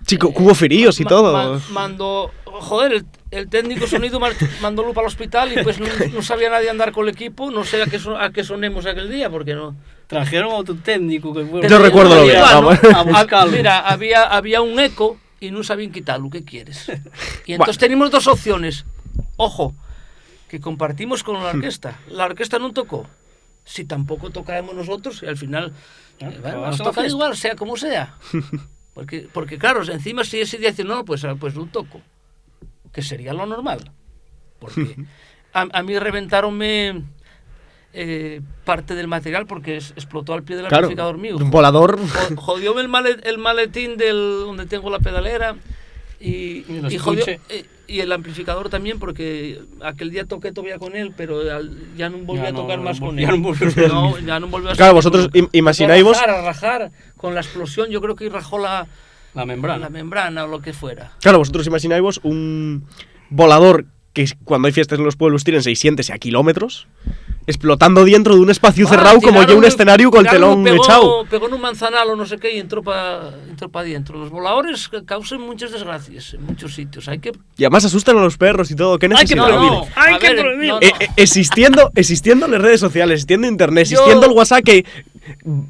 Chico, hubo fríos y todo. Mandó, joder, el técnico sonido mandólo para el hospital y pues no sabía nadie andar con el equipo. No sé a qué sonemos aquel día, porque no. Trajeron a otro técnico que fue. Yo recuerdo lo bien. A buscarlo. Mira, había un eco y no sabían quitarlo. ¿Qué quieres? Y entonces teníamos dos opciones. Ojo, que compartimos con la orquesta. La orquesta no tocó. Si tampoco tocábamos nosotros, y al final nos toca igual, sea como sea. Porque claro, encima si ese día dice no, pues no toco, que sería lo normal, porque a mí reventaronme parte del material porque explotó al pie del amplificador mío. Un volador. Jodióme el maletín donde tengo la pedalera y el amplificador también, porque aquel día toqué todavía con él, pero ya no volví a tocar más con él. Ya no volví a. Claro, vosotros imagináis vos. A rajar con la explosión, yo creo que rajó la membrana. La membrana o lo que fuera. Claro, vosotros imagináis vos un volador que cuando hay fiestas en los pueblos tiren 600 a kilómetros, explotando dentro de un espacio cerrado como ya un escenario con el telón echado. Pegó en un manzanal o no sé qué y entró para adentro. Los voladores causan muchas desgracias en muchos sitios. Y además asustan a los perros y todo. ¿Qué necesidad? Hay que prohibir. Existiendo las redes sociales, existiendo internet, existiendo el WhatsApp, que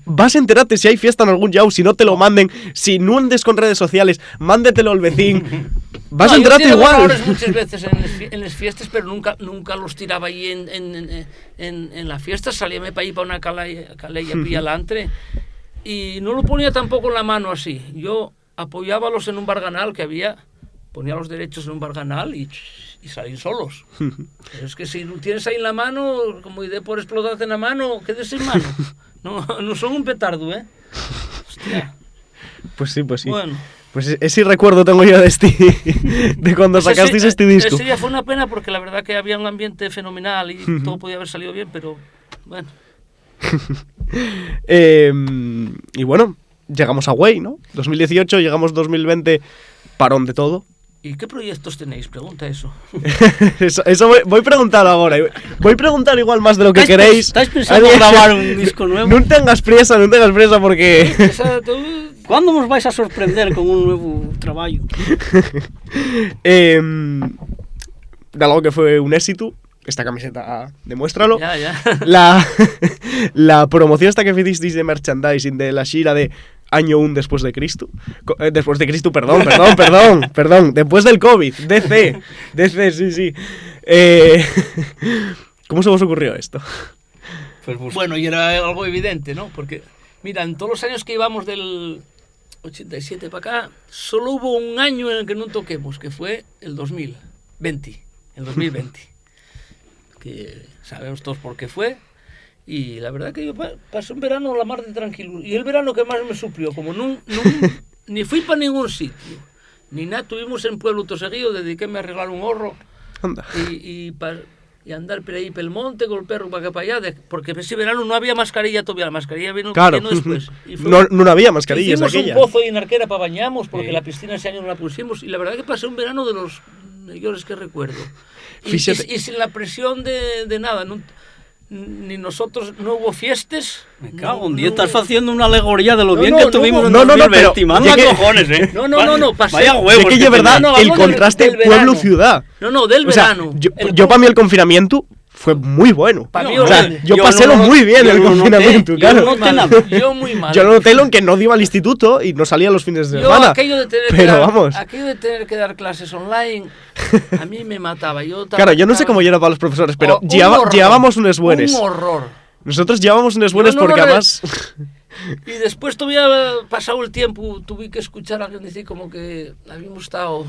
vas a enterarte si hay fiesta en algún yao, si no te lo manden, si no andes con redes sociales, mándetelo al vecino. Vas a enterarte igual. Muchas veces en las fiestas, pero nunca los tiraba ahí en la fiesta. Salíame para ahí para una calella pialantre y no lo ponía tampoco en la mano así. Yo apoyábalos en un barganal que había, ponía los derechos en un barganal y salían solos. Pero es que si lo tienes ahí en la mano, como idea por explotarte en la mano, quedes sin mano. No son un petardo, ¿eh? Hostia. Pues sí. Bueno. Pues ese recuerdo tengo yo de cuando sacasteis este disco. Ese día fue una pena porque la verdad que había un ambiente fenomenal y todo podía haber salido bien, pero bueno. Y bueno, llegamos a Way, ¿no? 2018, llegamos 2020, parón de todo. ¿Y qué proyectos tenéis? Pregunta eso. eso voy a preguntar ahora. Voy a preguntar igual más de lo que queréis. ¿Estáis pensando grabar un disco nuevo? No tengas presa porque... ¿Cuándo nos vais a sorprender con un nuevo trabajo? De algo que fue un éxito, esta camiseta demuéstralo. Ya. La promoción esta que hicisteis de merchandising de la xira de año 1 después de Cristo. Después de Cristo, perdón. Después del COVID. DC, sí. ¿Cómo se os ocurrió esto? Bueno, y era algo evidente, ¿no? Porque, mira, en todos los años que íbamos del 87 para acá, solo hubo un año en el que no toquemos, que fue el 2020. Que sabemos todos por qué fue. Y la verdad que yo pasé un verano la mar de tranquilo. Y el verano que más me suplió, como ni fui para ningún sitio, ni nada, tuvimos en Pueblo Toseguillo, dediquéme a arreglar un horro. Anda. Y y andar por ahí pel monte con el perro para acá para allá, porque ese verano no había mascarilla todavía, la mascarilla vino después. Y no había mascarillas hicimos aquella. Un pozo ahí en Arquera para bañamos, porque la piscina ese año no la pusimos, y la verdad que pasé un verano de los mejores que recuerdo. Y sin la presión de nada, ni nosotros, no hubo fiestas. Me cago, un día estás haciendo una alegoría de lo bien que tuvimos en 2020, pero cojones, ¿eh? No, vaya huevos. Es que es verdad, el contraste pueblo-ciudad. Del verano. Yo para mí el confinamiento fue muy bueno. Mí, o sea, yo pasé muy bien el confinamiento, claro. Yo no noté nada. Yo muy mal. Yo lo noté en que no iba al instituto y no salía los fines de semana. Aquello de tener que dar clases online, a mí me mataba. Claro, yo no sé cómo era para los profesores, pero llevábamos unas buenas. Un horror. Nosotros llevábamos unas buenas porque además... Y después todavía pasado el tiempo, tuve que escuchar a alguien decir como que habíamos estado...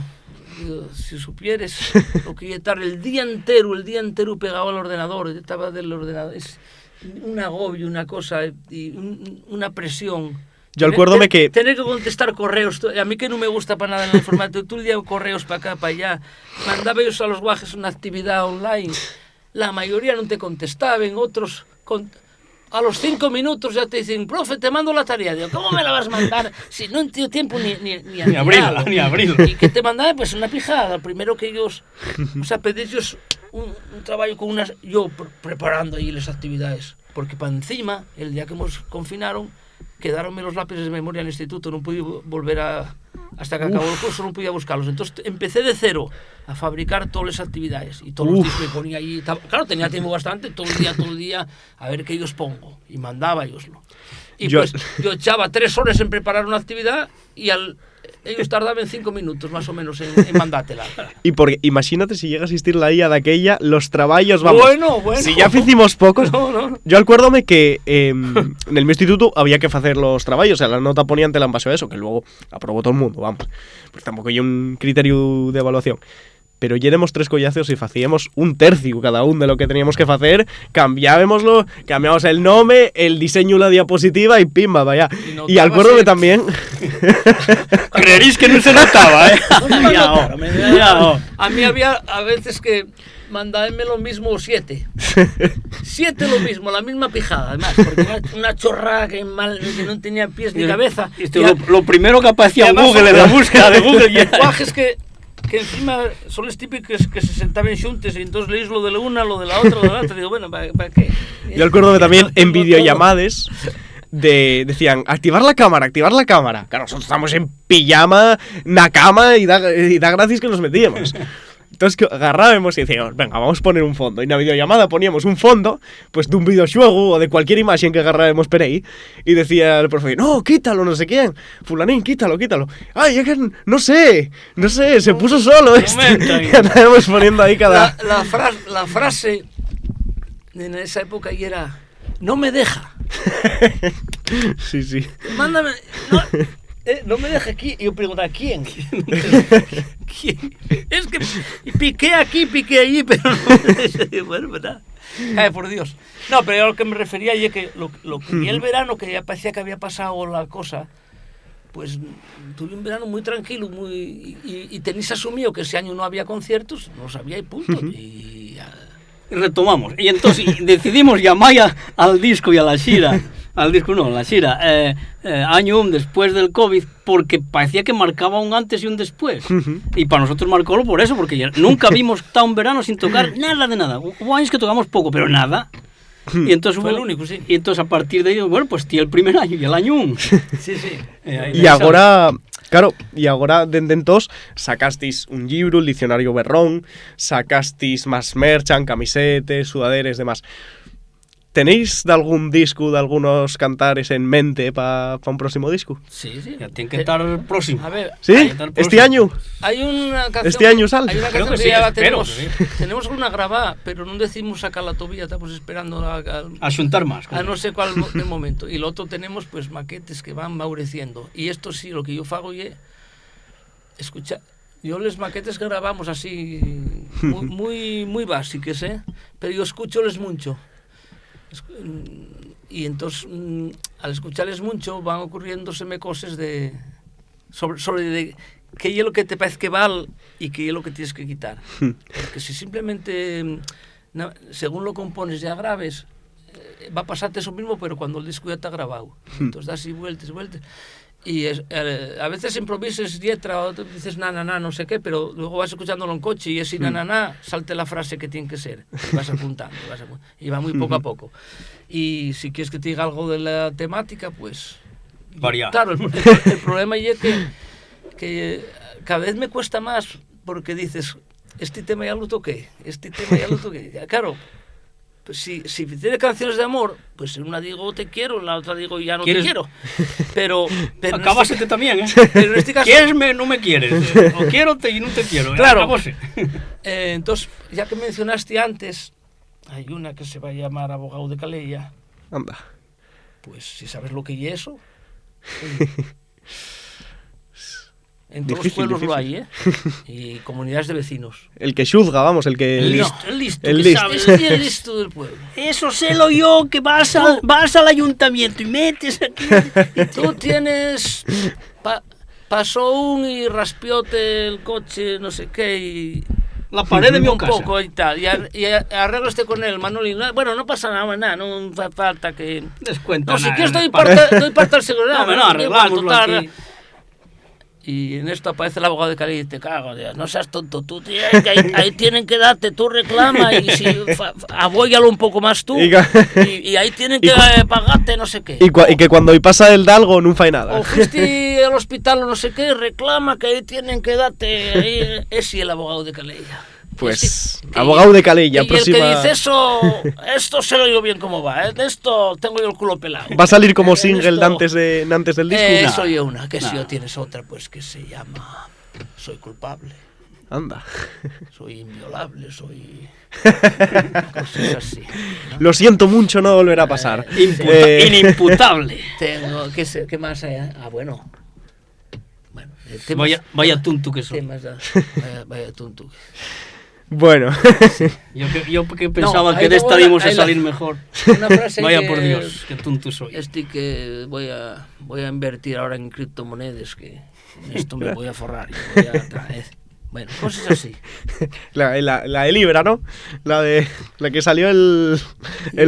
Si supieres lo que estar el día entero pegado al ordenador, estaba del ordenador, es un agobio, una cosa, y una presión. Yo acuérdome que... Tener que contestar correos, a mí que no me gusta para nada en el formato, tú el día correos para acá, para allá, mandaba ellos a los guajes una actividad online, la mayoría no te contestaban, otros... A los 5 minutos ya te dicen, profe, te mando la tarea. Digo, ¿cómo me la vas a mandar? Si no he tenido tiempo ni abrirla. Y que te mandaban, pues, una pijada. Primero que ellos, o sea, pedíos un trabajo con unas... Yo preparando ahí las actividades. Porque para encima, el día que nos confinaron, quedaronme los lápices de memoria en el instituto. No pude volver hasta que acabó el curso, no podía buscarlos. Entonces empecé de cero a fabricar todas las actividades y todos los días me ponía ahí. Claro, tenía tiempo bastante, todo el día, a ver qué ellos pongo. Y mandaba ellos. Y yo echaba 3 horas en preparar una actividad y ellos tardaban 5 minutos más o menos en mandártela. Y porque imagínate si llega a existir la IA de aquella, los trabajos, vamos. Bueno. Si ya hicimos pocos. No. Yo acuérdome que en el mi instituto había que hacer los trabajos, o sea, la nota ponían en base a eso, que luego aprobó todo el mundo, vamos. Pues tampoco hay un criterio de evaluación. Pero llenemos 3 collazos y hacíamos un tercio cada uno de lo que teníamos que hacer, cambiábamos el nombre, el diseño de la diapositiva y pimba, vaya. Y acuérdome también... Creeréis que no se notaba, ¿eh? A mí había a veces que mandábame lo mismo 7. 7 lo mismo, la misma pijada, además, porque una chorrada que no tenía pies ni cabeza. Lo primero que aparecía en Google, en la búsqueda de Google, ya. Lenguajes que encima son los típicos que se sentaban juntos y entonces leís lo de la una, lo de la otra, digo, bueno, ¿para qué? Yo acuérdome también en videollamadas decían, activar la cámara. Claro, nosotros estamos en pijama, na cama y da gracias que nos metíamos. Entonces agarrábamos y decíamos, venga, vamos a poner un fondo. Y en la videollamada poníamos un fondo, pues de un videojuego o de cualquier imagen que agarrábamos por ahí. Y decía el profe, no, quítalo, no sé quién. Fulanín, quítalo. Ay, es que no sé, se puso solo esto. Y andábamos poniendo ahí cada... La frase en esa época y era, no me deja. Sí. Mándame... No me deja aquí. Y yo preguntaba, ¿quién? ¿Quién? Es que piqué aquí, piqué allí, pero no. Bueno, ¿verdad? Ay, por Dios. No, pero yo a lo que me refería es que y el verano, que ya parecía que había pasado la cosa, pues tuve un verano muy tranquilo, y tenéis asumido que ese año no había conciertos, no sabía y punto. Y retomamos. Y entonces decidimos llamar al disco y a la gira. Al disco no, la xira, año después del COVID, porque parecía que marcaba un antes y un después. Y para nosotros marcólo por eso, porque ya nunca vimos estar un verano sin tocar nada de nada. Hubo años que tocamos poco, pero nada. Y entonces fue el único, sí. Y entonces a partir de ello, bueno, pues tío, el primer año y el año 1. Sí. Y ahora... Claro, y ahora dende entós sacasteis un libro, el diccionario Berrón, sacasteis más merchan, camisetes, sudaderes, demás. ¿Tenéis de algún disco, de algunos cantares en mente para un próximo disco? Sí. Ya tiene que estar el próximo. A ver, ¿sí? ¿Este año? Hay una canción... ¿Este año sale? Hay una Creo canción que que sí, ya la espero, tenemos una grabada, pero no decimos sacarla todavía, estamos esperando a xuntar más. A no sé cuál de momento. Y lo otro tenemos pues maquetes que van maureciendo. Y esto sí, lo que yo fago es escuchar... Yo les maquetes que grabamos así muy básicas, pero yo escucho-les mucho. Y entonces al escucharles mucho van ocurriéndoseme cosas sobre de qué es lo que te parece que vale y qué es lo que tienes que quitar, porque si simplemente según lo compones ya graves, va a pasarte eso mismo, pero cuando el disco ya está grabado. Entonces das y vueltas. Y a veces improvises letra o dices na, no sé qué, pero luego vas escuchándolo en coche y ese na, salte la frase que tiene que ser. Y vas apuntando, y va muy poco a poco. Y si quieres que te diga algo de la temática, pues... Variar. Claro, el problema es que cada vez me cuesta más, porque dices, este tema ya lo toqué. Claro, pues si tiene canciones de amor, pues en una digo te quiero, en la otra digo ya no te quiero. Pero acabásete también, ¿eh? Pero en este caso... ¿Quieresme? No me quieres. O quiero-te y no te quiero. Claro. Entonces, ya que mencionaste antes, hay una que se va a llamar Abogado de Calella. Anda. Pues si sabes lo que es eso... En todos los pueblos lo hay, ¿eh? Y comunidades de vecinos. El que juzga, vamos, el que... El listo del pueblo. Eso sé lo yo, que vas al ayuntamiento y metes aquí... Y tú tienes... pasó un y raspióte el coche, no sé qué, y... La pared de mi casa. Un poco y tal. Y arreglaste con él, Manolín. Bueno, no pasa nada, no hace falta que... Descuenta. No, si quieres doy parte al seguridad. No, arreglárnoslo aquí. Y en esto aparece el abogado de Calella y te cago, Dios, no seas tonto, tú tienes que ahí tienen que darte, tú reclama y si abóyalo un poco más tú y ahí tienen que pagarte no sé qué. Y que cuando pasa el dalgo no fai nada. O fuiste al hospital o no sé qué, reclama que ahí tienen que darte, ahí, es el abogado de Calella. Pues, abogado de Calella, próxima... Y el que dice eso, esto se lo digo bien cómo va, de esto tengo yo el culo pelado. ¿Va a salir como single de antes del disco? Soy una, que si yo tienes otra, pues que se llama Soy culpable. Anda. Soy inviolable, soy... cosas así, ¿no? Lo siento mucho, no volverá a pasar. Inimputable. Tengo, ¿qué más hay? Bueno, temas, vaya tuntu que soy. Vaya tuntu. Bueno. Yo que pensaba que de esta íbamos a salir mejor. Una frase vaya por Dios, que tonto soy. Que voy a invertir ahora en criptomonedas, que esto me voy a forrar. Bueno, cosas así. La de Libra, ¿no? La que salió el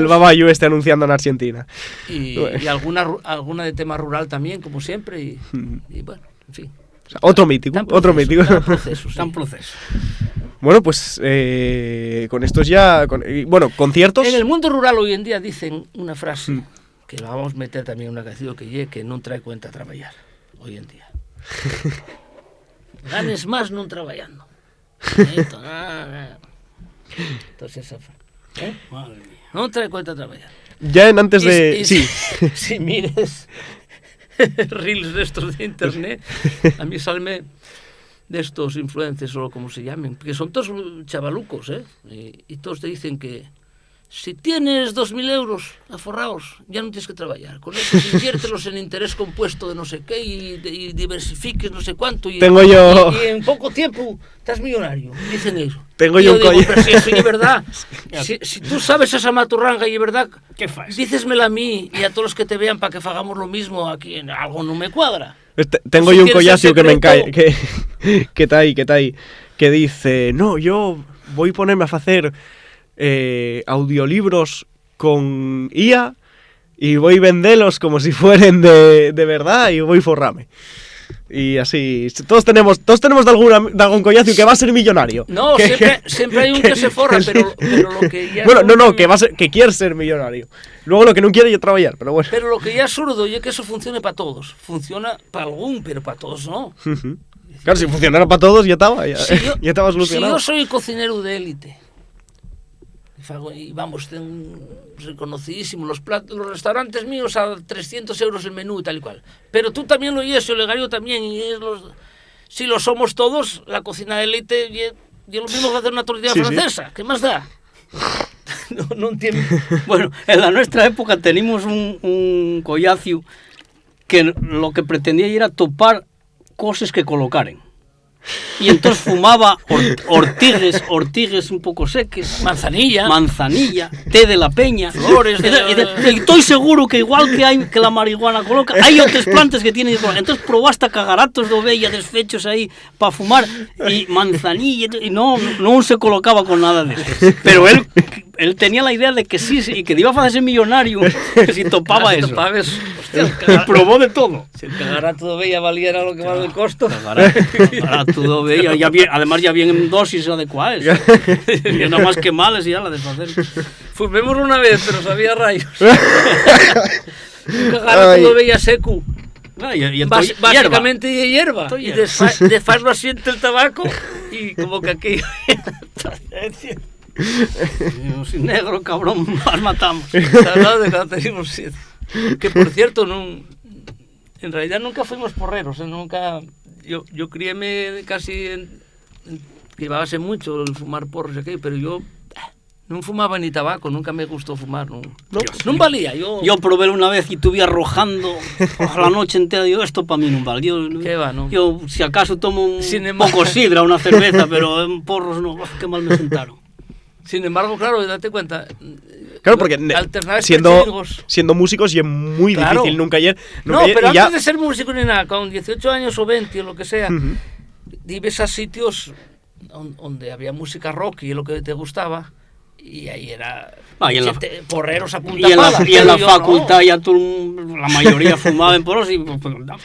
babayu anunciando en Argentina. Y alguna de tema rural también, como siempre. Y bueno, en fin. O sea, otro mítico. Tan proceso. Bueno, pues con estos ya... conciertos... En el mundo rural hoy en día dicen una frase que la vamos a meter también en una canción que no trae cuenta a trabajar hoy en día. Ganes más no trabajando. Entonces esa frase. Madre mía. No trae cuenta a trabajar. Ya en antes de... Sí. Si mires reels de estos de internet, a mí salen de estos influencers o como se llamen, que son todos chavalucos, y todos te dicen que si tienes 2.000 euros aforrados, ya no tienes que trabajar. Con eso inviértelos en interés compuesto de no sé qué y diversifiques no sé cuánto. Y en poco tiempo estás millonario. Dicen eso. Tengo yo un collar. Pero si eso es verdad. Si tú sabes esa maturranga y es verdad, ¿qué fas? Dícesmela a mí y a todos los que te vean para que hagamos lo mismo aquí. Algo no me cuadra. Tengo yo un collacio que me encae. Que está ahí. Que dice, no, yo voy a ponerme a hacer... audiolibros con IA y voy a venderlos como si fueran de verdad y voy a forrarme. Y así, todos tenemos de algún collazo que va a ser millonario. No, siempre hay un que se forra, pero lo que ya... Bueno, no, que quiere ser millonario. Luego lo que no quiere es trabajar, pero bueno. Pero lo que ya es absurdo y es que eso funcione para todos. Funciona para algún, pero para todos no. Claro, si funcionara para todos ya estaba, ya estaba solucionado. Si yo soy cocinero de élite, y vamos, reconocidísimo, los restaurantes míos a 300 euros el menú y tal y cual, pero tú también lo oyes, yo legario también, y si lo somos todos, la cocina de élite y lo mismo que hacer una tortilla francesa, ¿qué más da? no entiendo. Bueno, en la nuestra época teníamos un collacio que lo que pretendía era topar cosas que colocaren. Y entonces fumaba ortigues un poco seques, manzanilla, té de la peña, flores. Y estoy seguro que igual que la marihuana coloca, hay otras plantas que tienen. Entonces probó hasta cagaratos de ovella desfechos ahí para fumar y manzanilla, y no se colocaba con nada de eso. Pero él tenía la idea de que sí, y que iba a hacerse millonario si topaba eso. Y probó de todo. Si el cagarato de ovella valiera lo que vale el costo. Cagarato de ovella, además ya vienen dosis adecuadas. Y nada más que males y ya la desfacer. Fumemos una vez, pero sabía rayos. Un cagarato de ovella seco. Básicamente hierba. Y desfaz lo asiente el tabaco y como que aquí... Sin negro, cabrón, más matamos. Que por cierto, en realidad nunca fuimos porreros, nunca. Yo criéme casi que llevase mucho el fumar porros aquí, pero yo no fumaba ni tabaco, nunca me gustó fumar, no valía. Yo probé una vez y estuve arrojando la noche entera, digo, esto para mí no vale. ¿Qué va, no? Yo si acaso tomo un poco sidra, una cerveza, pero en porros no, qué mal me sentaron. Sin embargo, claro, date cuenta. Claro, porque siendo músicos y es muy difícil nunca ayer. Pero antes de ser músico ni nada, con 18 años o 20 o lo que sea, ibas a sitios donde había música rock y lo que te gustaba, y ahí era porreros a punta pala. Y en la facultad ya la mayoría fumaba en porros y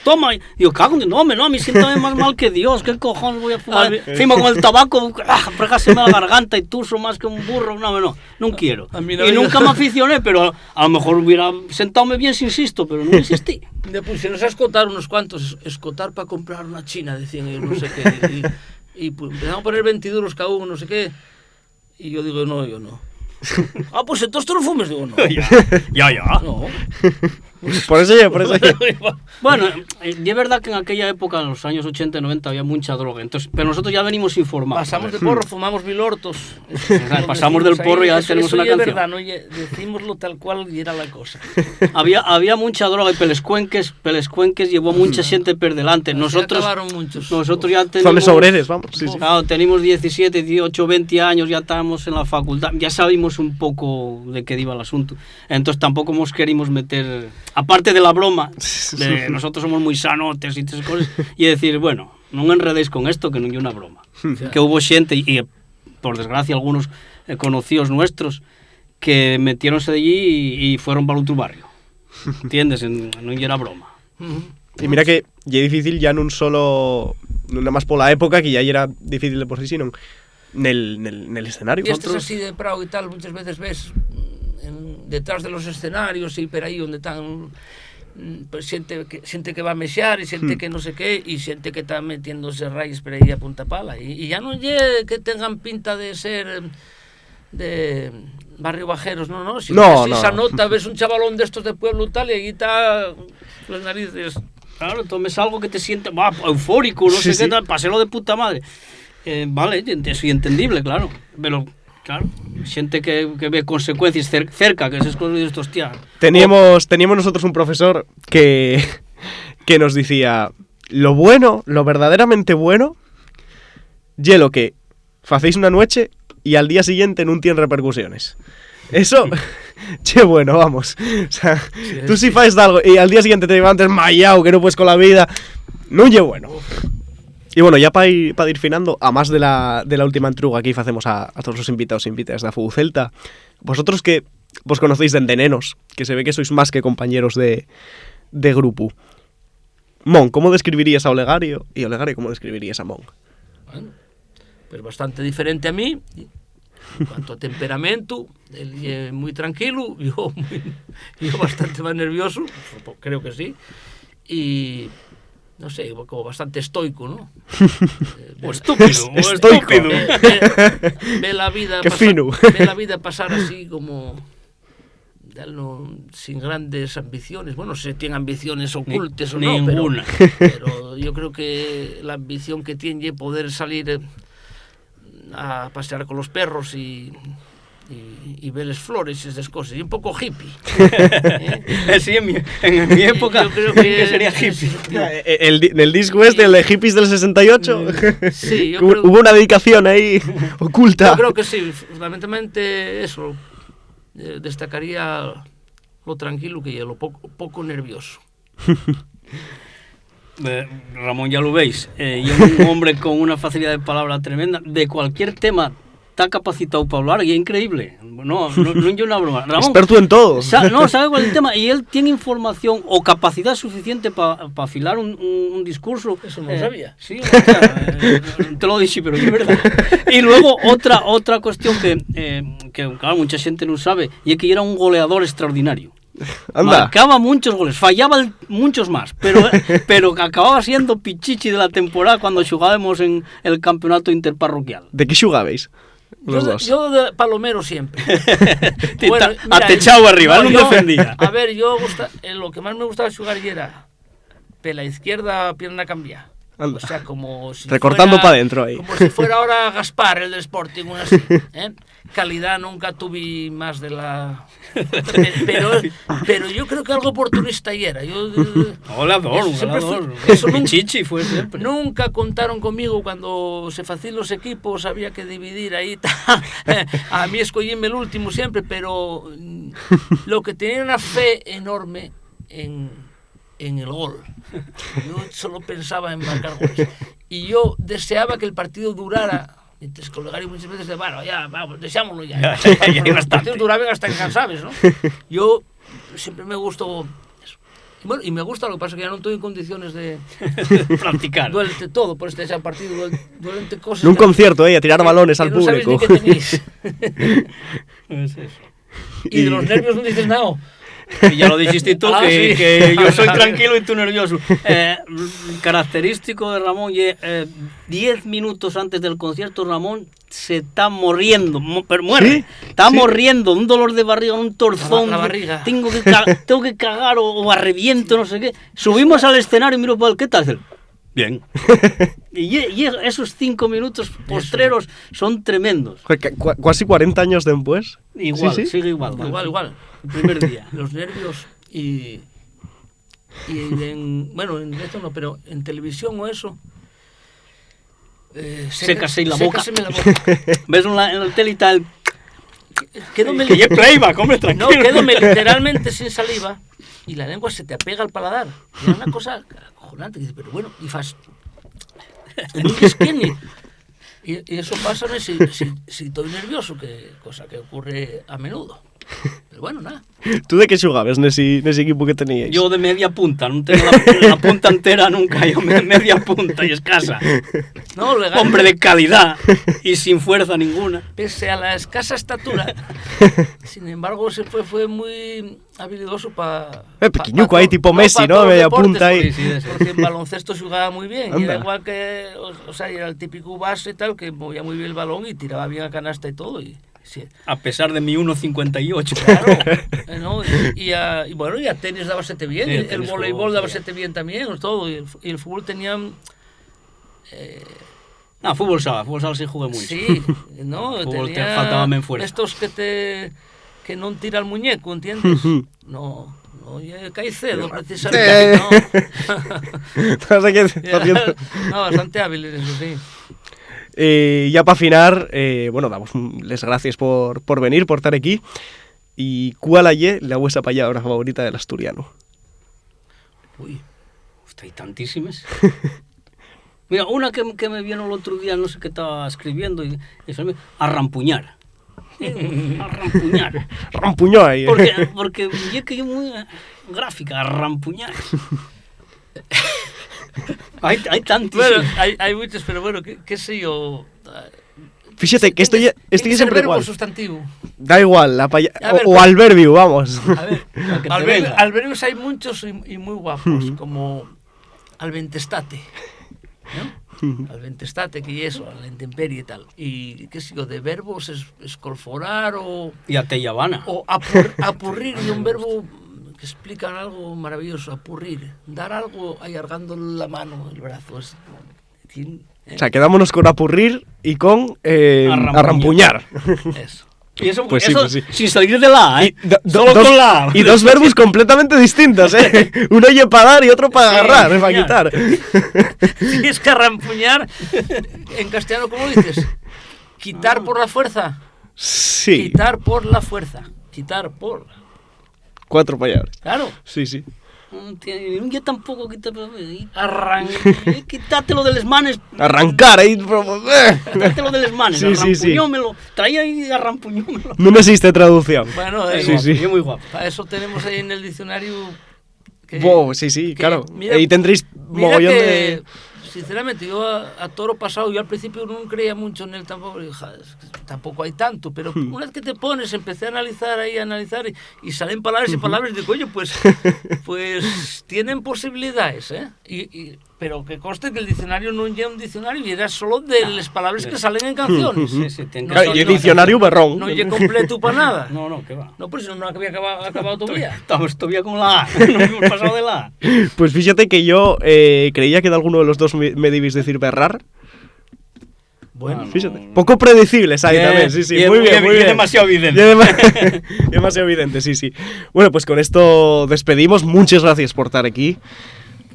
toma, y yo cago en no, a mí siéntame más mal que Dios, ¿qué cojones voy a fumar? Encima con el tabaco, fregárseme la garganta y tuso más que un burro, no quiero. Y nunca me aficioné, pero a lo mejor hubiera sentado bien si insisto, pero no insistí. Me pusieron a escotar unos cuantos, escotar para comprar una china, decían ellos, no sé qué, y pues empezaron a poner 20 duros cada uno, no sé qué. Y yo digo, no, yo no. Pues entonces tú no fumes, digo, no. Ya. No. Por eso yo. Bueno, es verdad que en aquella época, en los años 80 y 90, había mucha droga, entonces, pero nosotros ya venimos informados. Pasamos de porro, fumamos mil hortos. Pasamos del porro y ya tenemos una canción. Es verdad, ¿no? Decímoslo tal cual y era la cosa. Había mucha droga y Pelescuenques llevó mucha gente por delante. Nosotros ya tenemos... Zones obreres, vamos. Sí. Claro, tenemos 17, 18, 20 años, ya estábamos en la facultad, ya sabíamos un poco de qué iba el asunto. Entonces tampoco nos queríamos meter... Aparte de la broma, nosotros somos muy sanotes y esas cosas, y decir, bueno, no enredéis con esto, que no hay una broma. Que hubo gente, y por desgracia algunos conocidos nuestros, que metiéronse de allí y fueron para otro barrio. ¿Entiendes? No era broma. Y mira que ya es difícil ya no nada más por la época, que ya era difícil de por sí, sino en el escenario. Y esto es así de Prado y tal, muchas veces ves... detrás de los escenarios y por ahí donde están pues siente que va a mexear y siente que no sé qué y siente que está metiéndose rayos por ahí a punta pala y ya no llegue que tengan pinta de ser de barrio bajeros, no, si esa nota ves un chavalón de estos de pueblo tal y ahí está las narices. Claro, tomes algo que te siente eufórico, no sé qué tal, paselo de puta madre. Vale, es entendible, claro, pero claro, gente que ve consecuencias cerca, que esas cosas de estos tías. Teníamos nosotros un profesor que nos decía, lo verdaderamente bueno, y lo que hacéis una noche y al día siguiente no tiene repercusiones. Eso, che bueno, vamos. O sea, tú si haces algo y al día siguiente te levantas mallao, que no puedes con la vida, no es bueno. Y bueno, ya para ir finando, a más de la última entruga que hacemos a todos los invitados e invitadas de Fugu Celta, vosotros que vos conocéis de nenos, que se ve que sois más que compañeros de grupo. Mon, ¿cómo describirías a Olegario? Y Olegario, ¿cómo describirías a Mon? Bueno, pues bastante diferente a mí. En cuanto a temperamento, él es muy tranquilo, yo bastante más nervioso, creo que sí. Y... no sé, como bastante estoico, ¿no? O estúpido. Ve la vida pasar así como sin grandes ambiciones. Bueno, no sé si tiene ambiciones ocultas o no, pero yo creo que la ambición que tiene es poder salir a pasear con los perros y y veles flores y esas cosas, y un poco hippie. Sí, en mi época yo creo que sería hippie. El disco el de hippies del 68, Sí, yo creo, hubo una dedicación ahí oculta. yo creo que sí, fundamentalmente eso, destacaría lo tranquilo que es, lo poco nervioso. Ramón, ya lo veis, yo un hombre con una facilidad de palabra tremenda, de cualquier tema está capacitado para hablar y es increíble. No es una broma. Ramón, experto en todo. Sabe cuál es el tema y él tiene información o capacidad suficiente para afilar un discurso. Eso no lo sabía. Sí, te lo dije, pero es verdad. Y luego otra cuestión que claro, mucha gente no sabe, y es que era un goleador extraordinario. Anda. Marcaba muchos goles, fallaba muchos más, pero acababa siendo pichichi de la temporada cuando jugábamos en el campeonato interparroquial. ¿De qué jugabais? Yo de palomero siempre. Bueno, atechado arriba, no defendía. A ver, lo que más me gustaba jugar era pela izquierda, pierna cambiada. Anda. O sea, como si recortando para adentro ahí. Como si fuera ahora Gaspar, el del Sporting, una así, ¿eh? Calidad nunca tuve más de la... Pero yo creo que algo oportunista y era. Goleador. Eso nunca, Chichi fue siempre. Nunca contaron conmigo cuando se hacían los equipos, había que dividir ahí. A mí escogíme el último siempre, pero lo que tenía una fe enorme en el gol. Yo solo pensaba en marcar goles. Y yo deseaba que el partido durara. Entonces, con Legario muchas veces de, bueno, ya, vamos, deseámoslo ya. Los partidos duraban hasta cansables, ¿no? Yo siempre me gustó eso. Y bueno, y me gusta, lo que pasa es que ya no estoy en condiciones de practicar. Duélete todo por ese partido, duélete cosas. En un concierto, a tirar balones al no público. No sabéis ni qué tenéis. Y de los nervios no dices nada. Y ya lo dijiste tú, que yo soy tranquilo y tú nervioso. Característico de Ramón, 10 minutos antes del concierto, Ramón se está muriendo, pero muere. ¿Sí? Está muriendo, un dolor de barriga, un torzón. La barriga. Tengo que cagar o arreviento, no sé qué. Subimos al escenario y miro para él, ¿qué tal? Bien. Y esos 5 minutos postreros son tremendos. Casi 40 años después. Igual, ¿Sí? sigue igual. Igual. El primer día. Los nervios y bueno, en esto no, pero en televisión o eso. Sécase la boca. La boca. ¿Ves en la tele y tal? Quédome que playback, hombre, tranquilo. No, quédome literalmente sin saliva y la lengua se te apega al paladar. Era una cosa acojonante. Pero bueno, y fas... Y eso pasa si estoy nervioso, cosa que ocurre a menudo. Pero bueno, nada. ¿Tú de qué jugabas en ese equipo que teníais? Yo de media punta, no tengo la punta entera nunca, yo media punta y escasa. No, legal. Hombre de calidad y sin fuerza ninguna. Pese a la escasa estatura, sin embargo, fue muy habilidoso para... pequeñuco ahí, tipo Messi, ¿no? Media punta ahí. Porque en baloncesto jugaba muy bien. Y era igual que... O sea, era el típico base y tal, que movía muy bien el balón y tiraba bien a canasta y todo. Sí. A pesar de mi 1,58. Claro. ¿No? Y bueno, y a tenis daba sete bien, el voleibol daba sete bien también, todo. Y el fútbol tenía... fútbol sala sí jugué mucho. Sí, ¿no? Fútbol te faltaba men fuerza. Estos que no tira el muñeco, ¿entiendes? No, Caicedo, precisamente. No, bastante hábil en eso, sí. Ya para afinar, bueno, damos les gracias por venir, por estar aquí. ¿Y cuál es la vuestra palabra favorita del asturiano? Uy, hay tantísimas. Mira, una que me vino el otro día, no sé qué estaba escribiendo, y arrampuñar. Arrampuñar. Rampuñó ahí. Porque yo que muy gráfica, arrampuñar. Hay tantísimas. Bueno, hay muchos, pero bueno, qué sé yo. Fíjate que esto siempre igual. Sustantivo. Da igual, o alberbio, vamos. A ver, alberbios hay muchos y muy guapos, como alventestate, ¿no? Alventestate, que es eso, a la intemperie y tal. Y qué sé yo, de verbos escolforar o... Y ateyabana. O apurrir, y un verbo que explica algo maravilloso, apurrir. Dar algo alargando la mano, el brazo. O sea, quedámonos con apurrir y con arrampuñar. Eso. Y eso, Pues sí, eso pues sí. sin salir de la A, ¿eh? Solo dos, con la A. y dos verbos completamente distintos, ¿eh? Uno oye para dar y otro para Sí, agarrar, para ya. quitar. Si es que arrampuñar, en castellano, ¿cómo dices? Quitar por la fuerza. Sí, Quitar por la fuerza. Quitar por... 4 palabras. Claro. Sí, sí. Yo tampoco quítalo Arrancar. de les manes. Arrancar ahí. Quítalo de les manes. Sí, sí, sí. Arrampuñómelo. Traía y arrampuñómelo. No me existe traducción. Bueno, Sí, sí. Yo muy guapo. para eso tenemos ahí en el diccionario... que- Wow, sí, sí, que- claro. mira- Ahí tendréis Mira mogollón que, de... sinceramente, yo a toro pasado, yo al principio no creía mucho en él tampoco, dije, "Ja, es que tampoco hay tanto", pero una vez que te pones, empecé a analizar y salen palabras y palabras, y digo, oye, pues tienen posibilidades, ¿eh? Pero que conste que el diccionario no lleva un diccionario y era solo de las palabras que salen en canciones. Sí, sí, ten Claro, y el diccionario berrón. No lleva completo para nada. No, ¿qué va? No, pues si no había acabado todavía. Estamos todavía con la A. No hemos pasado de la A. Pues fíjate que yo creía que de alguno de los dos me debís decir berrar. Bueno, Fíjate. Poco predecibles ahí también, sí, sí. Muy bien, muy bien. demasiado evidente. Demasiado evidente, sí, sí. Bueno, pues con esto despedimos. Muchas gracias por estar aquí.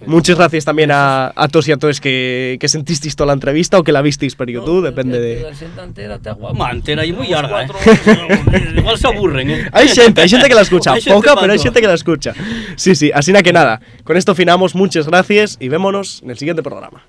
Muchas gracias también a todos y a todos que sentisteis toda la entrevista o que la visteis por YouTube, depende de... La sienta entera te aguanta. Mantera y muy larga, ¿eh? 4 horas. Igual se aburren, ¿eh? Hay gente que la escucha, Hay gente poca, para pero hay todo. gente que la escucha. Sí, sí, así que nada, con esto finamos, muchas gracias y vémonos en el siguiente programa.